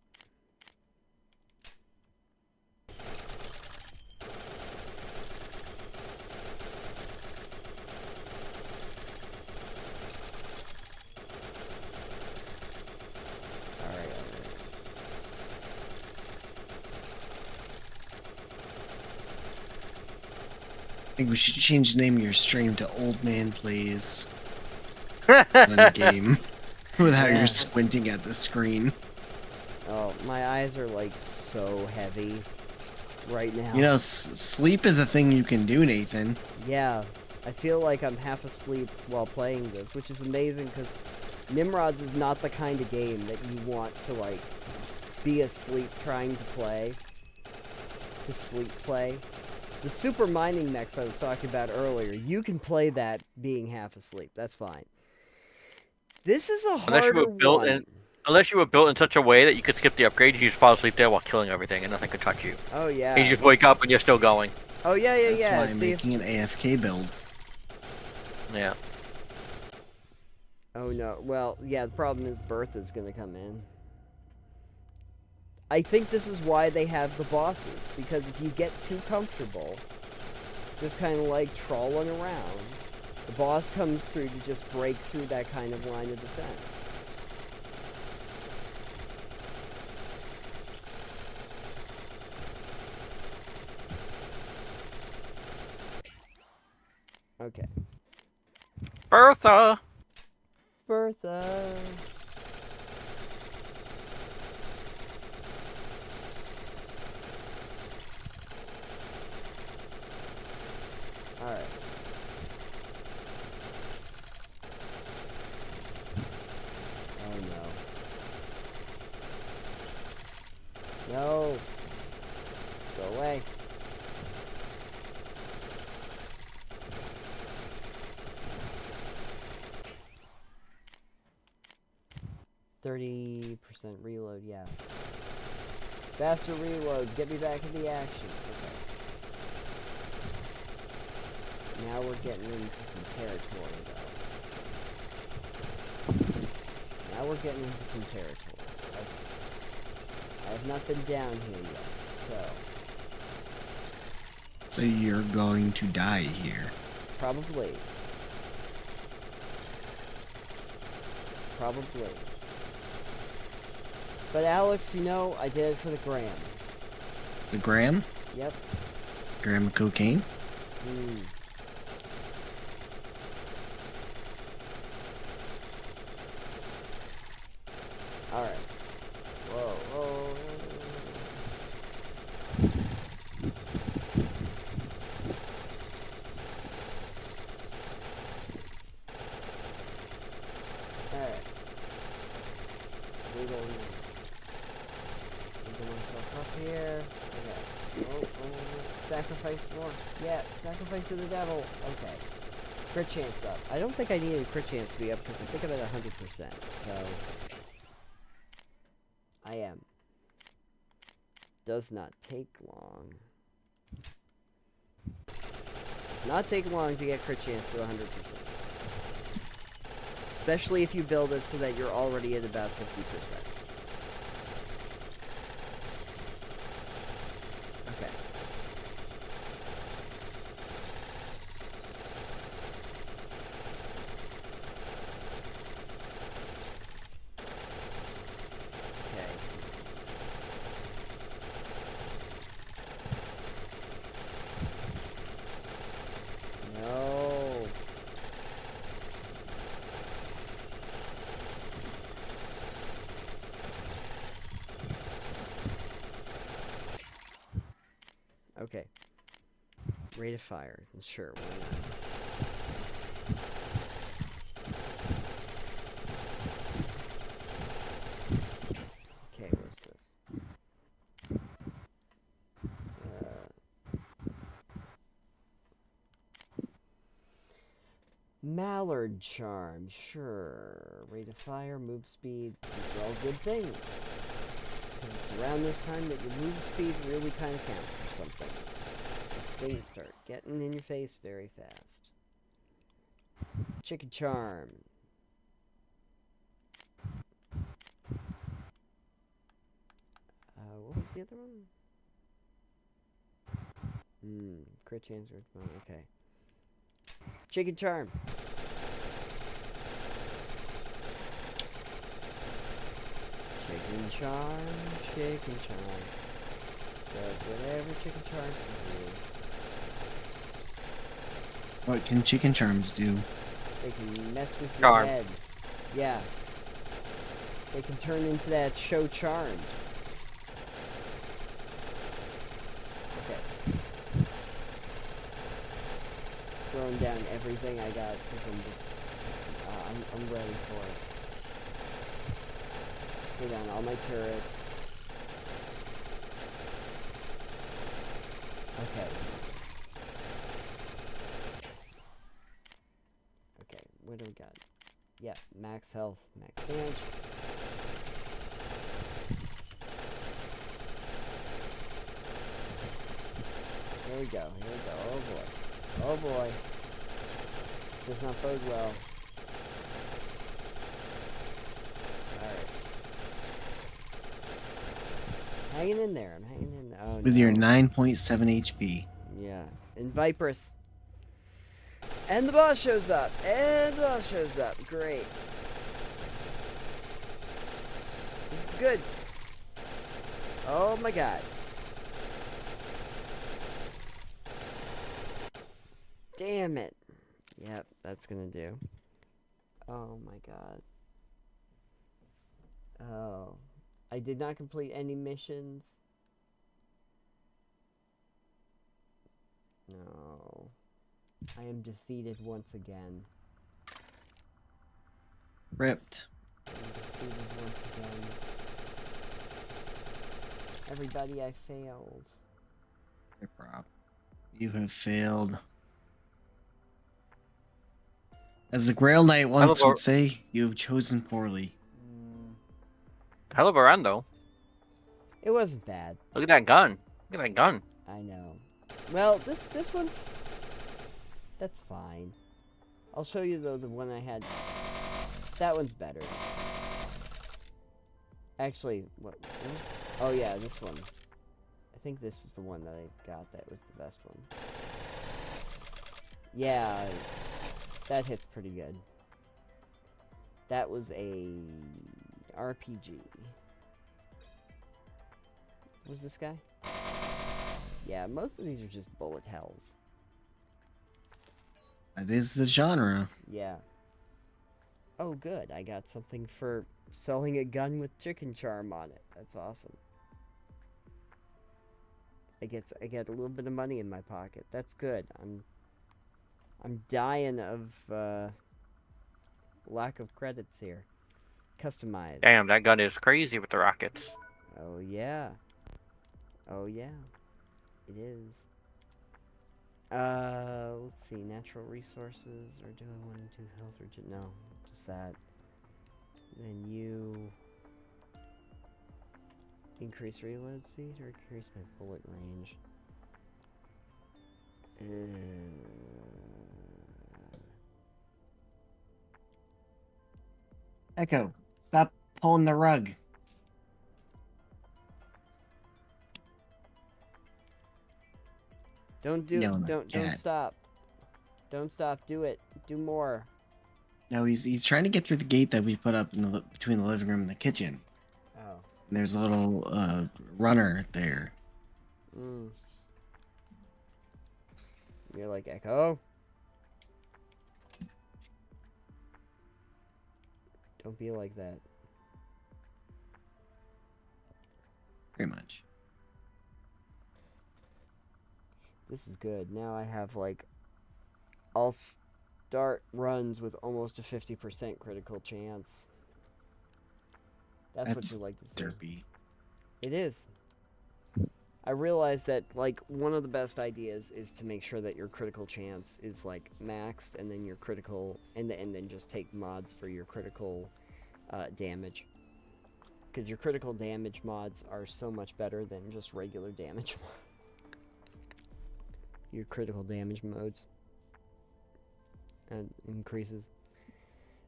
Alright. I think we should change the name of your stream to Old Man Plays Fun Game without Yeah. you squinting at the screen. Oh, my eyes are like so heavy right now. You know, sleep is a thing you can do, Nathan. Yeah, I feel like I'm half asleep while playing this, which is amazing because Nimrods is not the kind of game that you want to like be asleep trying to play. To sleep play. The super mining mechs I was talking about earlier, you can play that being half asleep. That's fine. This is a Unless you harder were built one. in, unless you were built in such a way that you could skip the upgrade, you just fall asleep there while killing everything, and nothing could touch you. Oh yeah. And you just wake up and you're still going. Oh yeah. That's why I'm See if... making an AFK build. Yeah. Oh no. Well, yeah. The problem is Bertha's gonna come in. I think this is why they have the bosses, because if you get too comfortable, just kind of like trawling around, the boss comes through to just break through that kind of line of defense. Okay. Bertha! Bertha! Alright. Oh no. No! Go away. %30 reload, yeah. Faster reloads, get me back in the action. Okay. Now we're getting into some territory, though. Now we're getting into some territory. I have not been down here yet, so... So you're going to die here. Probably. Probably. But Alex, you know, I did it for the gram. The gram? Yep. Gram of cocaine? Mm. Alright. Whoa, whoa. Alright. Wiggle myself up here. Okay. Oh, sacrifice more. Yeah, sacrifice to the devil. Okay. Crit chance up. I don't think I needed a crit chance to be up because I think I'm at 100%. So I am. Does not take long. Does not take long to get crit chance to 100%. Especially if you build it so that you're already at about 50%. Okay. Okay. No. Okay. Rate of fire. Sure, why not? Okay, where's this? Mallard charm, sure. Rate of fire, move speed. These are all good things. 'Cause it's around this time that your move speed really kind of counts for something. These things start getting in your face very fast. Chicken charm. What was the other one? Crit chance or okay. Chicken charm. Chicken charm, chicken charm. Does whatever chicken charm can do. What can chicken charms do? They can mess with your Charm. head. Yeah. They can turn into that show Charmed. Okay. Throwing down everything I got because I'm just... I'm ready for it. Throw down all my turrets. Okay. Okay, what do we got? Yeah, max health, max damage. Here we go, here we go. Oh boy. Oh boy. Does not bode well. Alright. Hanging in there, I'm hanging in there. Oh, With no. your 9.7 HP. Yeah. And Viperous. And the boss shows up. And the boss shows up. Great. This is good. Oh my god. Damn it. Yep, that's gonna do. Oh my god. Oh. I did not complete any missions. No. I am defeated once again. Ripped. I am defeated once again. Everybody, I failed. Rip Rob. You have failed. As the Grail Knight once would say, you have chosen poorly. Hell of a run, though. It wasn't bad. Look at that gun. Look at that gun. I know. Well, this one's... That's fine. I'll show you, though, the one I had. That one's better. Actually, what was... Oh, yeah, this one. I think this is the one that I got that was the best one. Yeah, that hits pretty good. That was a RPG. Was this guy? Yeah, most of these are just bullet hells. That is the genre. Yeah. Oh, good. I got something for selling a gun with chicken charm on it. That's awesome. I get a little bit of money in my pocket. That's good. I'm dying of lack of credits here. Customize. Damn, that gun is crazy with the rockets. Oh yeah. Oh yeah. It is. Let's see. Natural resources, or do I want to do health or no? Just that. Then you increase reload speed or increase my bullet range. Echo, stop pulling the rug. Don't stop. Don't stop. Do it. Do more. No, he's trying to get through the gate that we put up in the between the living room and the kitchen. Oh. And there's a little runner there. Mm. You're like Echo. Don't be like that. Pretty much. This is good. Now I have like, I'll start runs with almost a 50% critical chance. That's what you like to see. Derpy. It is. I realized that like one of the best ideas is to make sure that your critical chance is like maxed, and then your critical, and then just take mods for your critical damage. Because your critical damage mods are so much better than just regular damage mods. Your critical damage modes increases.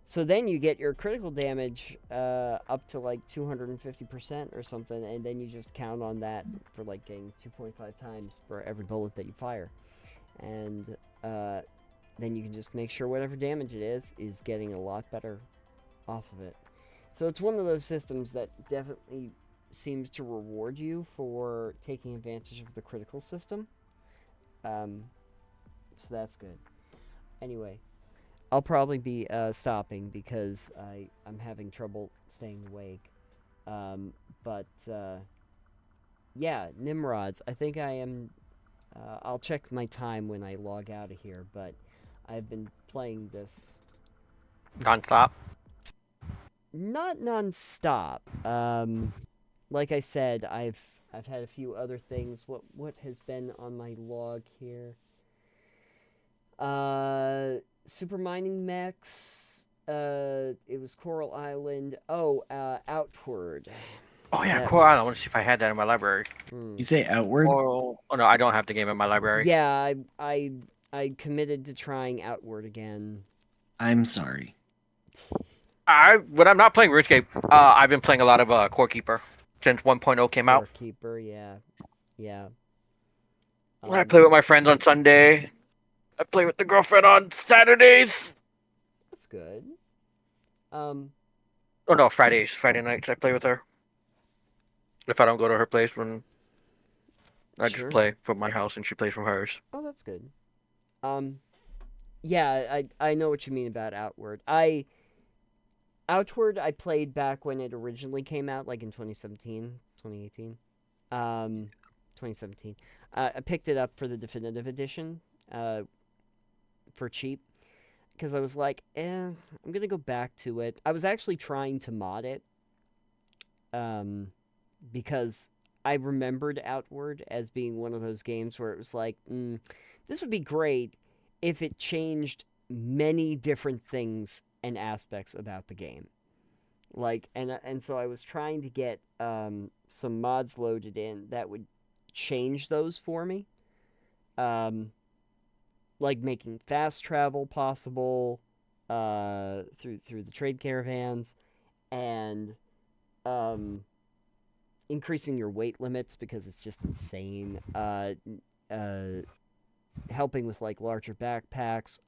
So then you get your critical damage up to like 250% or something, and then you just count on that for like getting 2.5 times for every bullet that you fire. And then you can just make sure whatever damage it is getting a lot better off of it. So it's one of those systems that definitely seems to reward you for taking advantage of the critical system. So that's good. Anyway, I'll probably be stopping because I'm having trouble staying awake. Yeah, Nimrods. I think I am. I'll check my time when I log out of here, but I've been playing this Non-stop? not non-stop. Like I said, I've had a few other things. What has been on my log here? Super Mining Mechs. It was Coral Island. Oh, Outward. Oh yeah, That Coral Island. I was- want to see if I had that in my library. You say Outward? Oh no, I don't have the game in my library. Yeah, I committed to trying Outward again. I'm sorry. When I'm not playing RuneScape, I've been playing a lot of Core Keeper since 1.0 came out. Keeper, yeah. I play with my friends on Sunday. I play with the girlfriend on Saturdays. That's good. Oh no, Fridays, Friday nights. I play with her. If I don't go to her place, when I Sure. just play from my house and she plays from hers. Oh, that's good. Yeah, I know what you mean about Outward. Outward I played back when it originally came out, like in 2017, 2018. 2017. I picked it up for the definitive edition, for cheap, because I was like, I'm gonna go back to it. I was actually trying to mod it, because I remembered Outward as being one of those games where it was like, this would be great if it changed many different things and aspects about the game. Like, and so I was trying to get some mods loaded in that would change those for me. Like making fast travel possible through the trade caravans, and increasing your weight limits because it's just insane. Helping with like larger backpacks,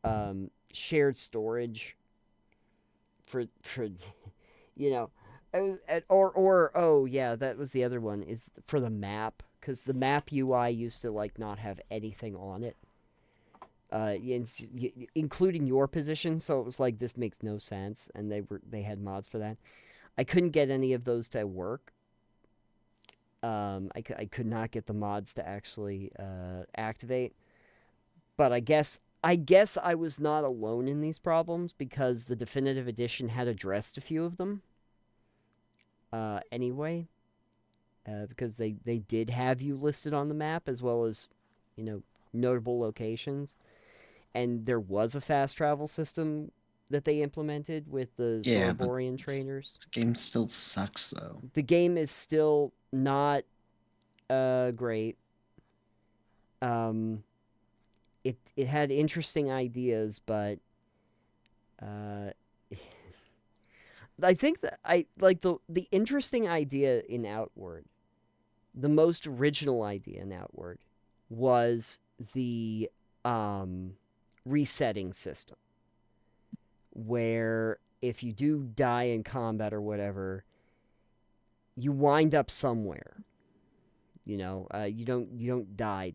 shared storage for you know, I was at, or oh yeah, that was the other one, is for the map, because the map UI used to like not have anything on it, including your position. So it was like, this makes no sense, and they had mods for that. I couldn't get any of those to work. I could not get the mods to actually activate. But I guess I was not alone in these problems, because the definitive edition had addressed a few of them. Anyway, because they did have you listed on the map, as well as, notable locations, and there was a fast travel system that they implemented with the Yeah, but Soroborian trainers. This game still sucks though. The game is still not great. It had interesting ideas, but I think that I like the interesting idea in Outward. The most original idea in Outward was the resetting system, where if you do die in combat or whatever, you wind up somewhere. You don't die.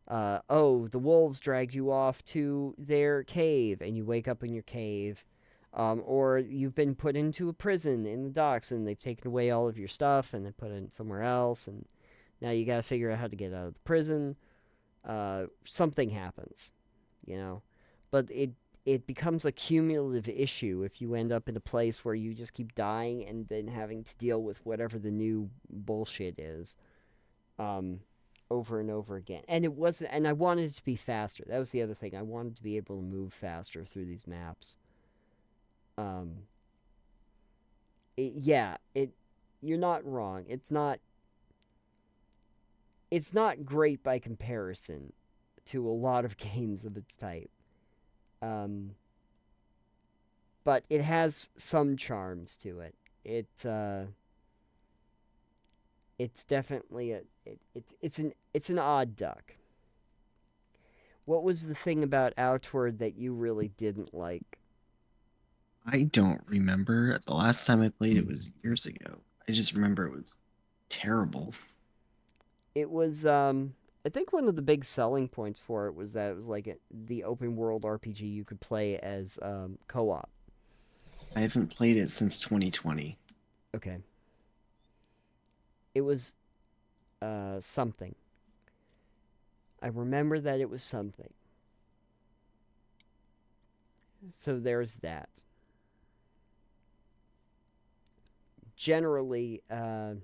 The wolves dragged you off to their cave, and you wake up in your cave. Or you've been put into a prison in the docks, and they've taken away all of your stuff, and they put it somewhere else, and now you gotta figure out how to get out of the prison. Something happens, but it becomes a cumulative issue if you end up in a place where you just keep dying and then having to deal with whatever the new bullshit is, over and over again. And I wanted it to be faster. That was the other thing. I wanted to be able to move faster through these maps. You're not wrong. It's not great by comparison to a lot of games of its type. But it has some charms to it. It's definitely it's an odd duck. What was the thing about Outward that you really didn't like? I don't remember. The last time I played it was years ago. I just remember it was terrible. It was, I think one of the big selling points for it was that it was like the open world RPG you could play as co-op. I haven't played it since 2020. Okay. It was something. I remember that it was something. So there's that. Generally though,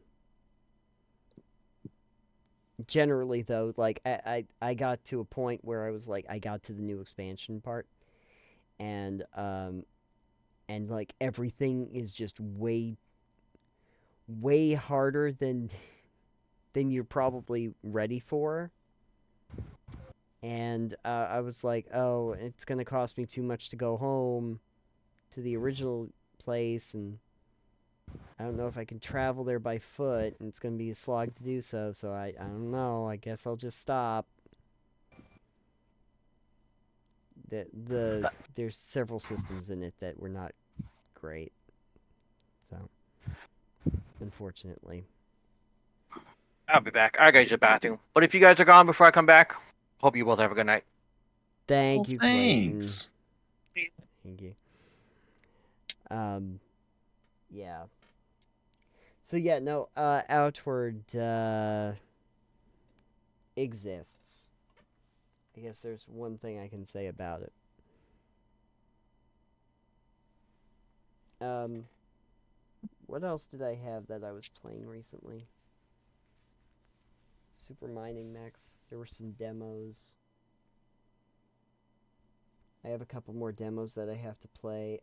like I got to a point where I was like, I got to the new expansion part, and like everything is just way harder than you're probably ready for. And I was like, oh, it's gonna cost me too much to go home to the original place, and I don't know if I can travel there by foot, and it's going to be a slog to do so, so I don't know, I guess I'll just stop. There's several systems in it that were not great, so, unfortunately. I'll be back. I gotta use the bathroom. But if you guys are gone before I come back, hope you both have a good night. Thank you, Clayton. Thanks. Thank you. Yeah. So yeah, no, Outward exists. I guess there's one thing I can say about it. What else did I have that I was playing recently? Super Mining Mechs. There were some demos. I have a couple more demos that I have to play.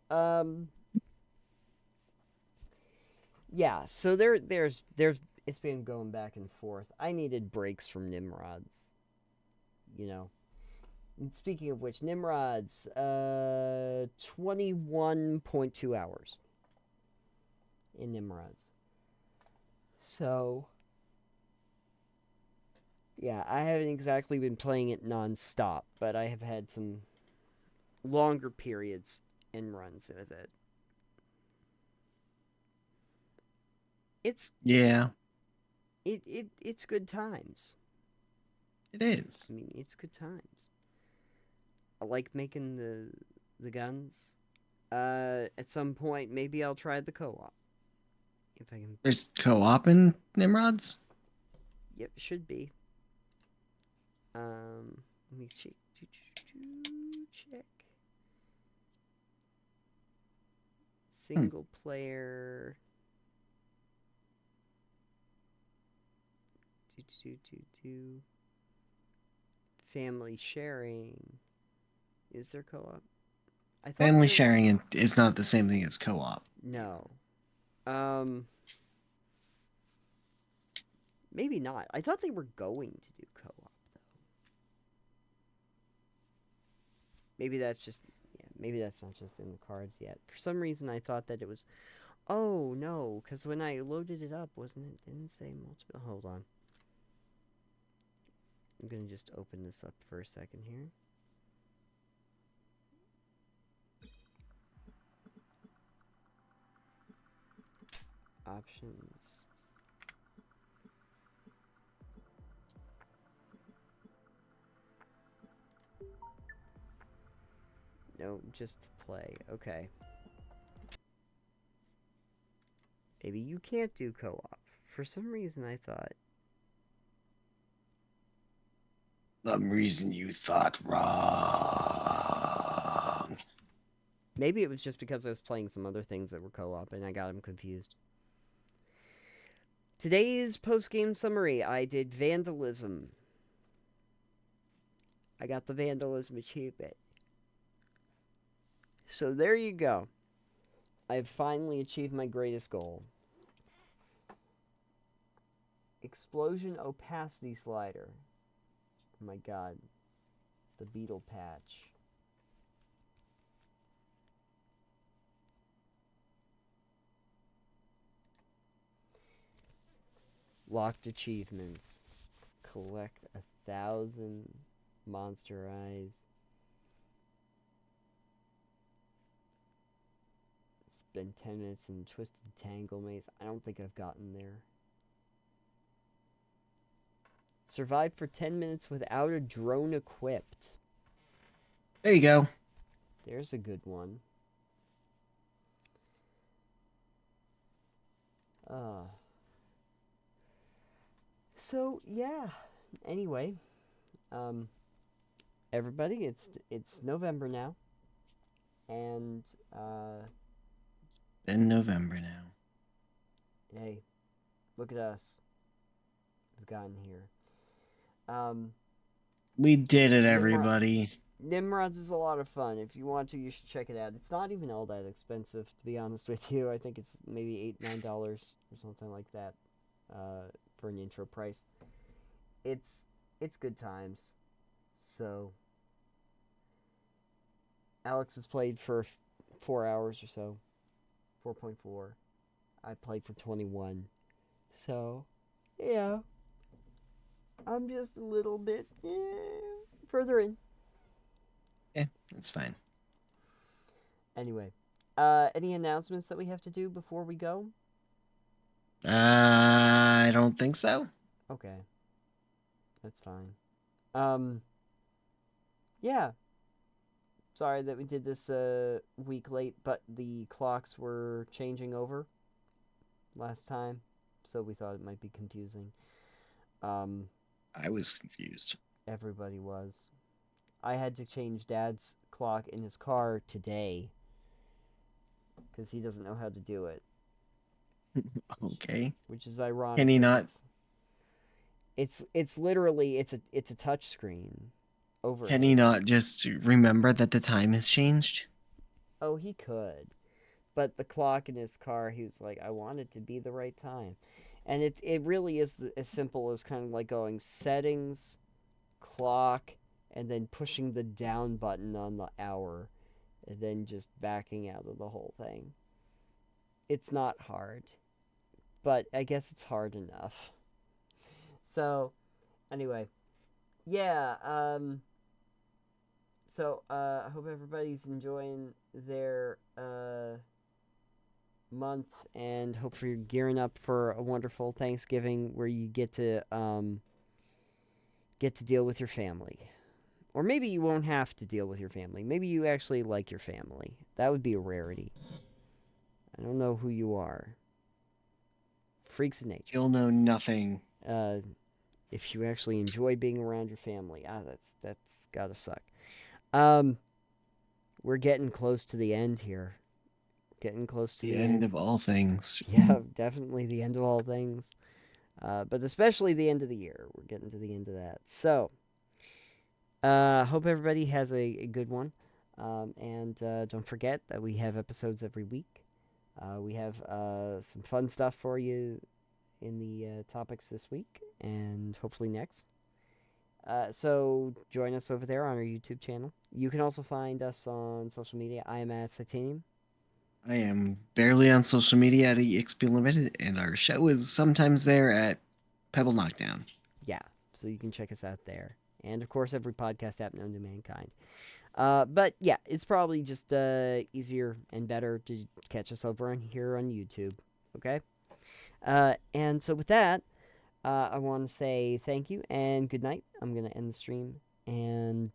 Yeah, so there's it's been going back and forth. I needed breaks from Nimrods. And speaking of which, Nimrods, 21.2 hours in Nimrods. So, yeah, I haven't exactly been playing it non-stop, but I have had some longer periods and runs with it. It's Yeah, it's good times. it is. I mean, it's good times. I like making the guns. At some point, maybe I'll try the co-op if I can. There's co-op in Nimrods. Yep, should be. Let me check. Check. Single player. Family sharing. Is there co-op? I thought Family there... sharing is not the same thing as co-op. No. Maybe not. I thought they were going to do co-op though. Maybe that's just maybe that's not just in the cards yet. For some reason I thought that it was. Oh no, because when I loaded it up, didn't say multiple. Hold on. I'm gonna just open this up for a second here. Options. No, just to play. Okay. Maybe you can't do co-op. For some reason I thought. Some reason you thought wrong. Maybe it was just because I was playing some other things that were co-op and I got them confused. Today's post-game summary, I did Vandalism. I got the Vandalism achievement. So there you go. I've finally achieved my greatest goal. Explosion opacity slider. Oh my god. The beetle patch. Locked achievements. Collect 1,000 monster eyes. Spend 10 minutes in the Twisted Tangle maze. I don't think I've gotten there. Survive for 10 minutes without a drone equipped. There you go. There's a good one. So yeah. Anyway, everybody, it's November now, and In November now. hey, look at us. We've gotten here. We did it, everybody. Nimrods is a lot of fun. If you want to, you should check it out. It's not even all that expensive, to be honest with you. I think it's maybe $8, $9 or something like that for an intro price. It's good times. So Alex has played for 4 hours or so. 4.4. I played for 21. So, yeah. I'm just a little bit further in. Yeah, that's fine. Anyway, any announcements that we have to do before we go? I don't think so. Okay. That's fine. Yeah. Sorry that we did this week late, but the clocks were changing over last time, so we thought it might be confusing. I was confused. Everybody was. I had to change Dad's clock in his car today because he doesn't know how to do it. Okay. Which is ironic. Can he not? It's literally it's a touch screen. Over. Can he not just remember that the time has changed? Oh, he could. But the clock in his car, he was like, I want it to be the right time. And it really is as simple as kind of like going settings, clock, and then pushing the down button on the hour, and then just backing out of the whole thing. It's not hard, but I guess it's hard enough. So, anyway, yeah, so, I hope everybody's enjoying their, month, and hope you're gearing up for a wonderful Thanksgiving where you get to deal with your family. Or maybe you won't have to deal with your family. Maybe you actually like your family. That would be a rarity. I don't know who you are. Freaks of nature. You'll know nothing. If you actually enjoy being around your family. That's gotta suck. We're getting close to the end here. Getting close to The end of all things. Yeah, definitely the end of all things. But especially the end of the year. We're getting to the end of that. So, hope everybody has a good one. And don't forget that we have episodes every week. We have some fun stuff for you in the topics this week and hopefully next. So join us over there on our YouTube channel. You can also find us on social media. I am at Titanium. I am barely on social media at EXP Limited, and our show is sometimes there at Pebble Knockdown. Yeah, so you can check us out there. And of course, every podcast app known to mankind. But yeah, it's probably just easier and better to catch us over here on YouTube. Okay? And so with that, I want to say thank you and good night. I'm going to end the stream. And